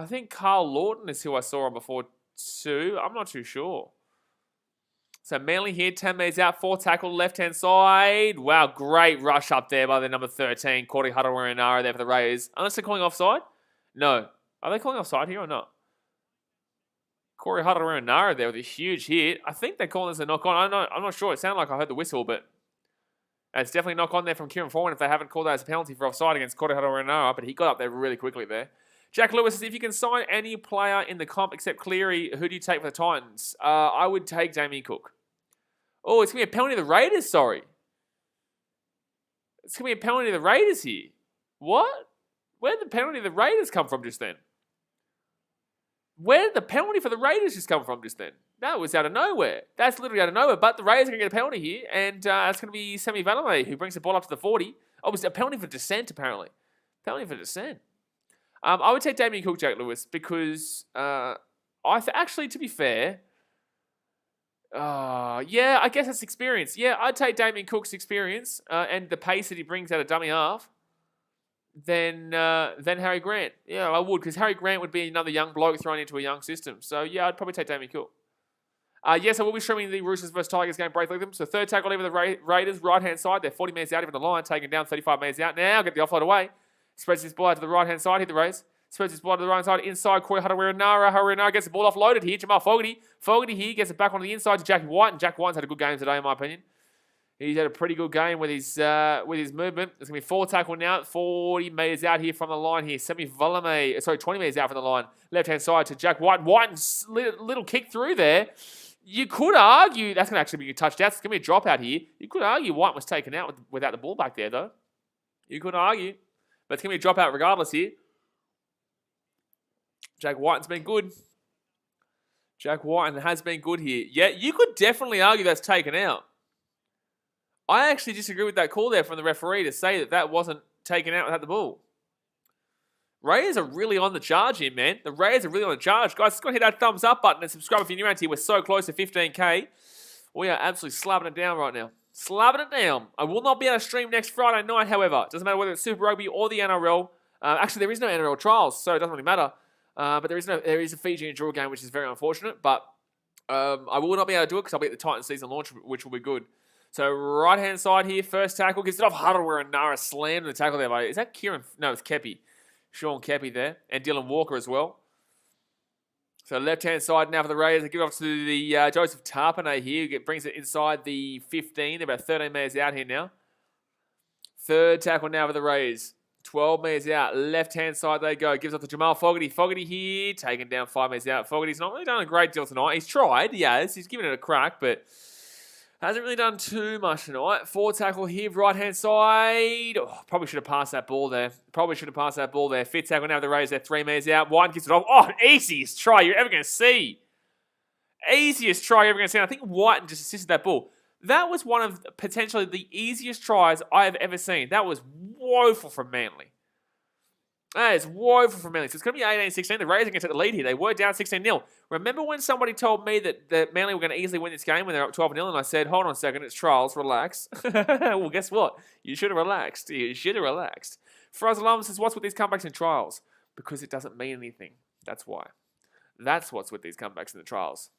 think Carl Lawton is who I saw on before too. I'm not too sure. So Manly here, 10 metres out, 4 tackle, left-hand side. Wow, great rush up there by the number 13, Cordy Huddle-Warinara there for the Raiders. Unless they're calling offside? No. Are they calling offside here or not? Corey Huddle-Warinara there with a huge hit. I think they're calling this a knock-on. I'm not sure. It sounded like I heard the whistle, but it's definitely a knock-on there from Kieran Foreman if they haven't called that as a penalty for offside against Corey Huddle-Warinara, but he got up there really quickly there. Jack Lewis says, if you can sign any player in the comp except Cleary, who do you take for the Titans? I would take Damien Cook. Oh, it's going to be a penalty to the Raiders, sorry. It's going to be a penalty to the Raiders here. What? Where did the penalty to the Raiders come from just then? Where did the penalty for the Raiders just come from just then? That was out of nowhere. That's literally out of nowhere. But the Raiders are going to get a penalty here, and it's going to be Semi Valame who brings the ball up to the 40. Oh, it was a penalty for dissent, apparently. Penalty for dissent. I would take Damien Cook, Jack Lewis, because actually, to be fair, I guess it's experience. Yeah, I'd take Damien Cook's experience and the pace that he brings out of dummy half than Harry Grant. Yeah, I would, because Harry Grant would be another young bloke thrown into a young system. So, yeah, I'd probably take Damien Cook. Yes, I will be streaming the Roosters vs Tigers game, break them. So, third tackle over the Raiders, right-hand side. They're 40 metres out even the line, taken down 35 metres out. Now, get the offload away. Spreads his ball out to the right-hand side, hit the race. Spreads his ball to the right-hand side, inside, Corey Huddle-Warinara. Huddle-Warinara gets the ball offloaded here. Jamal Fogarty. Fogarty here gets it back on the inside to Jackie White. And Jack White's had a good game today, in my opinion. He's had a pretty good game with his movement. It's going to be 4 tackle now, 40 metres out here from the line here. 20 metres out from the line. Left-hand side to Jack White. White, little kick through there. You could argue, that's going to actually be a touchdown. It's going to be a dropout here. You could argue White was taken out without the ball back there, though. You could argue. But it's going to be a dropout regardless here. Jack Whiten's been good. Jack Whiten has been good here. Yeah, you could definitely argue that's taken out. I actually disagree with that call there from the referee to say that wasn't taken out without the ball. Raiders are really on the charge here, man. The Raiders are really on the charge. Guys, just go and hit that thumbs up button and subscribe if you're new around here. We're so close to 15K. We are absolutely slapping it down right now. Slapping it down. I will not be able to stream next Friday night, however. Doesn't matter whether it's Super Rugby or the NRL. Actually, there is no NRL trials, so it doesn't really matter. But there is a Fiji and draw game, which is very unfortunate. But I will not be able to do it because I'll be at the Titans season launch, which will be good. So right-hand side here, first tackle. Gets it off Huddle-Warinara. Slammed the tackle there. By, is that Kieran? No, it's Kepi. Sean Kepi there. And Dylan Walker as well. So left-hand side now for the Raiders. They give it off to the Joseph Tarpanay here. Who brings it inside the 15. They're about 13 metres out here now. Third tackle now for the Raiders. 12 metres out. Left-hand side they go. Gives up to Jamal Fogarty. Fogarty here. Taken down 5 metres out. Fogarty's not really done a great deal tonight. He's tried. Yes, he's given it a crack, but hasn't really done too much tonight. Forward tackle here. Right-hand side. Oh, probably should have passed that ball there. Fit tackle now with the Raiders. They're 3 metres out. White gets it off. Oh, easiest try you're ever going to see. Easiest try you're ever going to see. I think Whiten just assisted that ball. That was one of potentially the easiest tries I have ever seen. That was woeful from Manly. That is woeful from Manly. So it's going to be 18-16. The Raiders are going to take the lead here. They were down 16-0. Remember when somebody told me that Manly were going to easily win this game when they're up 12-0, and I said, hold on a second, it's trials, relax. Well, guess what? You should have relaxed. Frazalum says, what's with these comebacks and trials? Because it doesn't mean anything. That's why. That's what's with these comebacks and the trials.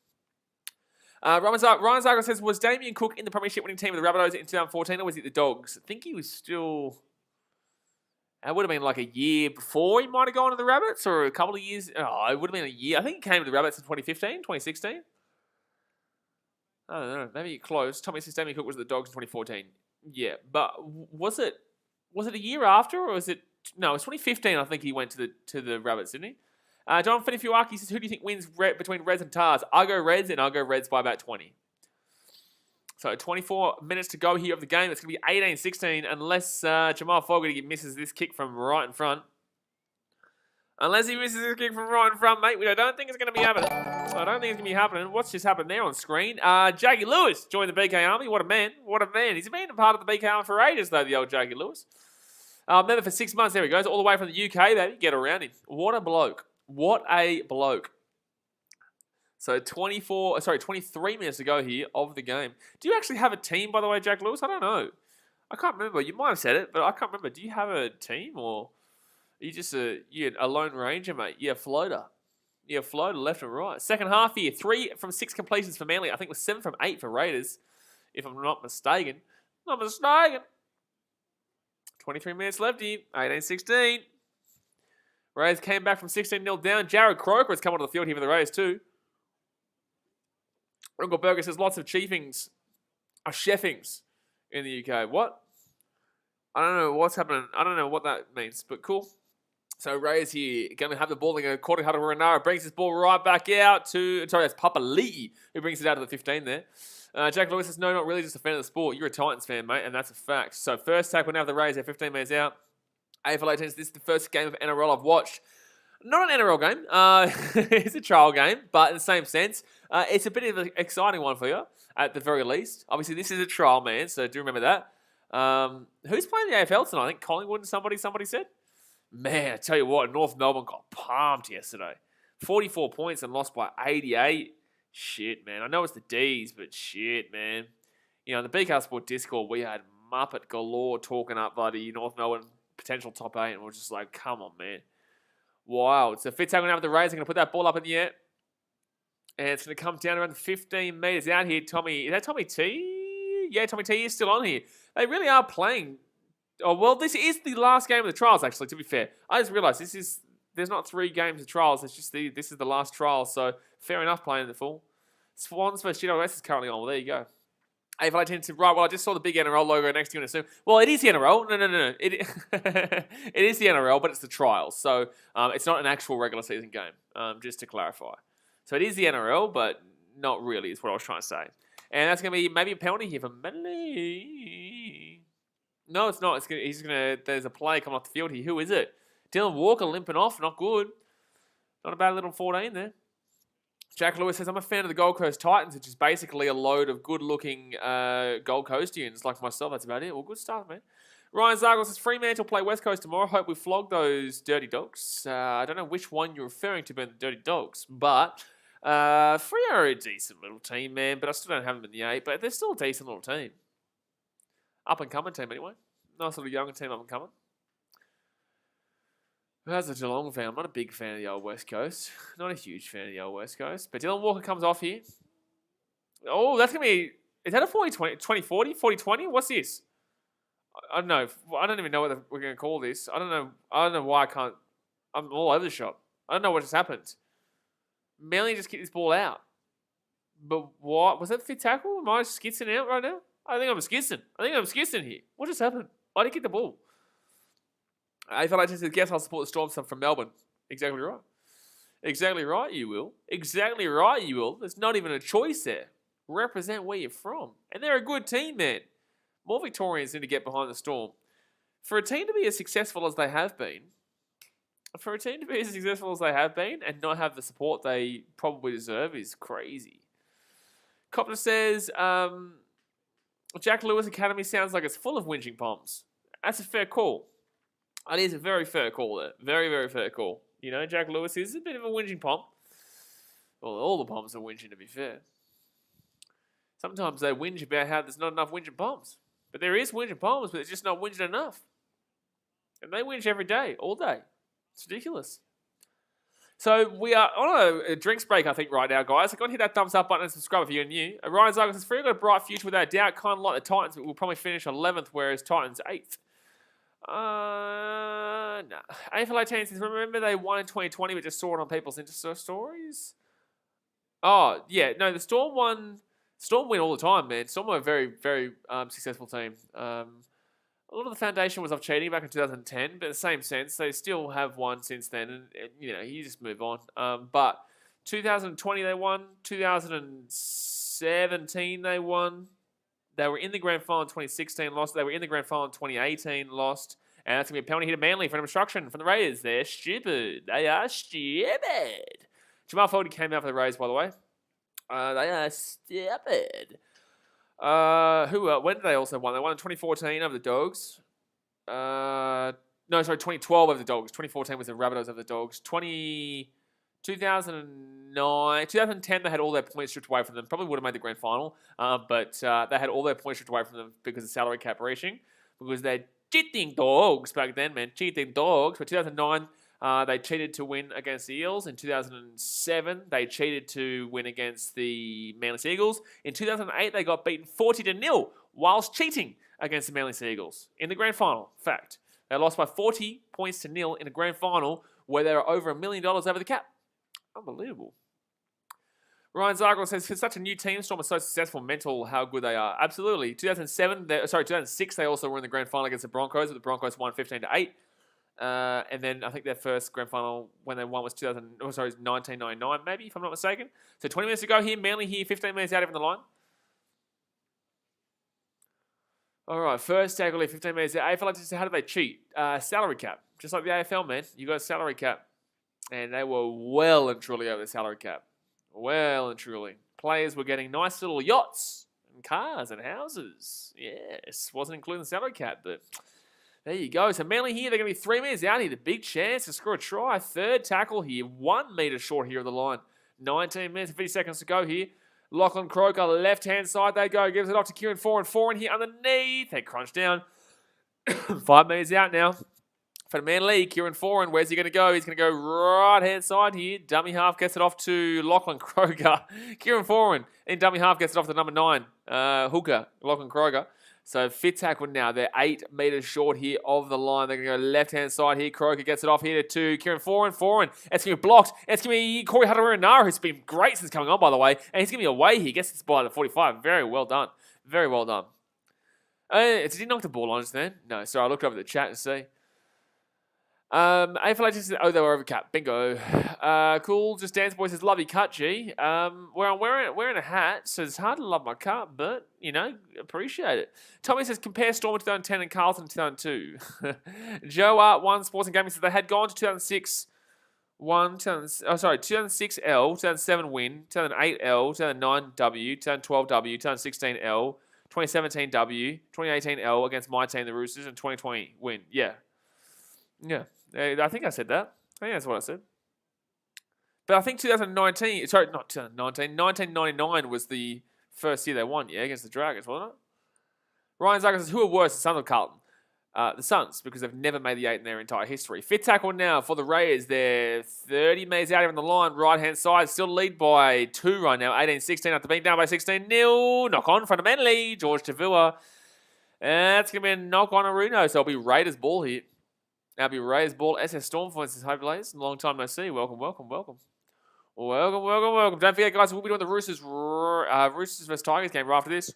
Ryan Zargo says, was Damien Cook in the premiership winning team with the Rabbitohs in 2014, or was it the Dogs? I think he was still... It would have been like a year before he might have gone to the Rabbits, or a couple of years... Oh, it would have been a year. I think he came to the Rabbits in 2015, 2016. I don't know. Maybe close. Tommy says Damien Cook was the Dogs in 2014. Yeah, but was it a year after, or was it... No, it was 2015, I think he went to the Rabbits, didn't he? John Finifuaki says, who do you think wins between Reds and Tars? I'll go Reds, and I'll go Reds by about 20. So 24 minutes to go here of the game. It's going to be 18-16 unless Jamal Fogarty misses this kick from right in front. Unless he misses this kick from right in front, mate, which I don't think it's going to be happening. What's just happened there on screen? Jackie Lewis joined the BKRmy. What a man. He's been a part of the BKRmy for ages, though, the old Jackie Lewis. Member for 6 months. There he goes. All the way from the UK, baby. Get around him. What a bloke. So 23 minutes to go here of the game. Do you actually have a team, by the way, Jack Lewis? I don't know. I can't remember. You might have said it, but I can't remember. Do you have a team, or are you just a lone ranger, mate? You're a floater. You're a floater left and right. Second half here, 3 from 6 completions for Manly. I think it was 7 from 8 for Raiders, if I'm not mistaken. 23 minutes left here. 18-16. Raiders came back from 16-0 down. Jared Croker has come onto the field here for the Raiders too. Ringelberger says lots of cheffings in the UK. What? I don't know what's happening. I don't know what that means, but cool. So Raiders here going to have the ball. They're going to quarter huddle. Renara brings this ball right back out to... Sorry, that's Papa Lee who brings it out to the 15 there. Jack Lewis says, no, not really, just a fan of the sport. You're a Titans fan, mate, and that's a fact. So first tackle now for the Raiders. They're 15 minutes out. AFL 18, this is the first game of NRL I've watched. Not an NRL game. It's a trial game, but in the same sense, it's a bit of an exciting one for you, at the very least. Obviously, this is a trial, man, so do remember that. Who's playing the AFL tonight? I think Collingwood and somebody said. Man, I tell you what, North Melbourne got pumped yesterday. 44 points and lost by 88. Shit, man. I know it's the D's, but shit, man. You know, in the BKR Sport Discord, we had Muppet galore talking up bloody North Melbourne potential top 8, and we're just like, come on, man. Wow. So Fitz going out with the Raiders. They're going to put that ball up in the air. And it's going to come down around 15 metres out here. Tommy, is that Tommy T? Yeah, Tommy T is still on here. They really are playing. Oh, well, this is the last game of the trials, actually, to be fair. I just realised there's not 3 games of trials. It's just this is the last trial. So fair enough playing the full. Swans versus GWS is currently on. Well, there you go. AFL 18 said, right, well, I just saw the big NRL logo next to you and assume. Well, it is the NRL. No. It is the NRL, but it's the trials. So it's not an actual regular season game, just to clarify. So it is the NRL, but not really is what I was trying to say. And that's going to be maybe a penalty here for Manly. No, it's not. There's a play coming off the field here. Who is it? Dylan Walker limping off. Not good. Not a bad little 14 there. Jack Lewis says, I'm a fan of the Gold Coast Titans, which is basically a load of good-looking Gold Coastians like myself. That's about it. Well, good stuff, man. Ryan Zargos says, Fremantle play West Coast tomorrow. Hope we flog those dirty dogs. I don't know which one you're referring to being the dirty dogs, but Freo are a decent little team, man, but I still don't have them in the 8, but they're still a decent little team. Up-and-coming team, anyway. Nice little younger team, up-and-coming. As a Geelong fan, I'm not a big fan of the old West Coast. Not a huge fan of the old West Coast. But Dylan Walker comes off here. Oh, that's going to be... Is that a 40-20? 20-40? 40-20? What's this? I don't know. I don't even know what we're going to call this. I don't know why I can't... I'm all over the shop. I don't know what just happened. Manly just kicked this ball out. But what? Was that fit tackle? Am I skitzing out right now? I think I'm skitzing here. What just happened? Why did he kick the ball? AFL says, guess I'll support the Storm from Melbourne. Exactly right. Exactly right, you will. Exactly right, you will. There's not even a choice there. Represent where you're from. And they're a good team, man. More Victorians need to get behind the Storm. For a team to be as successful as they have been, and not have the support they probably deserve is crazy. Copter says, Jack Lewis Academy sounds like it's full of whinging poms. That's a fair call. It is a very fair call there. Very, very fair call. You know, Jack Lewis is a bit of a whinging pom. Well, all the poms are whinging, to be fair. Sometimes they whinge about how there's not enough whinging poms. But there is whinging poms, but it's just not whinging enough. And they whinge every day, all day. It's ridiculous. So we are on a drinks break, I think, right now, guys. So go and hit that thumbs up button and subscribe if you're new. Ryan Zargo says, Freo got a bright future without doubt. Kind of like the Titans, but we'll probably finish 11th, whereas Titans 8th. No. AFL 18 says, remember they won in 2020, but just saw it on people's Insta stories? Oh, yeah. No, the Storm won. Storm win all the time, man. Storm were a very, very successful team. A lot of the foundation was off cheating back in 2010, but in the same sense, they still have won since then, and you know, you just move on. But 2020 they won, 2017 they won. They were in the grand final in 2016, lost. They were in the grand final in 2018, lost. And that's going to be a penalty hit at Manly for an obstruction from the Raiders. They're stupid. They are stupid. Jamal Foley came out for the Raiders, by the way. They are stupid. When did they also win? They won in 2014 over the Dogs. 2012 over the Dogs. 2014 was the Rabbitohs over the Dogs. 2010 they had all their points stripped away from them. Probably would have made the grand final, but they had all their points stripped away from them because of salary cap reaching. Because they're cheating dogs back then, man. Cheating dogs. But 2009, they cheated to win against the Eels. In 2007, they cheated to win against the Manly Seagulls. In 2008, they got beaten 40-0 whilst cheating against the Manly Seagulls in the grand final. Fact. They lost by 40 points to 0 in a grand final where they were over $1 million over the cap. Unbelievable. Ryan Zargo says, for such a new team, Storm is so successful, mental how good they are. Absolutely. 2006, they also were in the grand final against the Broncos, but the Broncos won 15-8. And then I think their first grand final when they won was 1999, maybe, if I'm not mistaken. So 20 minutes ago here, Manly here, 15 minutes out of the line. All right, first tackle here, 15 minutes out. AFL, just how do they cheat? Salary cap. Just like the AFL, man. You got a salary cap. And they were well and truly over the salary cap. Well and truly. Players were getting nice little yachts and cars and houses. Yes, wasn't including the salary cap, but there you go. So Manly here, they're going to be 3 minutes out here. The big chance to score a try. Third tackle here. 1 metre short here of the line. 19 minutes and 50 seconds to go here. Lachlan Croker, left-hand side they go. Gives it off to Kieran Foran. Foran here underneath. They crunch down. 5 minutes out now. For the Manly, Kieran Foran, where's he going to go? He's going to go right-hand side here. Dummy half gets it off to Lachlan Croker. Kieran Foran in dummy half gets it off to number 9, hooker, Lachlan Croker. So fifth tackle now. They're 8 metres short here of the line. They're going to go left-hand side here. Croker gets it off here to Kieran Foran. Foran, it's going to be blocked. It's going to be Corey Hataruanara, who's been great since coming on, by the way. And he's going to be away here. Gets this by the 45. Very well done. Very well done. Did he knock the ball on just then? No, sorry. I looked over the chat to see. AFL just said, they were over cap. Bingo. Cool. Just Dance Boy says, love your cut, G. Where I'm wearing a hat, so it's hard to love my cut, but, you know, appreciate it. Tommy says, compare Storm 2010 and Carlton 2002. Joe Art 1 Sports and Gaming says they had gone to 2006 2006 L, 2007 win, 2008 L, 2009 W, 2012 W, 2016 L, 2017 W, 2018 L against my team, the Roosters, and 2020 win. Yeah. Yeah, I think I said that. I think that's what I said. But I think 1999 was the first year they won, against the Dragons, wasn't it? Ryan Zucker says, who are worse, the Suns or Carlton? The Suns, because they've never made the 8 in their entire history. Fifth tackle now for the Raiders. They're 30 metres out on the line, right-hand side. Still lead by 2 right now, 18-16 after being down by 16-0. Knock on front of Manly, George Tavua. That's going to be a knock on Aruno, so it'll be Raiders ball here. That'll be Raiders ball. SS Storm points, hi Blaze. Long time no see. Welcome. Don't forget, guys, we'll be doing the Roosters versus Tigers game right after this.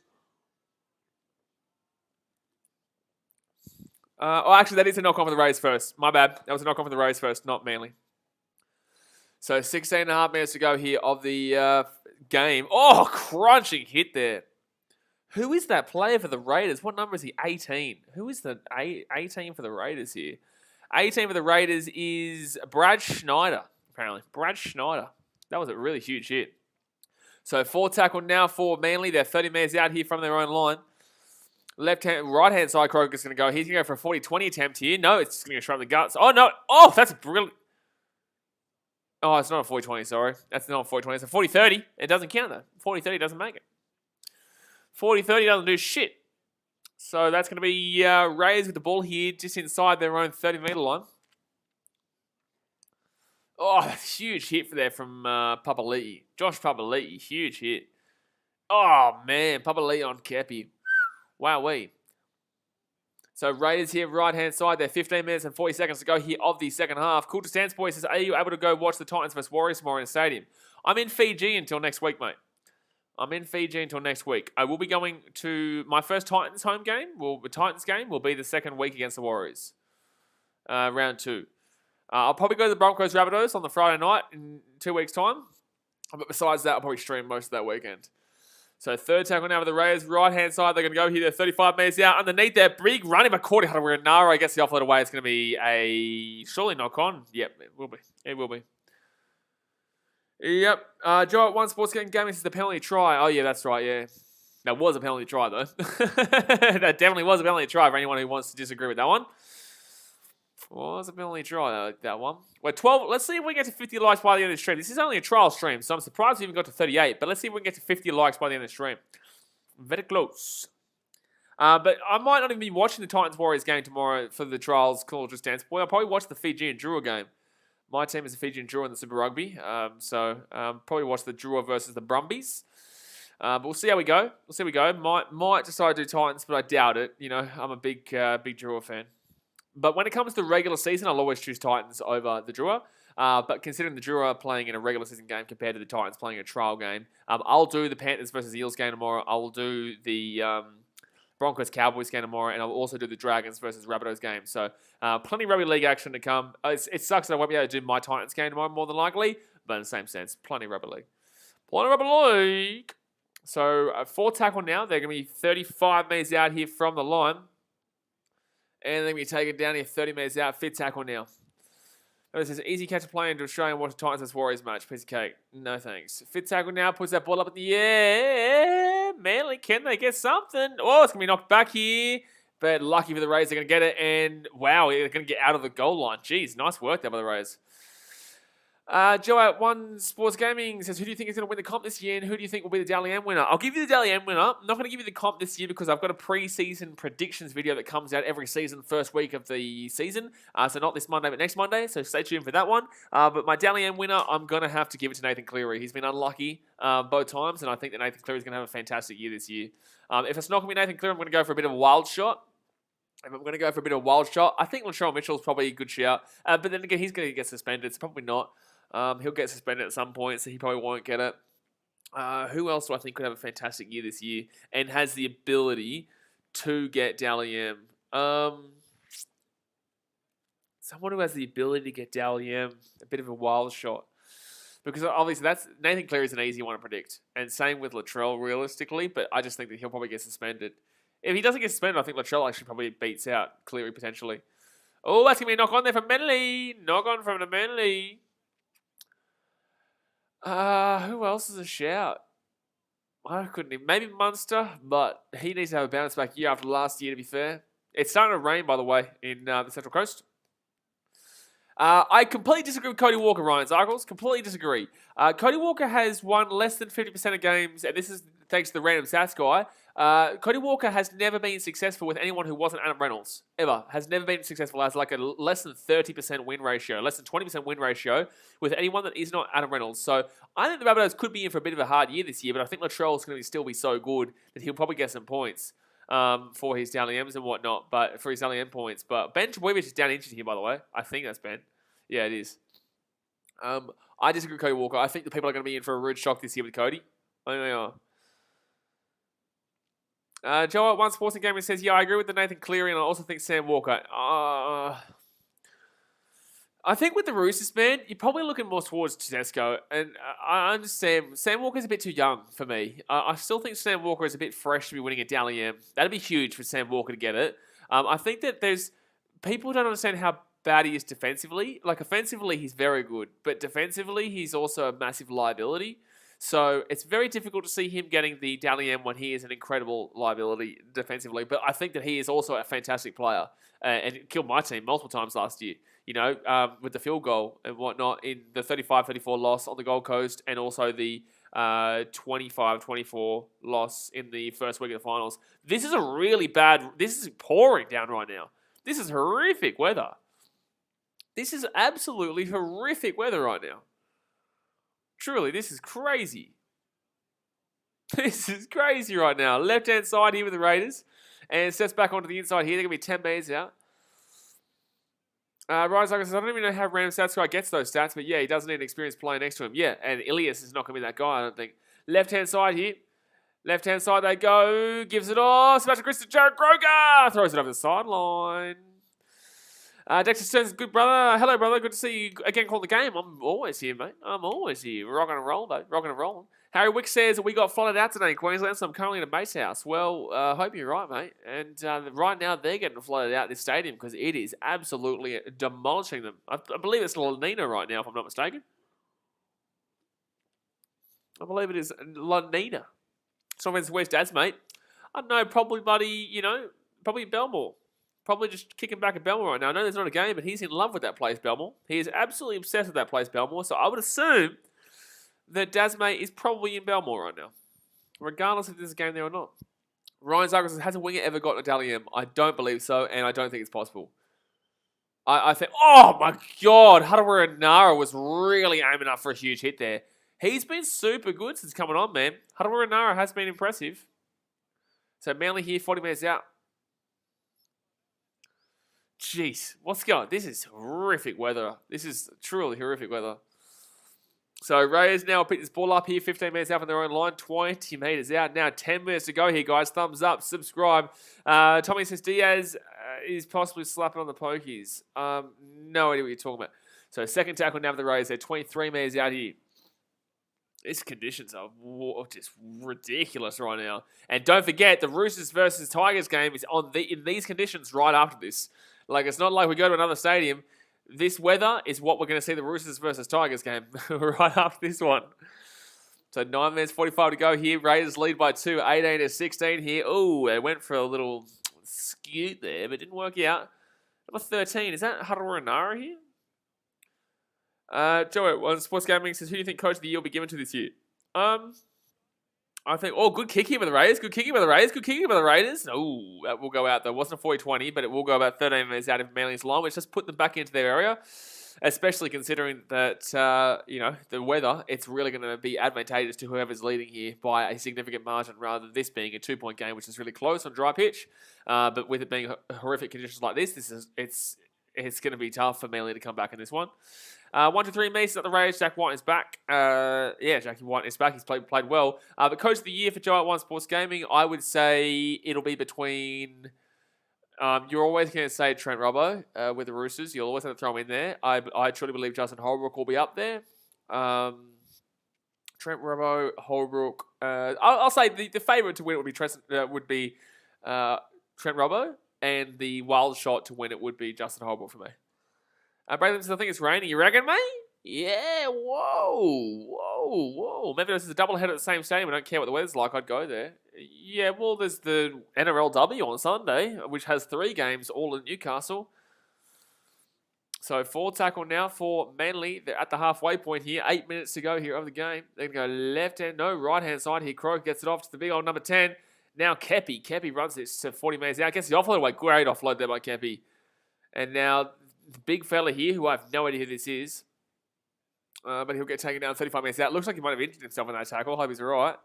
Actually, that is a knock-on for the Raiders first. My bad. That was a knock-on for the Raiders first, not Manly. So 16 and a half minutes to go here of the game. Oh, crunching hit there. Who is that player for the Raiders? What number is he? 18. Who is the 18 for the Raiders here? 18 for the Raiders is Brad Schneider, apparently. Brad Schneider. That was a really huge hit. So 4 tackle now for Manly. They're 30 metres out here from their own line. Right-hand side, Croker's going to go. He's going to go for a 40-20 attempt here. No, it's just going to go straight in the guts. Oh, no. Oh, that's brilliant. Oh, it's not a 40-20, sorry. That's not a 40-20. It's a 40-30. It doesn't count, though. 40-30 doesn't make it. 40-30 doesn't do shit. So that's going to be Raiders with the ball here just inside their own 30-metre line. Oh, that's a huge hit for there from Papali'i. Josh Papali'i, huge hit. Oh, man. Papali'i on Kepi. Wowee. So Raiders here, right-hand side. They're 15 minutes and 40 seconds to go here of the second half. Cool to Stance Boy says, are you able to go watch the Titans vs Warriors tomorrow in the stadium? I'm in Fiji until next week, mate. I'm in Fiji until next week. I will be going to my first Titans home game. The Titans game will be the second week against the Warriors. Round 2. I'll probably go to the Broncos Rabbitohs on the Friday night in 2 weeks' time. But besides that, I'll probably stream most of that weekend. So third tackle now with the Raiders. Right-hand side, they're going to go here. They're 35 metres out. Underneath their big running back, Cordy Nara gets the offload away. It's going to be a surely knock-on. Yep, it will be. It will be. Yep. Joe at One Sports Gaming says the penalty try. Oh, yeah, that's right, yeah. That was a penalty try, though. That definitely was a penalty try for anyone who wants to disagree with that one. Was a penalty try, that one. We're 12. Let's see if we get to 50 likes by the end of the stream. This is only a trial stream, so I'm surprised we even got to 38. But let's see if we can get to 50 likes by the end of the stream. Very close. But I might not even be watching the Titans-Warriors game tomorrow for the trials. Cool, just dance. Boy, I'll probably watch the Fiji and Drua game. My team is the Fiji and Drua in the Super Rugby. Probably watch the Drua versus the Brumbies. But we'll see how we go. Might decide to do Titans, but I doubt it. You know, I'm a big Drua fan. But when it comes to regular season, I'll always choose Titans over the Drua. But considering the Drua playing in a regular season game compared to the Titans playing a trial game, I'll do the Panthers versus Eels game tomorrow. I will do the Broncos-Cowboys game tomorrow, and I'll also do the Dragons versus Rabbitohs game. So plenty of rugby league action to come. It sucks that I won't be able to do my Titans game tomorrow more than likely, but in the same sense, plenty of rugby league. Plenty of rugby league. So 4 tackle now. They're going to be 35 metres out here from the line. And then we take it down here 30 metres out. 5th tackle now. This is easy catch a play into Australia and watch the Titans vs Warriors match. Piece of cake. No thanks. 5th tackle now. Puts that ball up in the air. Manly, can they get something? Oh, it's going to be knocked back here. But lucky for the Rays, they're going to get it. And wow, they're going to get out of the goal line. Jeez, nice work there by the Rays. Joe at One Sports Gaming says, who do you think is going to win the comp this year and who do you think will be the Dally M winner? I'll give you the Dally M winner. I'm not going to give you the comp this year because I've got a pre-season predictions video that comes out every season, first week of the season. So not this Monday, but next Monday. So stay tuned for that one. But my Dally M winner, I'm going to have to give it to Nathan Cleary. He's been unlucky both times, and I think that Nathan Cleary is going to have a fantastic year this year. If it's not going to be Nathan Cleary, I'm going to go for a bit of a wild shot. If I'm going to go for a bit of a wild shot, I think Latrell Mitchell's probably a good shout. But then again, he's going to get suspended. So probably not. He'll get suspended at some point, so he probably won't get it. Who else do I think could have a fantastic year this year and has the ability to get Dally M? Someone who has the ability to get Dally M, a bit of a wild shot. Because obviously Nathan Cleary is an easy one to predict. And same with Latrell realistically, but I just think that he'll probably get suspended. If he doesn't get suspended, I think Latrell actually probably beats out Cleary potentially. Oh, that's going to be a knock on there from Manly. Knock on from the Manly. Who else is a shout? I couldn't even. Maybe Munster, but he needs to have a bounce back year after last year, to be fair. It's starting to rain, by the way, in the Central Coast. I completely disagree with Cody Walker, Ryan Zarkles. Completely disagree. Cody Walker has won less than 50% of games, and this is thanks to the random stats guy. Cody Walker has never been successful with anyone who wasn't Adam Reynolds. Ever. Has never been successful as like a less than 30% win ratio, less than 20% win ratio with anyone that is not Adam Reynolds. So I think the Rabbitohs could be in for a bit of a hard year this year, but I think Latrell's going to still be so good that he'll probably get some points for his Dally M's and whatnot, but for his Dally M points. But Ben Trbojevic is down injured here, by the way. I think that's Ben. Yeah, it is. I disagree with Cody Walker. I think the people are going to be in for a rude shock this year with Cody. I think they are. Joe at One Sports and Gaming says, yeah, I agree with the Nathan Cleary, and I also think Sam Walker. I think with the Roosters, man, you're probably looking more towards Tedesco, and I understand Sam Walker's a bit too young for me. I still think Sam Walker is a bit fresh to be winning a Dally M. That'd be huge for Sam Walker to get it. I think that people don't understand how bad he is defensively. Like, offensively, he's very good, but defensively, he's also a massive liability. So it's very difficult to see him getting the Dally M when he is an incredible liability defensively. But I think that he is also a fantastic player, and it killed my team multiple times last year. With the field goal and whatnot in the 35-34 loss on the Gold Coast, and also the 25-24 loss in the first week of the finals. This is this is pouring down right now. This is horrific weather. This is absolutely horrific weather right now. Truly, this is crazy. This is crazy right now. Left-hand side here with the Raiders. And steps back onto the inside here. They're going to be 10 metres out. Ryan Zucker says, I don't even know how random stats guy gets those stats, but yeah, he doesn't need an experienced player next to him. Yeah, and Ilias is not going to be that guy, I don't think. Left-hand side here. Left-hand side they go. Gives it off. Sebastian Christian, Jared Groger. Throws it over the sideline. Dexter Stearns, good brother. Hello, brother. Good to see you again. Call the game. I'm always here, mate. I'm always here. Rocking and roll, though. Rocking and rolling. Harry Wick says, we got flooded out today in Queensland, so I'm currently in a mate's house. Well, I hope you're right, mate. And right now, they're getting flooded out this stadium because it is absolutely demolishing them. I believe it's La Nina right now, if I'm not mistaken. I believe it is La Nina. So where's Dad's, mate? I don't know, probably probably Belmore. Probably just kicking back at Belmore right now. I know there's not a game, but he's in love with that place, Belmore. He is absolutely obsessed with that place, Belmore. So I would assume that Dasmate is probably in Belmore right now, regardless if there's a game there or not. Ryan Zarkos says, has a winger ever gotten a Dally M? I don't believe so, and I don't think it's possible. I think, oh my God, Hadawa Nara was really aiming up for a huge hit there. He's been super good since coming on, man. Hadawa Nara has been impressive. So Manly here, 40 minutes out. Jeez, what's going on? This is horrific weather. This is truly horrific weather. So Raiders now pick this ball up here, 15 minutes out from their own line, 20 metres out. Now 10 minutes to go here, guys. Thumbs up, subscribe. Tommy says Diaz is possibly slapping on the pokies. No idea what you're talking about. So second tackle now for the Raiders. They're 23 metres out here. These conditions are just ridiculous right now. And don't forget, the Roosters versus Tigers game is in these conditions right after this. Like, it's not like we go to another stadium. This weather is what we're going to see the Roosters versus Tigers game right after this one. So 9 minutes 45 to go here. Raiders lead by 2, 18-16 here. Oh, they went for a little scoot there, but didn't work out. Number 13, is that Hadawa Nara here? Joe, on Sports Gaming says, who do you think Coach of the Year will be given to this year? I think, good kick here by the Raiders. Good kick here by the Raiders. Good kick here by the Raiders. Oh, that will go out though. It wasn't a 40-20, but it will go about 13 minutes out of Manly's line, which just put them back into their area, especially considering that, the weather, it's really going to be advantageous to whoever's leading here by a significant margin rather than this being a 2-point game, which is really close on dry pitch. But with it being horrific conditions like this, it's going to be tough for Manly to come back in this one. 1-2-3 Mason at the Raiders. Jack White is back. Jackie White is back. He's played well. But Coach of the Year for Joe at One Sports Gaming, I would say it'll be between... you're always going to say Trent Robbo with the Roosters. You'll always have to throw him in there. I truly believe Justin Holbrook will be up there. Trent Robbo, Holbrook. I'll say the favourite to win it would be Trent Robbo, and the wild shot to win it would be Justin Holbrook for me. Brayden says, I think it's raining. You reckon, mate? Yeah, whoa. Maybe this is a doubleheader at the same stadium. I don't care what the weather's like. I'd go there. Yeah, well, there's the NRL W on Sunday, which has 3 games all in Newcastle. So forward tackle now for Manly. They're at the halfway point here. 8 minutes to go here of the game. They're going to go right-hand side here. Crow gets it off to the big old number 10. Now Kepi. Kepi runs this to 40 metres out. Gets the offload away. Great offload there by Kepi. And now... the big fella here, who I have no idea who this is, but he'll get taken down 35 minutes out. Looks like he might have injured himself in that tackle. Hope he's all right.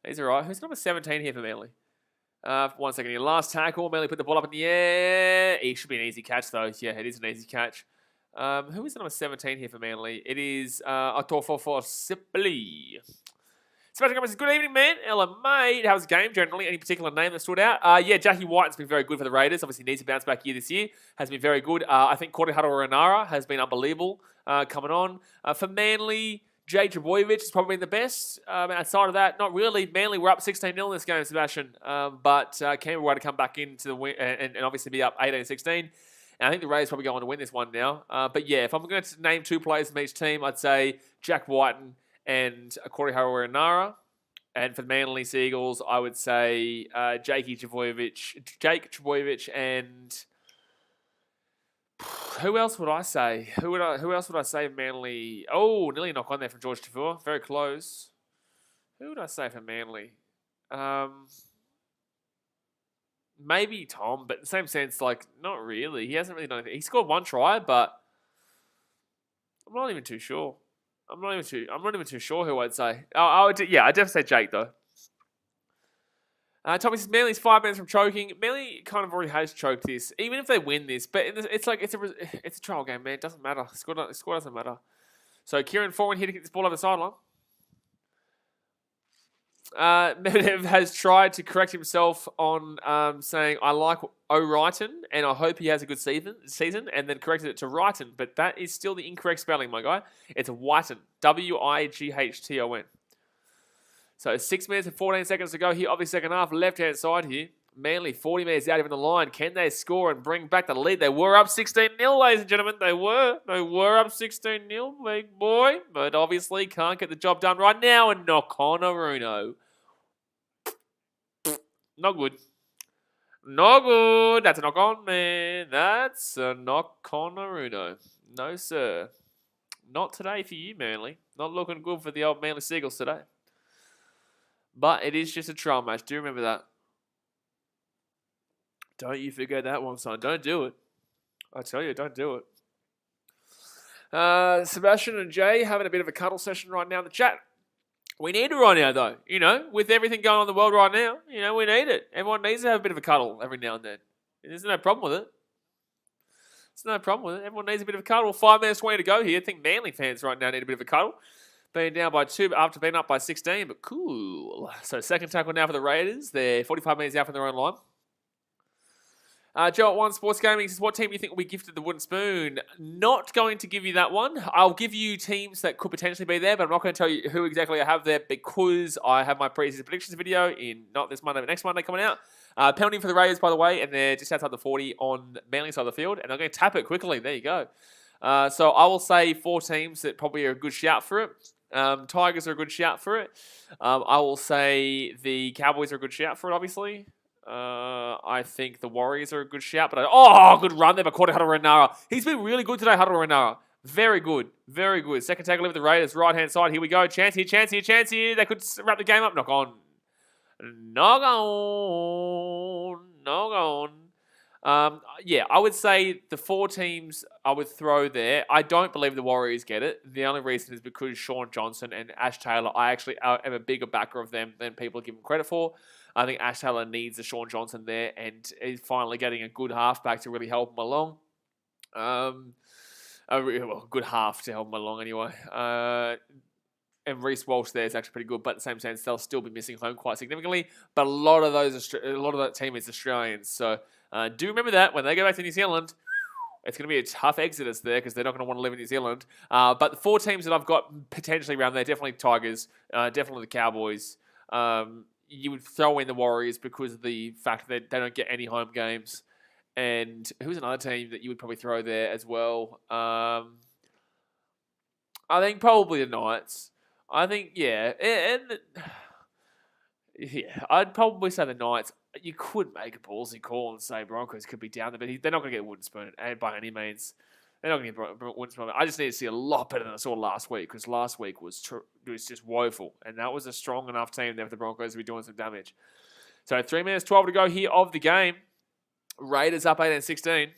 He's all right. Who's number 17 here for Manly? 1 second here. Last tackle. Manly put the ball up in the air. It should be an easy catch, though. Yeah, it is an easy catch. Who is the number 17 here for Manly? It is Atofofo Sipley. Sebastian Gomez says, good evening, man. Ella, mate. How's the game generally? Any particular name that stood out? Yeah, Jackie White's been very good for the Raiders. Obviously needs a bounce back year this year. Has been very good. I think Cordy Huddle-Renara has been unbelievable coming on. For Manly, Jay Trbojevic has probably been the best. Outside of that, not really. Manly were up 16-0 in this game, Sebastian. But Canberra were to come back into the win and obviously be up 18-16. And I think the Raiders probably go on to win this one now. But yeah, if I'm going to name 2 players from each team, I'd say Jack Whiten and Corey Harawira-Nara. And for the Manly Seagulls, I would say Jake Trbojevic, and who else would I say? Who else would I say Manly? Oh, nearly knock on there from George Tavur. Very close. Who would I say for Manly? Maybe Tom, but in the same sense, like, not really. He hasn't really done anything. He scored 1 try, but I'm not even too sure. I'm not even too sure who I'd say. I'd definitely say Jake though. Tommy says Manly's 5 minutes from choking. Manly kind of already has choked this, even if they win this. But it's a trial game, man. It doesn't matter. Score doesn't matter. So Kieran Foran here to get this ball over the sideline. Medvedev has tried to correct himself on saying, I like O'Righton and I hope he has a good season, and then corrected it to Wrighton. But that is still the incorrect spelling, my guy. It's Whighton. Wighton. So 6 minutes and 14 seconds to go here of the second half. Left-hand side here. Manly 40 minutes out even the line. Can they score and bring back the lead? They were up 16-0, ladies and gentlemen. They were up 16-0, big boy. But obviously can't get the job done right now. And knock on Aruno. Not good. Not good. That's a knock on, man. That's a knock on Aruno. No, sir. Not today for you, Manly. Not looking good for the old Manly Seagulls today. But it is just a trial match. Do remember that. Don't you forget that one, son. Don't do it. I tell you, don't do it. Sebastian and Jay having a bit of a cuddle session right now in the chat. We need it right now, though. You know, with everything going on in the world right now, you know, we need it. Everyone needs to have a bit of a cuddle every now and then. There's no problem with it. There's no problem with it. Everyone needs a bit of a cuddle. 5 minutes, 20 to go here. I think Manly fans right now need a bit of a cuddle. Being down by 2 after being up by 16, but cool. So second tackle now for the Raiders. They're 45 minutes out from their own line. Joe at One Sports Gaming says, what team do you think will be gifted the wooden spoon? Not going to give you that one. I'll give you teams that could potentially be there, but I'm not going to tell you who exactly I have there because I have my preseason predictions video in not this Monday, but next Monday coming out. Penalty for the Raiders, by the way, and they're just outside the 40 on Manly side of the field, and I'm going to tap it quickly. There you go. So I will say 4 teams that probably are a good shout for it. Tigers are a good shout for it. I will say the Cowboys are a good shout for it, obviously. I think the Warriors are a good shout, but good run there by Cordy Huddle-Renara. He's been really good today, Huddle-Renara. Very good, very good. Second tackle with the Raiders, right-hand side. Here we go. Chance here. They could wrap the game up. Knock on. Yeah, I would say the 4 teams I would throw there. I don't believe the Warriors get it. The only reason is because Sean Johnson and Ash Taylor, I actually am a bigger backer of them than people give them credit for. I think Ash Taylor needs a Sean Johnson there and is finally getting a good halfback to really help him along. A good half to help him along anyway. And Reece Walsh there is actually pretty good, but in the same sense, they'll still be missing home quite significantly. But a lot of that team is Australians, so do remember that when they go back to New Zealand, it's going to be a tough exodus there because they're not going to want to live in New Zealand. But the 4 teams that I've got potentially around there, definitely Tigers, definitely the Cowboys. You would throw in the Warriors because of the fact that they don't get any home games. And who's another team that you would probably throw there as well? I think probably the Knights. I think, yeah. I'd probably say the Knights. You could make a ballsy call and say Broncos could be down there, but they're not going to get a wooden spoon by any means. They're not going to get a wooden spoon. I just need to see a lot better than I saw last week because last week was just woeful, and that was a strong enough team there for the Broncos to be doing some damage. So 3 minutes, 12 to go here of the game. Raiders up 18-16.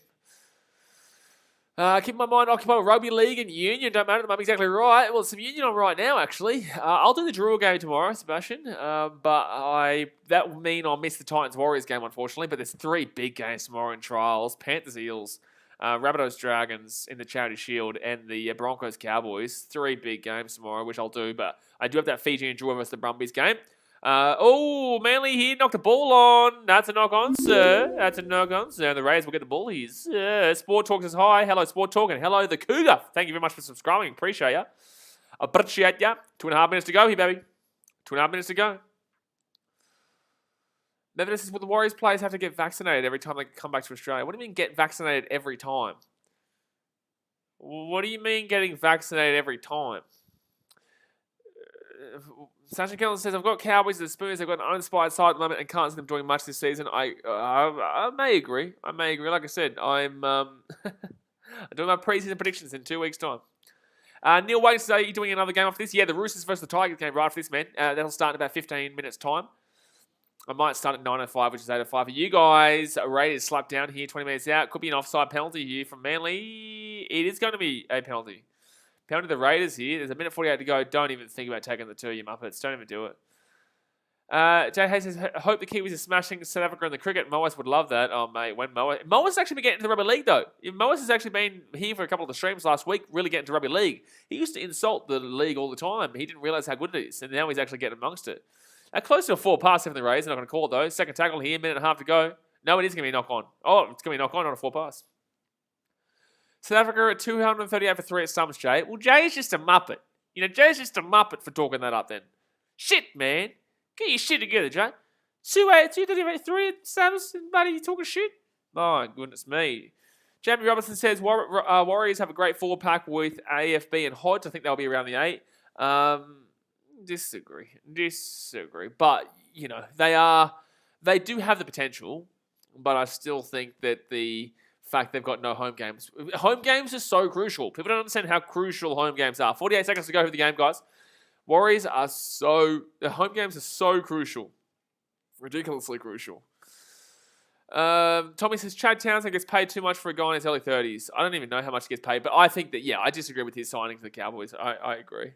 Keep my mind occupied with rugby league and union. Don't matter, I'm exactly right. Well, some union on right now, actually. I'll do the Drua game tomorrow, Sebastian. But that will mean I'll miss the Titans-Warriors game, unfortunately. But there's 3 big games tomorrow in trials. Panthers-Eels. Rabbitohs Dragons in the Charity Shield, and the Broncos Cowboys. 3 big games tomorrow, which I'll do, but I do have that Fijian draw versus the Brumbies game. Manly here knocked the ball on. That's a knock on, sir. That's a knock on, sir. And the Raiders will get the ball here. Sport Talk says hi. Hello, Sport Talk, and hello, the Cougar. Thank you very much for subscribing. Appreciate ya. Appreciate ya. 2.5 minutes to go here, baby. 2.5 minutes to go. Maybe this is what the Warriors players have to get vaccinated every time they come back to Australia. What do you mean get vaccinated every time? What do you mean getting vaccinated every time? Sasha Kellen says, I've got Cowboys and the Spoons. They've got an uninspired side at the moment and can't see them doing much this season. I may agree. Like I said, I'm doing my preseason predictions in 2 weeks' time. Neil Wade says, are you doing another game after this? Yeah, the Roosters versus the Tigers game right after this, man. That'll start in about 15 minutes' time. I might start at 9:05, which is 8:05 for you guys. Raiders slapped down here, 20 minutes out. Could be an offside penalty here from Manly. It is going to be a penalty. Penalty to the Raiders here. There's a minute 48 to go. Don't even think about taking the 2, you Muppets. Don't even do it. Jay Hayes says, I hope the Kiwis are smashing South Africa in the cricket. Moas would love that. Oh, mate. When Moas has actually been getting to the rugby league, though. Moas has actually been here for a couple of the streams last week, really getting to rugby league. He used to insult the league all the time. He didn't realise how good it is, and now he's actually getting amongst it. Close to a 4 pass from the Rays. I'm not going to call it, though. Second tackle here, minute and a half to go. No, it is going to be a knock-on. Oh, it's going to be a knock-on, not a 4 pass. South Africa at 238 for 3 at Stumps, Jay. Well, Jay's just a muppet. Jay's just a muppet for talking that up then. Shit, man. Get your shit together, Jay. 238 for 3 at Stumps, and buddy, you talking shit? My goodness me. Jamie Robinson says, Warriors have a great forward pack with AFB and Hodge. I think they'll be around the 8. Disagree. But, they do have the potential, but I still think that the fact they've got no home games. Home games are so crucial. People don't understand how crucial home games are. 48 seconds to go for the game, guys. The home games are so crucial. Ridiculously crucial. Tommy says, Chad Townsend gets paid too much for a guy in his early 30s. I don't even know how much he gets paid, but I think that, I disagree with his signing to the Cowboys. I agree.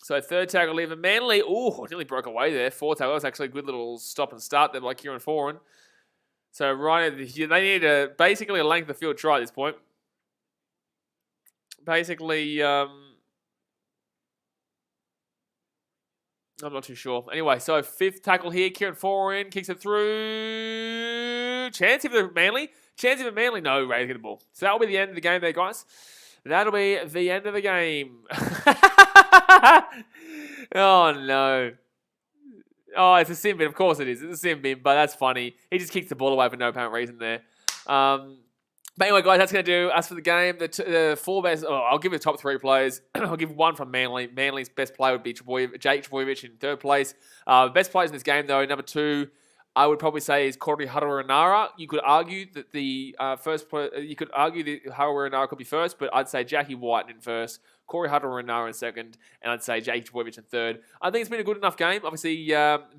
So third tackle lever. Manly, nearly broke away there. Fourth tackle, that was actually a good little stop and start there by Kieran Foran. So they need basically a length of field try at this point. Basically, I'm not too sure. Anyway, so fifth tackle here. Kieran Foran kicks it through. Chance for Manly. No, Rays get the ball. So that'll be the end of the game there, guys. That'll be the end of the game. Oh, no. Oh, it's a sin bin. Of course it is. It's a sin bin, but that's funny. He just kicks the ball away for no apparent reason there. But anyway, guys, that's going to do. As for the game, the 4 best... I'll give the top 3 players. I'll give 1 from Manly. Manly's best player would be Jake Trbojevic in 3rd place. Best players in this game, though, number 2... I would probably say is Corey Harawira. You could argue that you could argue that Harawira could be first, but I'd say Jackie White in first, Corey Harawira in second, and I'd say Jake Trbojevic in third. I think it's been a good enough game. Obviously,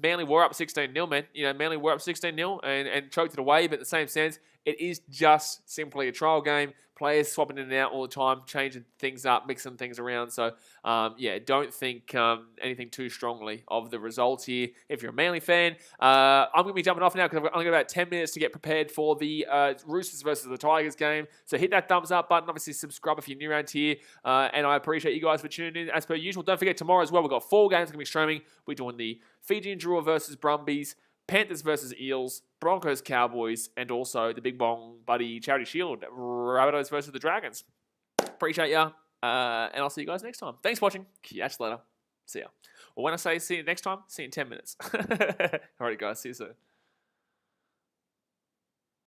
Manly were up 16-0, man. Manly were up 16-0 and choked it away, but in the same sense, it is just simply a trial game. Players swapping in and out all the time, changing things up, mixing things around. So, don't think anything too strongly of the results here. If you're a Manly fan, I'm going to be jumping off now because I've only got about 10 minutes to get prepared for the Roosters versus the Tigers game. So hit that thumbs up button. Obviously, subscribe if you're new around here. And I appreciate you guys for tuning in as per usual. Don't forget, tomorrow as well, we've got 4 games going to be streaming. We're doing the Fijian Draw versus Brumbies, Panthers versus Eels, Broncos, Cowboys, and also the Big Bong Buddy Charity Shield, Rabbitohs versus the Dragons. Appreciate ya, and I'll see you guys next time. Thanks for watching. Catch you later. See ya. Well, when I say see you next time, see you in 10 minutes. Alright, guys. See you soon.